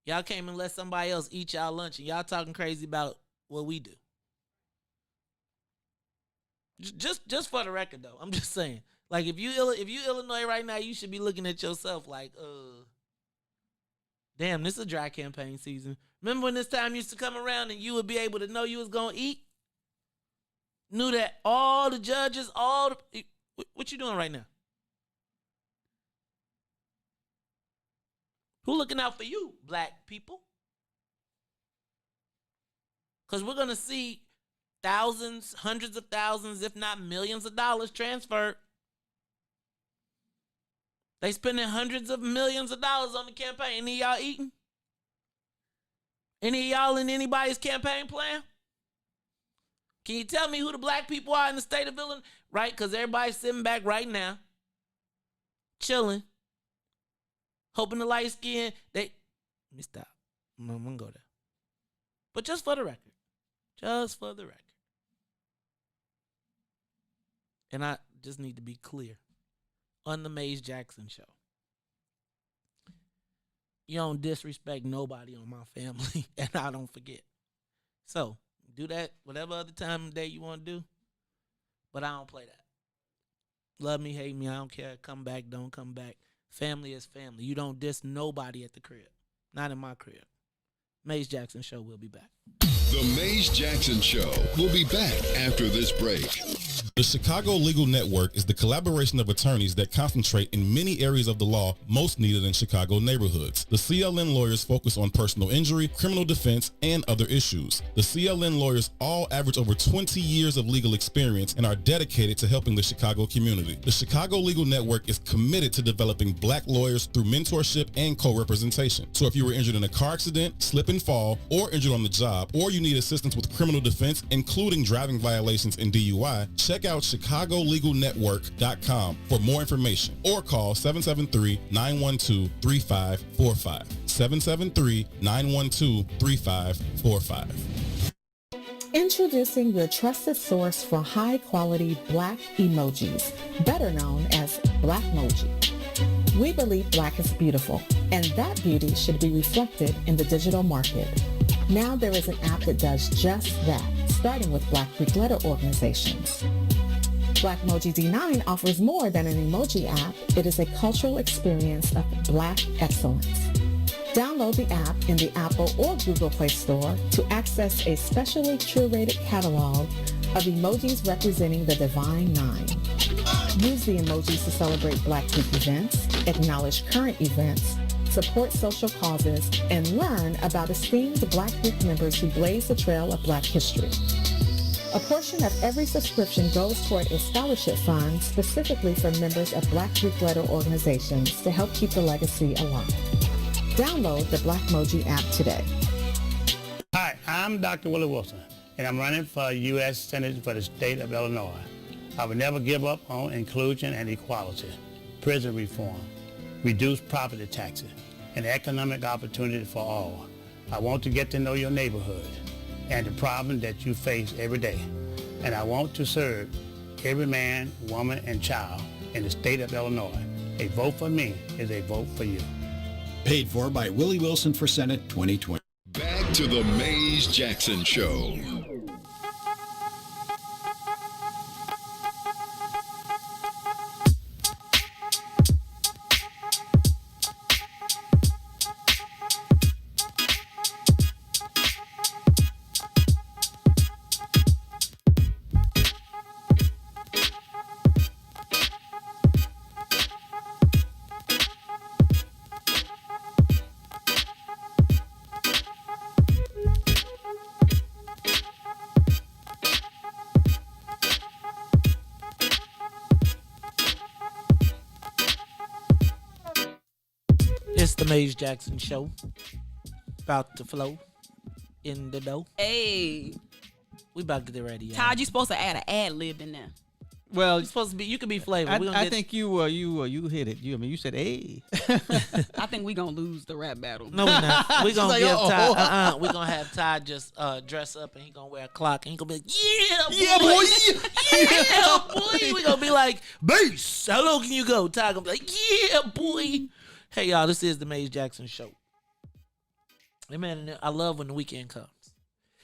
Y'all came and let somebody else eat y'all lunch, and y'all talking crazy about what we do. Just for the record, though, I'm just saying. Like, if you Illinois right now, you should be looking at yourself like, damn, this is a dry campaign season. Remember when this time used to come around and you would be able to know you was going to eat? Knew that all the judges, what you doing right now? Who looking out for you, black people? Because we're going to see thousands, hundreds of thousands, if not millions of dollars transferred. They spending hundreds of millions of dollars on the campaign. Any of y'all eating? Any of y'all in anybody's campaign plan? Can you tell me who the black people are in the state of Illinois? Right? Because everybody's sitting back right now, chilling, hoping the light skin, let me stop. I'm going to go there. But just for the record. And I just need to be clear. On the Maze Jackson show, you don't disrespect nobody on my family, and I don't forget. So, do that whatever other time of day you want to do, but I don't play that. Love me, hate me, I don't care. Come back, don't come back. Family is family. You don't diss nobody at the crib. Not in my crib. Maze Jackson show will be back. The Maze Jackson Show will be back after this break. The Chicago Legal Network is the collaboration of attorneys that concentrate in many areas of the law most needed in Chicago neighborhoods. The CLN lawyers focus on personal injury, criminal defense, and other issues. The CLN lawyers all average over 20 years of legal experience and are dedicated to helping the Chicago community. The Chicago Legal Network is committed to developing black lawyers through mentorship and co-representation. So if you were injured in a car accident, slip and fall, or injured on the job, or you need assistance with criminal defense, including driving violations and DUI, check out ChicagoLegalNetwork.com for more information or call 773-912-3545. 773-912-3545. Introducing your trusted source for high-quality black emojis, better known as Blackmoji. We believe black is beautiful, and that beauty should be reflected in the digital market. Now there is an app that does just that, starting with Black Greek letter organizations. Blackmoji D9 offers more than an emoji app. It is a cultural experience of black excellence. Download the app in the Apple or Google Play Store to access a specially curated catalog of emojis representing the Divine Nine. Use the emojis to celebrate Black Greek events, acknowledge current events, support social causes, and learn about esteemed Black Greek members who blaze the trail of Black history. A portion of every subscription goes toward a scholarship fund specifically for members of Black Greek letter organizations to help keep the legacy alive. Download the Blackmoji app today. Hi, I'm Dr. Willie Wilson, and I'm running for U.S. Senate for the state of Illinois. I will never give up on inclusion and equality, prison reform, reduced property taxes, and economic opportunity for all. I want to get to know your neighborhood and the problem that you face every day. And I want to serve every man, woman, and child in the state of Illinois. A vote for me is a vote for you. Paid for by Willie Wilson for Senate 2020. Back to the Maze Jackson Show. It's the Maze Jackson Show. About to flow in the dough. Hey. We about to get ready, y'all. Todd, you supposed to add an ad lib in there. Well, you're supposed to be. You can be Flavor. I think you hit it. You said, "Hey." I think we gonna lose the rap battle. No, we're not. We're gonna like, give oh. Todd. We're gonna have Todd just dress up and he gonna wear a clock and he gonna be like, Yeah, boy. yeah, boy. We gonna be like, bass. How low can you go? Todd gonna be like, yeah, boy. Hey, y'all. This is the Maze Jackson Show. Hey, man, I love when the weekend comes.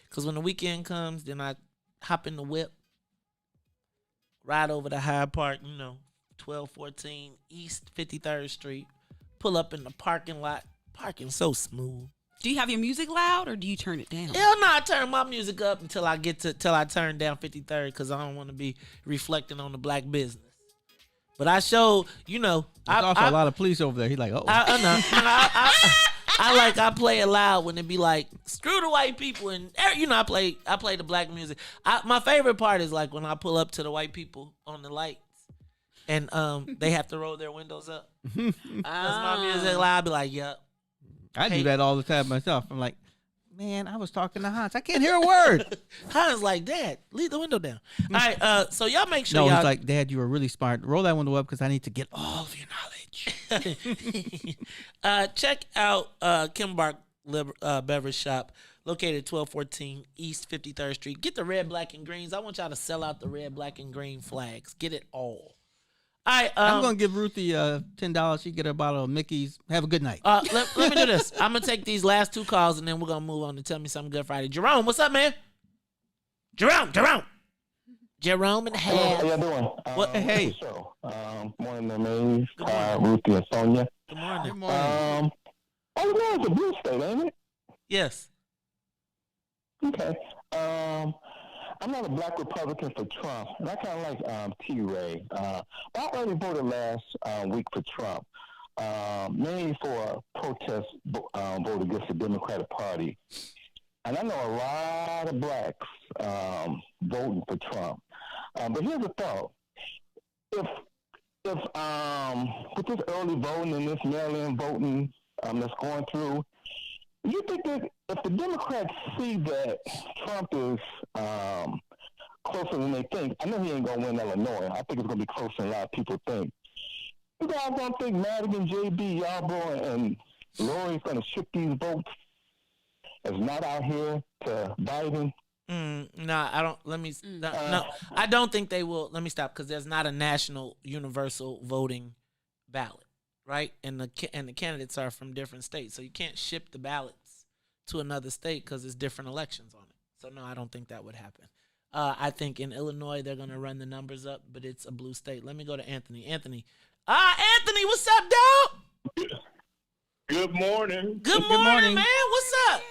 Because when the weekend comes, then I hop in the whip, ride over to Hyde Park, 1214 East 53rd Street, pull up in the parking lot. Parking so smooth. Do you have your music loud or do you turn it down? Hell no, I turn my music up until I turn down 53rd because I don't want to be reflecting on the black business. But I show, There's also a lot of police over there. He's like, oh. I play it loud when it be like, screw the white people, and I play the black music. My favorite part is like when I pull up to the white people on the lights and they have to roll their windows up. That's my music loud. I be like, yup. I do that all the time myself. I'm like, man, I was talking to Hans. I can't hear a word. Hans like, Dad, leave the window down. All right, so y'all make sure No, he's like, Dad, you were really smart. Roll that window up because I need to get all of your knowledge. Check out Kimbark Beverage Shop, located 1214 East 53rd Street. Get the red, black, and greens. I want y'all to sell out the red, black, and green flags. Get it all. All right, I'm going to give Ruthie $10. She get her bottle of Mickey's. Have a good night. Let me do this. I'm going to take these last two calls, and then we're going to move on to Tell Me Something Good Friday. Jerome, what's up, man? Jerome and How y'all doing? What? Hey. Morning, the Maze, Ruthie and Sonia. Good morning. Good morning. It's a blue state, ain't it? Yes. Okay. I'm not a black Republican for Trump, and I kind of like T-Ray. I already voted last week for Trump, mainly for a protest vote against the Democratic Party. And I know a lot of blacks voting for Trump. But here's the thought. If with this early voting and this mail-in voting that's going through, you think that if the Democrats see that Trump is closer than they think, I know he ain't going to win Illinois. I think it's going to be closer than a lot of people think. You guys don't think Madigan, JB, Yarborough, and Lori's going to ship these votes as not out here to Biden? No, I don't. No, I don't think they will. Let me stop because there's not a national universal voting ballot, right? And the candidates are from different states, so you can't ship the ballots to another state because there's different elections on it. So no, I don't think that would happen. I think in Illinois they're gonna run the numbers up, but it's a blue state. Let me go to Anthony. Anthony, what's up, dog? Good morning. Good morning, man. What's up?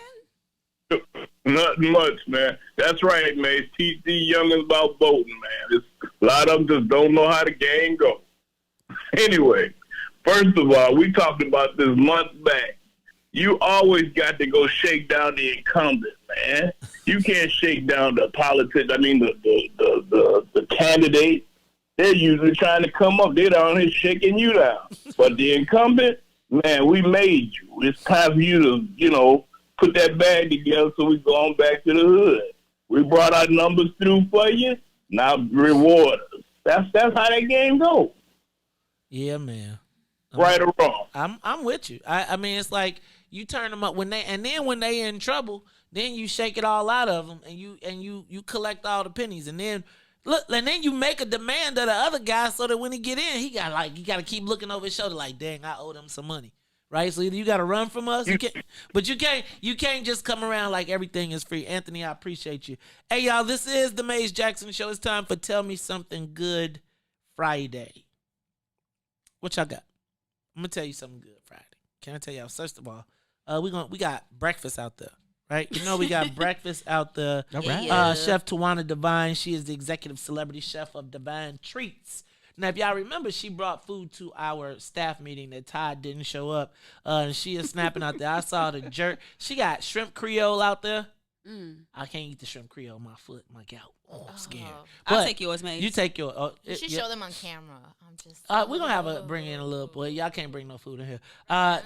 Nothing much, man. That's right, man. Teach these youngins about voting, man. A lot of them just don't know how the game goes. Anyway, first of all, we talked about this months back. You always got to go shake down the incumbent, man. You can't shake down the politics. I mean, the candidate. They're usually trying to come up. They're down here shaking you down. But the incumbent, man, we made you. It's time for you to, put that bag together so we go on back to the hood. We brought our numbers through for you. Now reward us. That's how that game goes. Yeah, man. Right or wrong? I'm with you. I mean, it's like you turn them up when they in trouble, then you shake it all out of them and you collect all the pennies and then look, and then you make a demand of the other guy so that when he get in, he got to keep looking over his shoulder like, dang, I owe them some money. Right, so either you got to run from us, you can't just come around like everything is free. Anthony, I appreciate you. Hey, y'all, this is the Maze Jackson Show. It's time for Tell Me Something Good Friday. What y'all got? I'm gonna tell you something good Friday. Can I tell y'all? First of all, we got breakfast out there, right? We got breakfast out there. All right. Chef Tawana Devine, she is the executive celebrity chef of Devine Treats. Now, if y'all remember, she brought food to our staff meeting that Todd didn't show up. And she is snapping out there. I saw the jerk. She got shrimp Creole out there. I can't eat the shrimp Creole. My foot, my gout. Oh, I'm scared. I'll take yours, man. You take yours. You should show them on camera. I'm just. We're going to have her bring in a little boy. Y'all can't bring no food in here.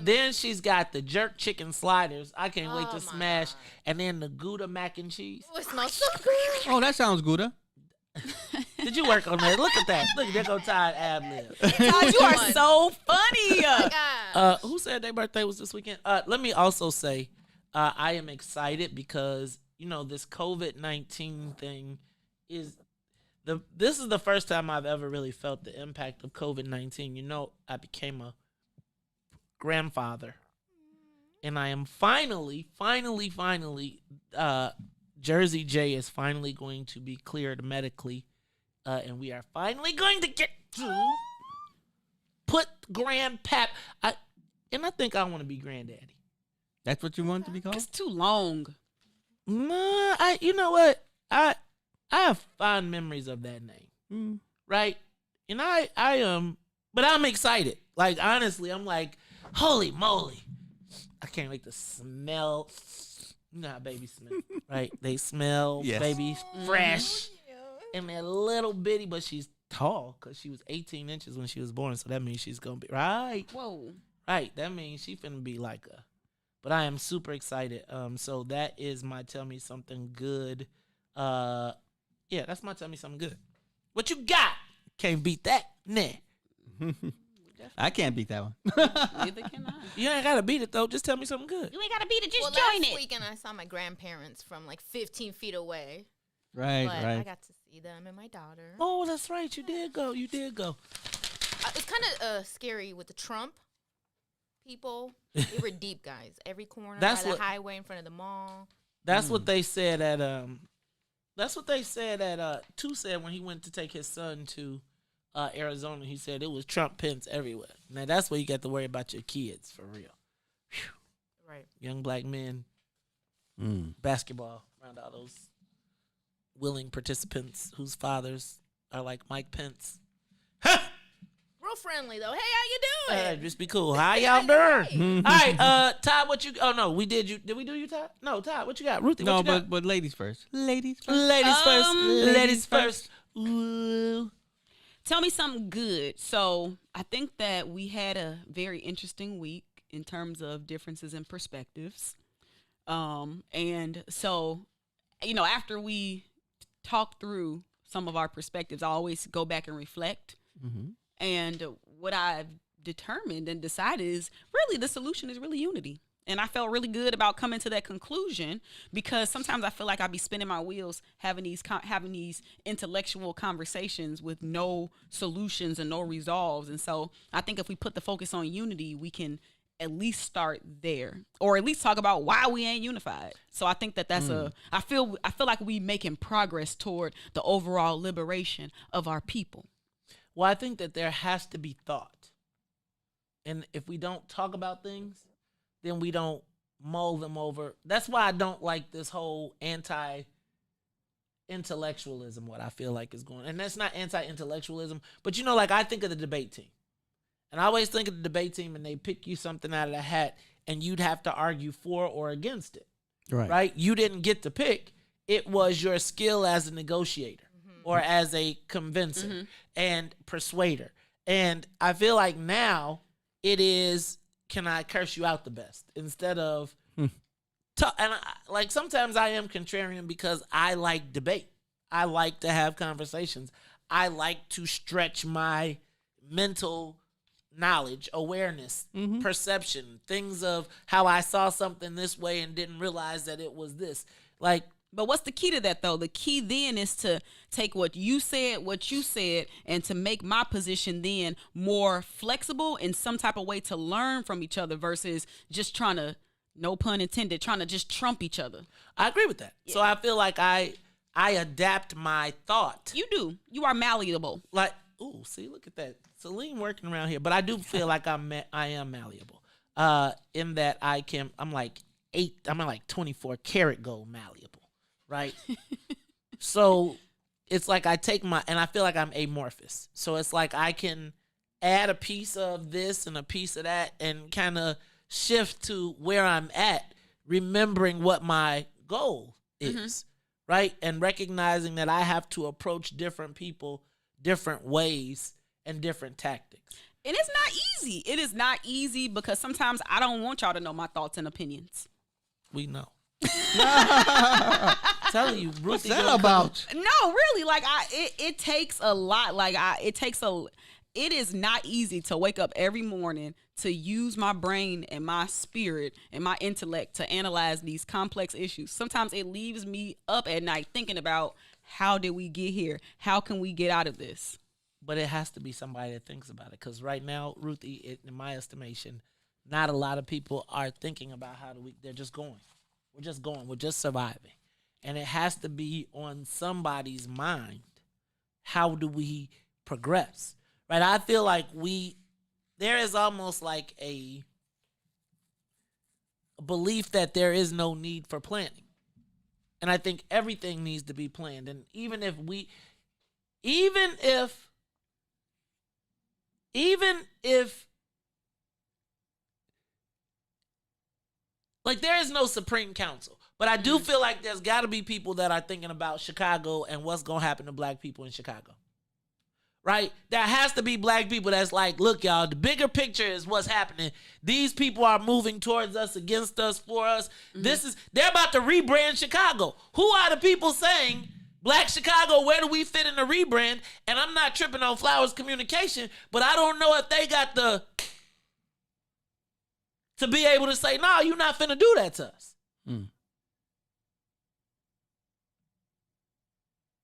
Then she's got the jerk chicken sliders. I can't wait to smash. And then the Gouda mac and cheese. Oh, it smells so good. Oh, that sounds good. Did you work on that? Look at that. Look, there go Todd ad-lib. Todd, you are so funny. Who said their birthday was this weekend? Let me also say, I am excited because, this COVID-19 thing this is the first time I've ever really felt the impact of COVID-19. I became a grandfather. And I am finally, Jersey J is finally going to be cleared medically. And we are finally going to get to put grandpap. And I think I want to be granddaddy. That's what you want to be called? It's too long. Nah, you know what? I have fond memories of that name. Right? And but I'm excited. Like, honestly, I'm like, holy moly. I can't wait to smell. You know how babies smell, right? They smell baby fresh. And they're little bitty, but she's tall because she was 18 inches when she was born. So that means she's going to be, right? Whoa. Right. That means she's finna be like but I am super excited. So that is my Tell Me Something Good. Yeah, that's my Tell Me Something Good. What you got? Can't beat that. Nah. I can't beat that one. Neither can I. You ain't got to beat it, though. Just tell me something good. You ain't got to beat it. Just join it. Last weekend, I saw my grandparents from like 15 feet away. Right. I got to see them and my daughter. Oh, that's right. You did go. It's kind of scary with the Trump people. They were deep guys. Every corner by the highway in front of the mall. That's what they said at Tu said when he went to take his son to Arizona. He said it was Trump pins everywhere. Now that's where you got to worry about your kids for real. Whew. Right. Young black men. Basketball around all those willing participants whose fathers are like Mike Pence. Real friendly though. Hey, how you doing? Just be cool. How y'all doing? All right, Todd, what you? Oh no, we did you? Did we do you, Todd? No, Todd, what you got? Ruthie, what you got? but ladies first. Ladies first. Ladies first. Ooh. Tell me something good. So I think that we had a very interesting week in terms of differences in perspectives. And so, after we talk through some of our perspectives, I always go back and reflect. Mm-hmm. And what I've determined and decided is really the solution is really unity. And I felt really good about coming to that conclusion because sometimes I feel like I be spinning my wheels having these intellectual conversations with no solutions and no resolves. And so I think if we put the focus on unity, we can at least start there, or at least talk about why we ain't unified. So I think that's I feel like we making progress toward the overall liberation of our people. Well, I think that there has to be thought. And if we don't talk about things, then we don't mull them over. That's why I don't like this whole anti-intellectualism, what I feel like is going on. And that's not anti-intellectualism, but I think of the debate team. And I always think of the debate team and they pick you something out of the hat and you'd have to argue for or against it. Right? You didn't get to pick. It was your skill as a negotiator or as a convincer and persuader. And I feel like now it is, can I curse you out the best instead of sometimes I am contrarian because I like debate. I like to have conversations. I like to stretch my mental knowledge, awareness, perception, things of how I saw something this way and didn't realize that it was this. But what's the key to that, though? The key then is to take what you said, and to make my position then more flexible in some type of way to learn from each other versus just trying to, no pun intended, trying to just trump each other. I agree with that. Yeah. So I feel like I adapt my thought. You do. You are malleable. Ooh, see, look at that. Celine working around here. But I do feel like I am malleable. In that I'm like 24 karat gold malleable. Right? So it's like I take and I feel like I'm amorphous. So it's like I can add a piece of this and a piece of that and kind of shift to where I'm at, remembering what my goal is, right? And recognizing that I have to approach different people different ways and different tactics. And it's not easy. It is not easy because sometimes I don't want y'all to know my thoughts and opinions. We know. telling you, what's that about? No, really, like it takes a lot. Like it is not easy to wake up every morning to use my brain and my spirit and my intellect to analyze these complex issues. Sometimes it leaves me up at night thinking about how did we get here? How can we get out of this? But it has to be somebody that thinks about it. Because right now, Ruthie, in my estimation, not a lot of people are thinking about they're just going. We're just going. We're just surviving. And it has to be on somebody's mind. How do we progress? Right? I feel like there is almost like a belief that there is no need for planning. And I think everything needs to be planned. And even if like there is no Supreme Council, but I do feel like there's got to be people that are thinking about Chicago and what's going to happen to black people in Chicago. Right? There has to be black people that's like, look, y'all, the bigger picture is what's happening. These people are moving towards us, against us, for us. They're about to rebrand Chicago. Who are the people saying, Black Chicago, where do we fit in the rebrand? And I'm not tripping on Flowers Communication, but I don't know if they got to be able to say, no, you're not finna do that to us.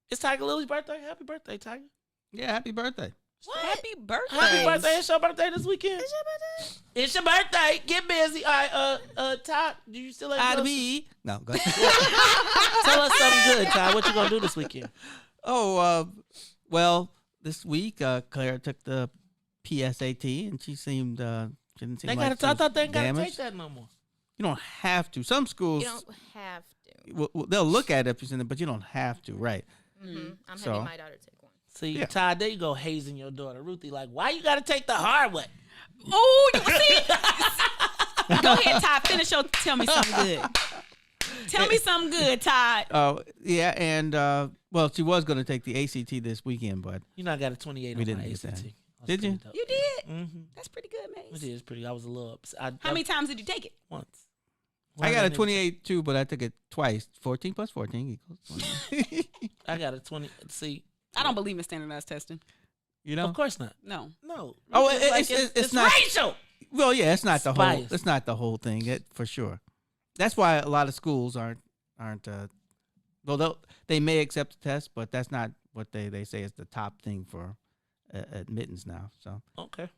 It's Tiger Lily's birthday. Happy birthday, Tiger. Yeah, happy birthday. What? Happy birthday. Happy birthday. It's your birthday this weekend. It's your birthday. It's your birthday. Get busy. All right, Todd, do you still have to be? No, go ahead. Tell us something good, Todd. What you going to do this weekend? Well, this week, Claire took the PSAT, and she seemed, didn't seem I thought they ain't got to damaged. take that no more. You don't have to. Some schools. You don't have to. Well, they'll look at it if you're in it, but you don't have to, right? I'm having my daughter take one. See, yeah. Todd, there you go, hazing your daughter. Ruthie, like, why you got to take the hard way? Oh, you see? Go ahead, Todd. Tell me something good. Tell me something good, Todd. Oh, yeah, and, well, she was going to take the ACT this weekend, but. You know, I got a 28 on my ACT. Did you? You did? Mm-hmm. That's pretty good, Mace. It is pretty. I was a little upset. How many times did you take it? Once. I got a 28 too, but I took it twice. 14 plus 14 equals 20. I got a 20. See, I don't believe in standardized testing. You know? Of course not. No. Oh, it's not racial. Well, yeah, it's not the whole. biased. It's not the whole thing, for sure. That's why a lot of schools aren't. Well, they may accept the test, but that's not what they say is the top thing for admittance now. So okay.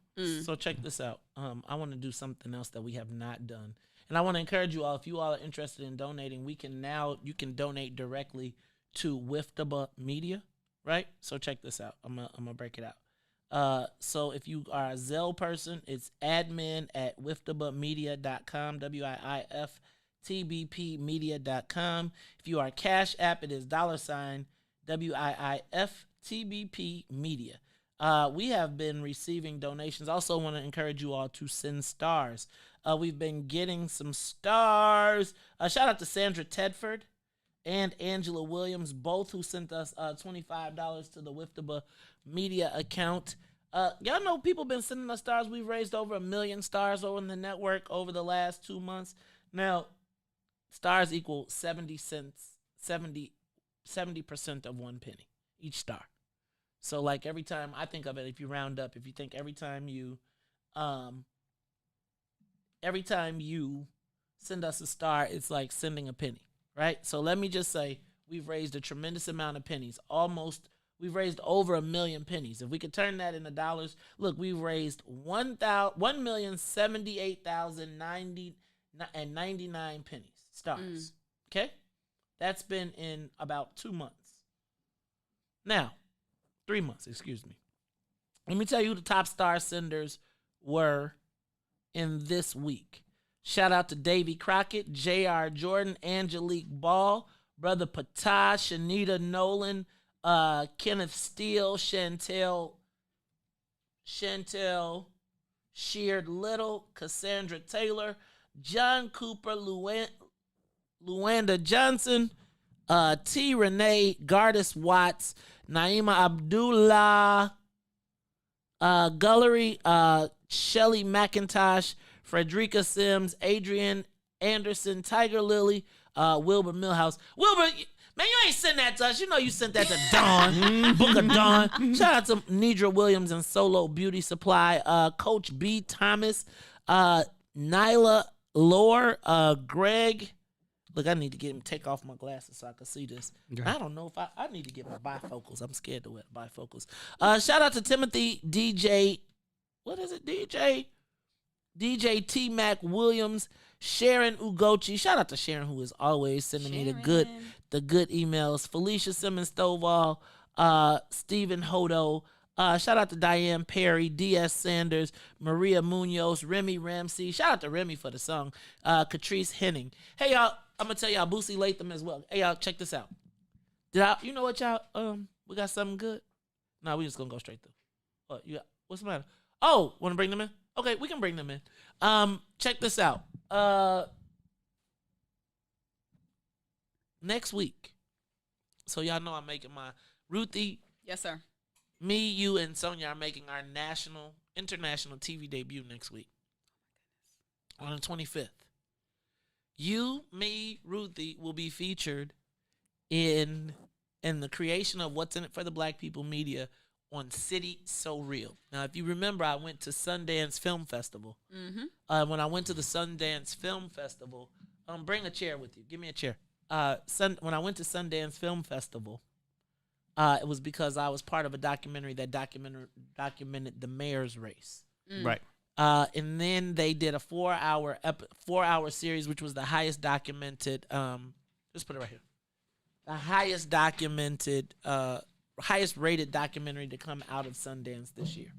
So check this out. I want to do something else that we have not done. And I want to encourage you all, if you all are interested in donating, you can donate directly to Wiftaba Media, right? So check this out. I'm gonna break it out. So if you are a Zelle person, it's admin@wiftabamedia.com, WIIFTBPmedia.com. If you are Cash App, it is $WIIFTBP Media. We have been receiving donations. Also want to encourage you all to send stars. We've been getting some stars. Shout out to Sandra Tedford and Angela Williams, both who sent us $25 to the Wiftaba Media account. Y'all know people been sending us stars. We've raised over 1 million stars over in the network over the last 2 months. Now, stars equal 70 cents, 70% of 1 penny, each star. So, like, every time I think of it, if you round up, if you think every time you send us a star, it's like sending a penny, right? So let me just say, we've raised a tremendous amount of pennies. We've raised over 1 million pennies. If we could turn that into dollars, look, we've raised 1,078,099 pennies, stars. Okay? That's been in about 2 months. Now, 3 months, excuse me. Let me tell you who the top star senders were in this week. Shout out to Davy Crockett, J.R. Jordan, Angelique Ball, Brother Patah, Shanita Nolan, Kenneth Steele, Chantel Sheard Little, Cassandra Taylor, John Cooper, Luanda Johnson, T. Renee, Gardis Watts, Naima Abdullah, Gullery, Shelly McIntosh, Frederica Sims, Adrian Anderson, Tiger Lily, Wilbur Millhouse. Wilbur, Man, you ain't sent that to us. You know you sent that to Dawn, Book of Dawn. Shout out to Nidra Williams and Solo Beauty Supply, Coach B. Thomas, Nyla Lore, Greg. Look, I need to take off my glasses so I can see this. Okay. I don't know if I need to get my bifocals. I'm scared to wear bifocals. Shout out to Timothy, DJ. What is it, DJ? DJ T Mac Williams, Sharon Ugochi. Shout out to Sharon, who is always sending me the good emails. Felicia Simmons Stovall, Stephen Hodo. Shout out to Diane Perry, D.S. Sanders, Maria Munoz, Remy Ramsey. Shout out to Remy for the song. Catrice Henning. Hey y'all, I'm gonna tell y'all Boosie Latham as well. Hey y'all, check this out. You know what y'all? We got something good. No, we just gonna go straight through. What's the matter? Oh, want to bring them in? Okay, we can bring them in. Check this out. Next week. So y'all know I'm making my Ruthie. Yes, sir. Me, you, and Sonia are making our international TV debut next week on the 25th. You, me, Ruthie will be featured in the creation of What's in It for the Black People media on City So Real. Now, if you remember, I went to Sundance Film Festival. Mm-hmm. When I went to the Sundance Film Festival, bring a chair with you. Give me a chair. When I went to Sundance Film Festival, it was because I was part of a documentary that documented the mayor's race. Right. And then they did a 4-hour series, which was the highest documented. Let's put it right here. The highest documented, highest rated documentary to come out of Sundance this year.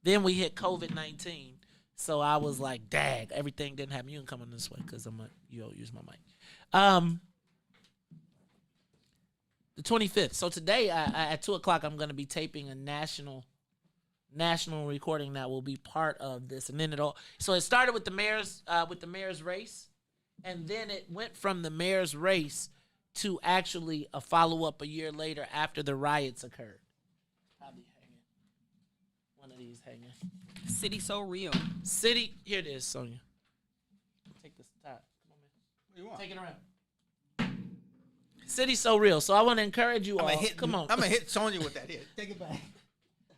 Then we hit COVID-19, so I was like, "Dag, everything didn't happen." You can come on this way because you'll use my mic. The 25th. So today at 2:00, I'm going to be taping a national recording that will be part of this, and then So it started with the mayor's race, and then it went from the mayor's race to actually a follow-up a year later after the riots occurred. I'll be hanging. One of these hanging. City So Real. City. Here it is, Sonia. Take this top. Come on, man. What do you want? Take it around. City So Real. So I want to encourage you all. Come on. I'm going to hit Sonya with that here. Take it back.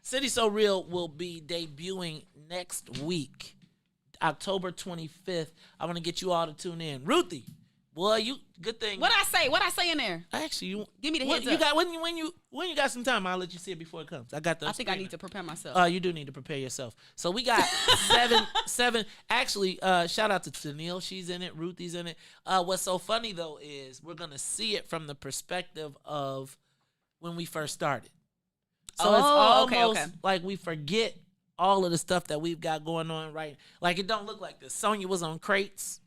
City So Real will be debuting next week, October 25th. I want to get you all to tune in. Ruthie, boy, good thing. What I say in there? Actually, give me the heads you up. got when you got some time, I'll let you see it before it comes. I got the. I think I need to prepare myself. You do need to prepare yourself. So we got seven. Actually, shout out to Tennille. She's in it. Ruthie's in it. What's so funny though is we're gonna see it from the perspective of when we first started. So it's almost like we forget all of the stuff that we've got going on, right? Like it don't look like this. Sonia was on crates.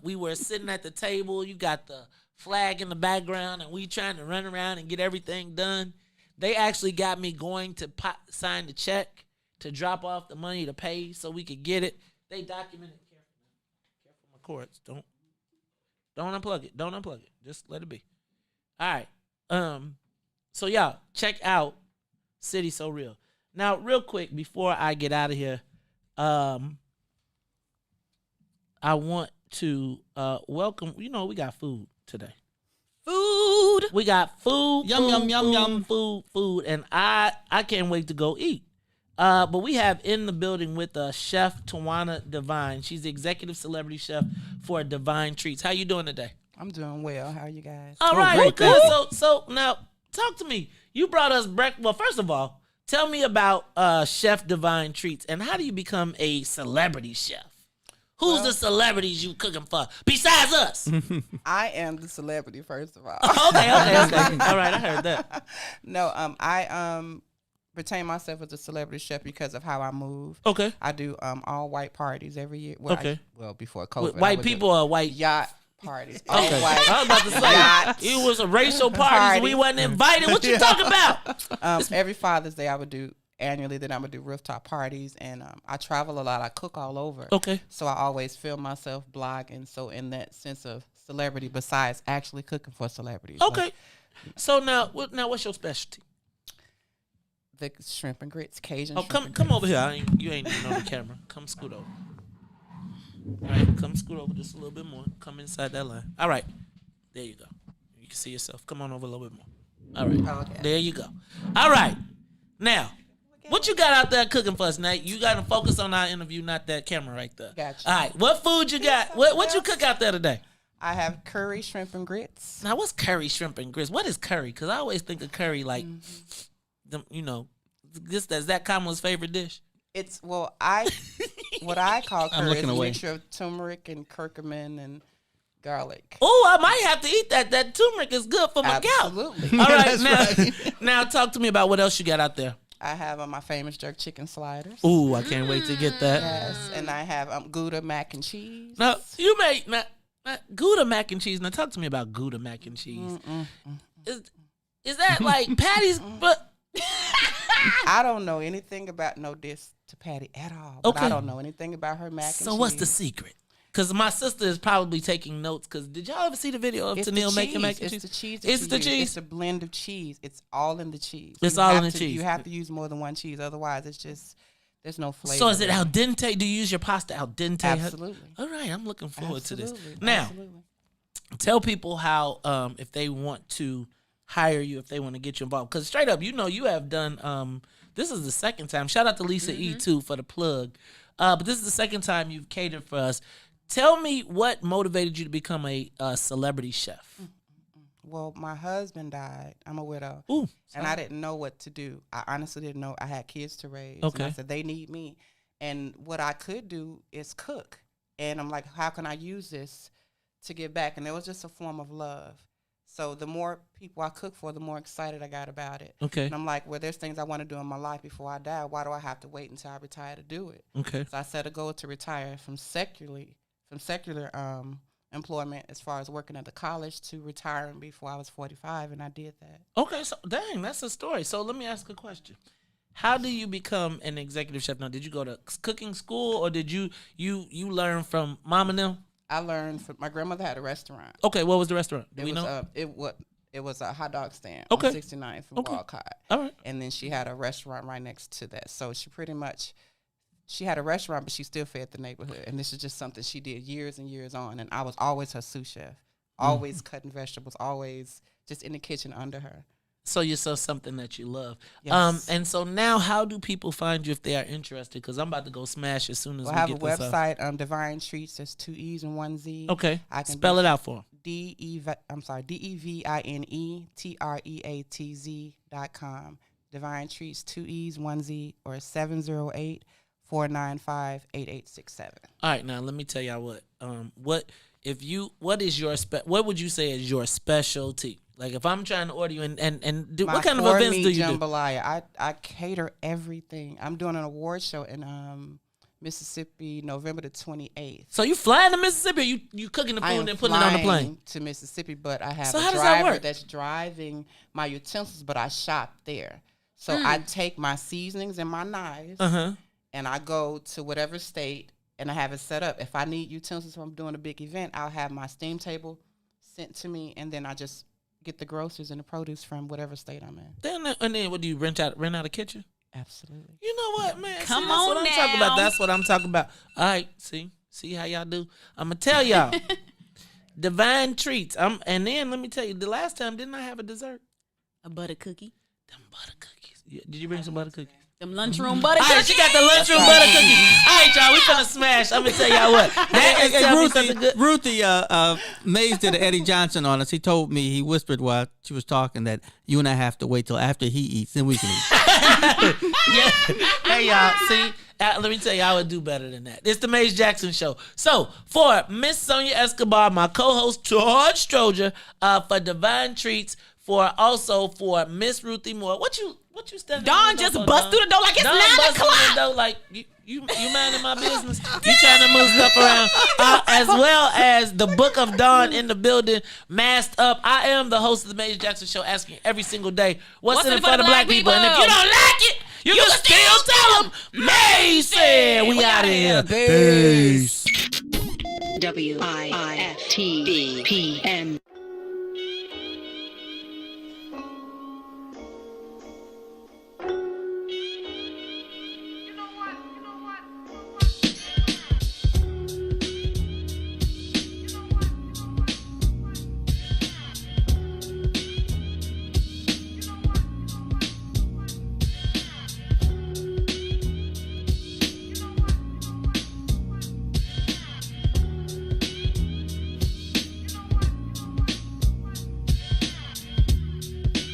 We were sitting at the table. You got the flag in the background, and we trying to run around and get everything done. They actually got me going to sign the check to drop off the money to pay so we could get it. They documented careful my cords. Don't unplug it. Don't unplug it. Just let it be. All right. So y'all check out City So Real. Now, real quick before I get out of here, I want to welcome. You know, we got food today. Food. We got food. Yum. Food, and I can't wait to go eat. But we have in the building with us Chef Tawana Devine. She's the executive celebrity chef for Devine Treats. How you doing today? I'm doing well. How are you guys? All right, well, good. So now talk to me. You brought us breakfast. Well, first of all, tell me about Chef Devine Treats and how do you become a celebrity chef? Who's the celebrities you cooking for besides us? I am the celebrity, first of all. Okay. All right, I heard that. No, I retain myself as a celebrity chef because of how I move. Okay. I do all white parties every year. Okay. Before COVID. White people or white yacht parties. Okay. White I was about to say it was a racial party. We wasn't invited. What you talking about? Every Father's Day I would do annually. Then I would do rooftop parties, and I travel a lot. I cook all over. Okay. So I always film myself blogging. So in that sense of celebrity, besides actually cooking for celebrities. Okay. Like, so now what's your specialty? The shrimp and grits, Cajun. Oh, come over here. You ain't even on the camera. Come scoot over. All right, come scoot over just a little bit more. Come inside that line. All right, there you go. You can see yourself. Come on over a little bit more. All right. Okay. There you go. All right. Now, what you got out there cooking for us, Nate? You got to focus on our interview, not that camera right there. Gotcha. All right. What food you got? What you cook out there today? I have curry, shrimp, and grits. Now, what's curry, shrimp, and grits? What is curry? Because I always think of curry like, is that Kamala's favorite dish? It's what I call curry is a away. mixture of turmeric and curcumin and garlic. Oh, I might have to eat that. That turmeric is good for my gout. Absolutely. All right, now talk to me about what else you got out there. I have my famous jerk chicken sliders. Ooh, I can't wait to get that. Yes, and I have Gouda mac and cheese. Now, you make Gouda mac and cheese. Now, talk to me about Gouda mac and cheese. Is that like Patty's? But I don't know anything about diss to Patty at all. But I don't know anything about her mac and cheese. So what's the secret? Because my sister is probably taking notes. Because did y'all ever see the video of Tennille making mac and cheese? It's the cheese. It's the cheese. It's a blend of cheese. It's all in the cheese. It's all in the cheese. You have to use more than one cheese. Otherwise, it's just there's no flavor. So is it al dente? Do you use your pasta al dente? Absolutely. All right, I'm looking forward to this. Absolutely. Now, Absolutely. tell people how if they want to hire you, if they want to get you involved. Because straight up, you have done. This is the second time. Shout out to Lisa E too for the plug. But this is the second time you've catered for us. Tell me what motivated you to become a celebrity chef. Well, my husband died. I'm a widow. Ooh, and I didn't know what to do. I honestly didn't know. I had kids to raise. Okay. And I said, they need me. And what I could do is cook. And I'm like, how can I use this to give back? And it was just a form of love. So the more people I cook for, the more excited I got about it. Okay. And I'm like, well, there's things I want to do in my life before I die. Why do I have to wait until I retire to do it? Okay. So I set a goal to retire from secular employment as far as working at the college to retiring before I was 45, and I did that. Okay, so dang, that's a story. So let me ask a question. How do you become an executive chef now? Did you go to cooking school, or did you learn from mom and them? I learned from my grandmother had a restaurant. Okay, what was the restaurant? Do we was know? It was a hot dog stand Okay. on 69th and Walcott. All right. And then she had a restaurant right next to that. So she had a restaurant, but she still fed the neighborhood. And this is just something she did years and years on. And I was always her sous chef, always cutting vegetables, always just in the kitchen under her. So you saw something that you love. Yes. And so now how do people find you if they are interested? Because I'm about to go smash as soon as we get this I have a website, Devine Treats. There's 2 E's and 1 Z. Okay. I can Spell it out for them. DEVINETREATZ.com. Devine Treats, 2 E's, 1 Z, or 708-495-8867. All right, now let me tell y'all what is your what would you say is your specialty? Like if I'm trying to order you and do what kind of events do you jambalaya. I cater everything. I'm doing an award show in Mississippi, November the 28th. So you flying to Mississippi, or you cooking the food and putting it on the plane? To Mississippi, but I have So a how does that driver work? that's driving my utensils, but I shop there. So I take my seasonings and my knives, and I go to whatever state, and I have it set up. If I need utensils when I'm doing a big event, I'll have my steam table sent to me, and then I just get the groceries and the produce from whatever state I'm in. And then what do you rent out a kitchen? Absolutely. You know what, man? Come that's on what I'm now. talking about. That's what I'm talking about. All right, see how y'all do. I'm gonna tell y'all, Devine Treats. And then let me tell you, the last time didn't I have a dessert? A butter cookie. Them butter cookies. Yeah, did you bring some butter cookies? Them lunchroom butter All cookies. right, she got the lunchroom butter cookies. All right, y'all, we finna smash. I'm gonna tell y'all what. Ruthie, Mays did an Eddie Johnson on us. He told me, he whispered while she was talking, that you and I have to wait till after he eats, then we can eat. Yeah. Hey, y'all, see? Let me tell you, I would do better than that. It's the Mays Jackson Show. So, for Miss Sonia Escobar, my co-host, Todd Stroger, for Devine Treats, for Miss Ruthie Moore. What you standing? Dawn just bust through the door like it's 9 o'clock. Door like you minding my business. You trying to move stuff around, as well as the Book of Dawn in the building, masked up. I am the host of the Mays Jackson Show, asking every single day what's in it for the black people. And if you don't like it, you can still tell them. Mays said we out of here. Peace. WIFTBPM.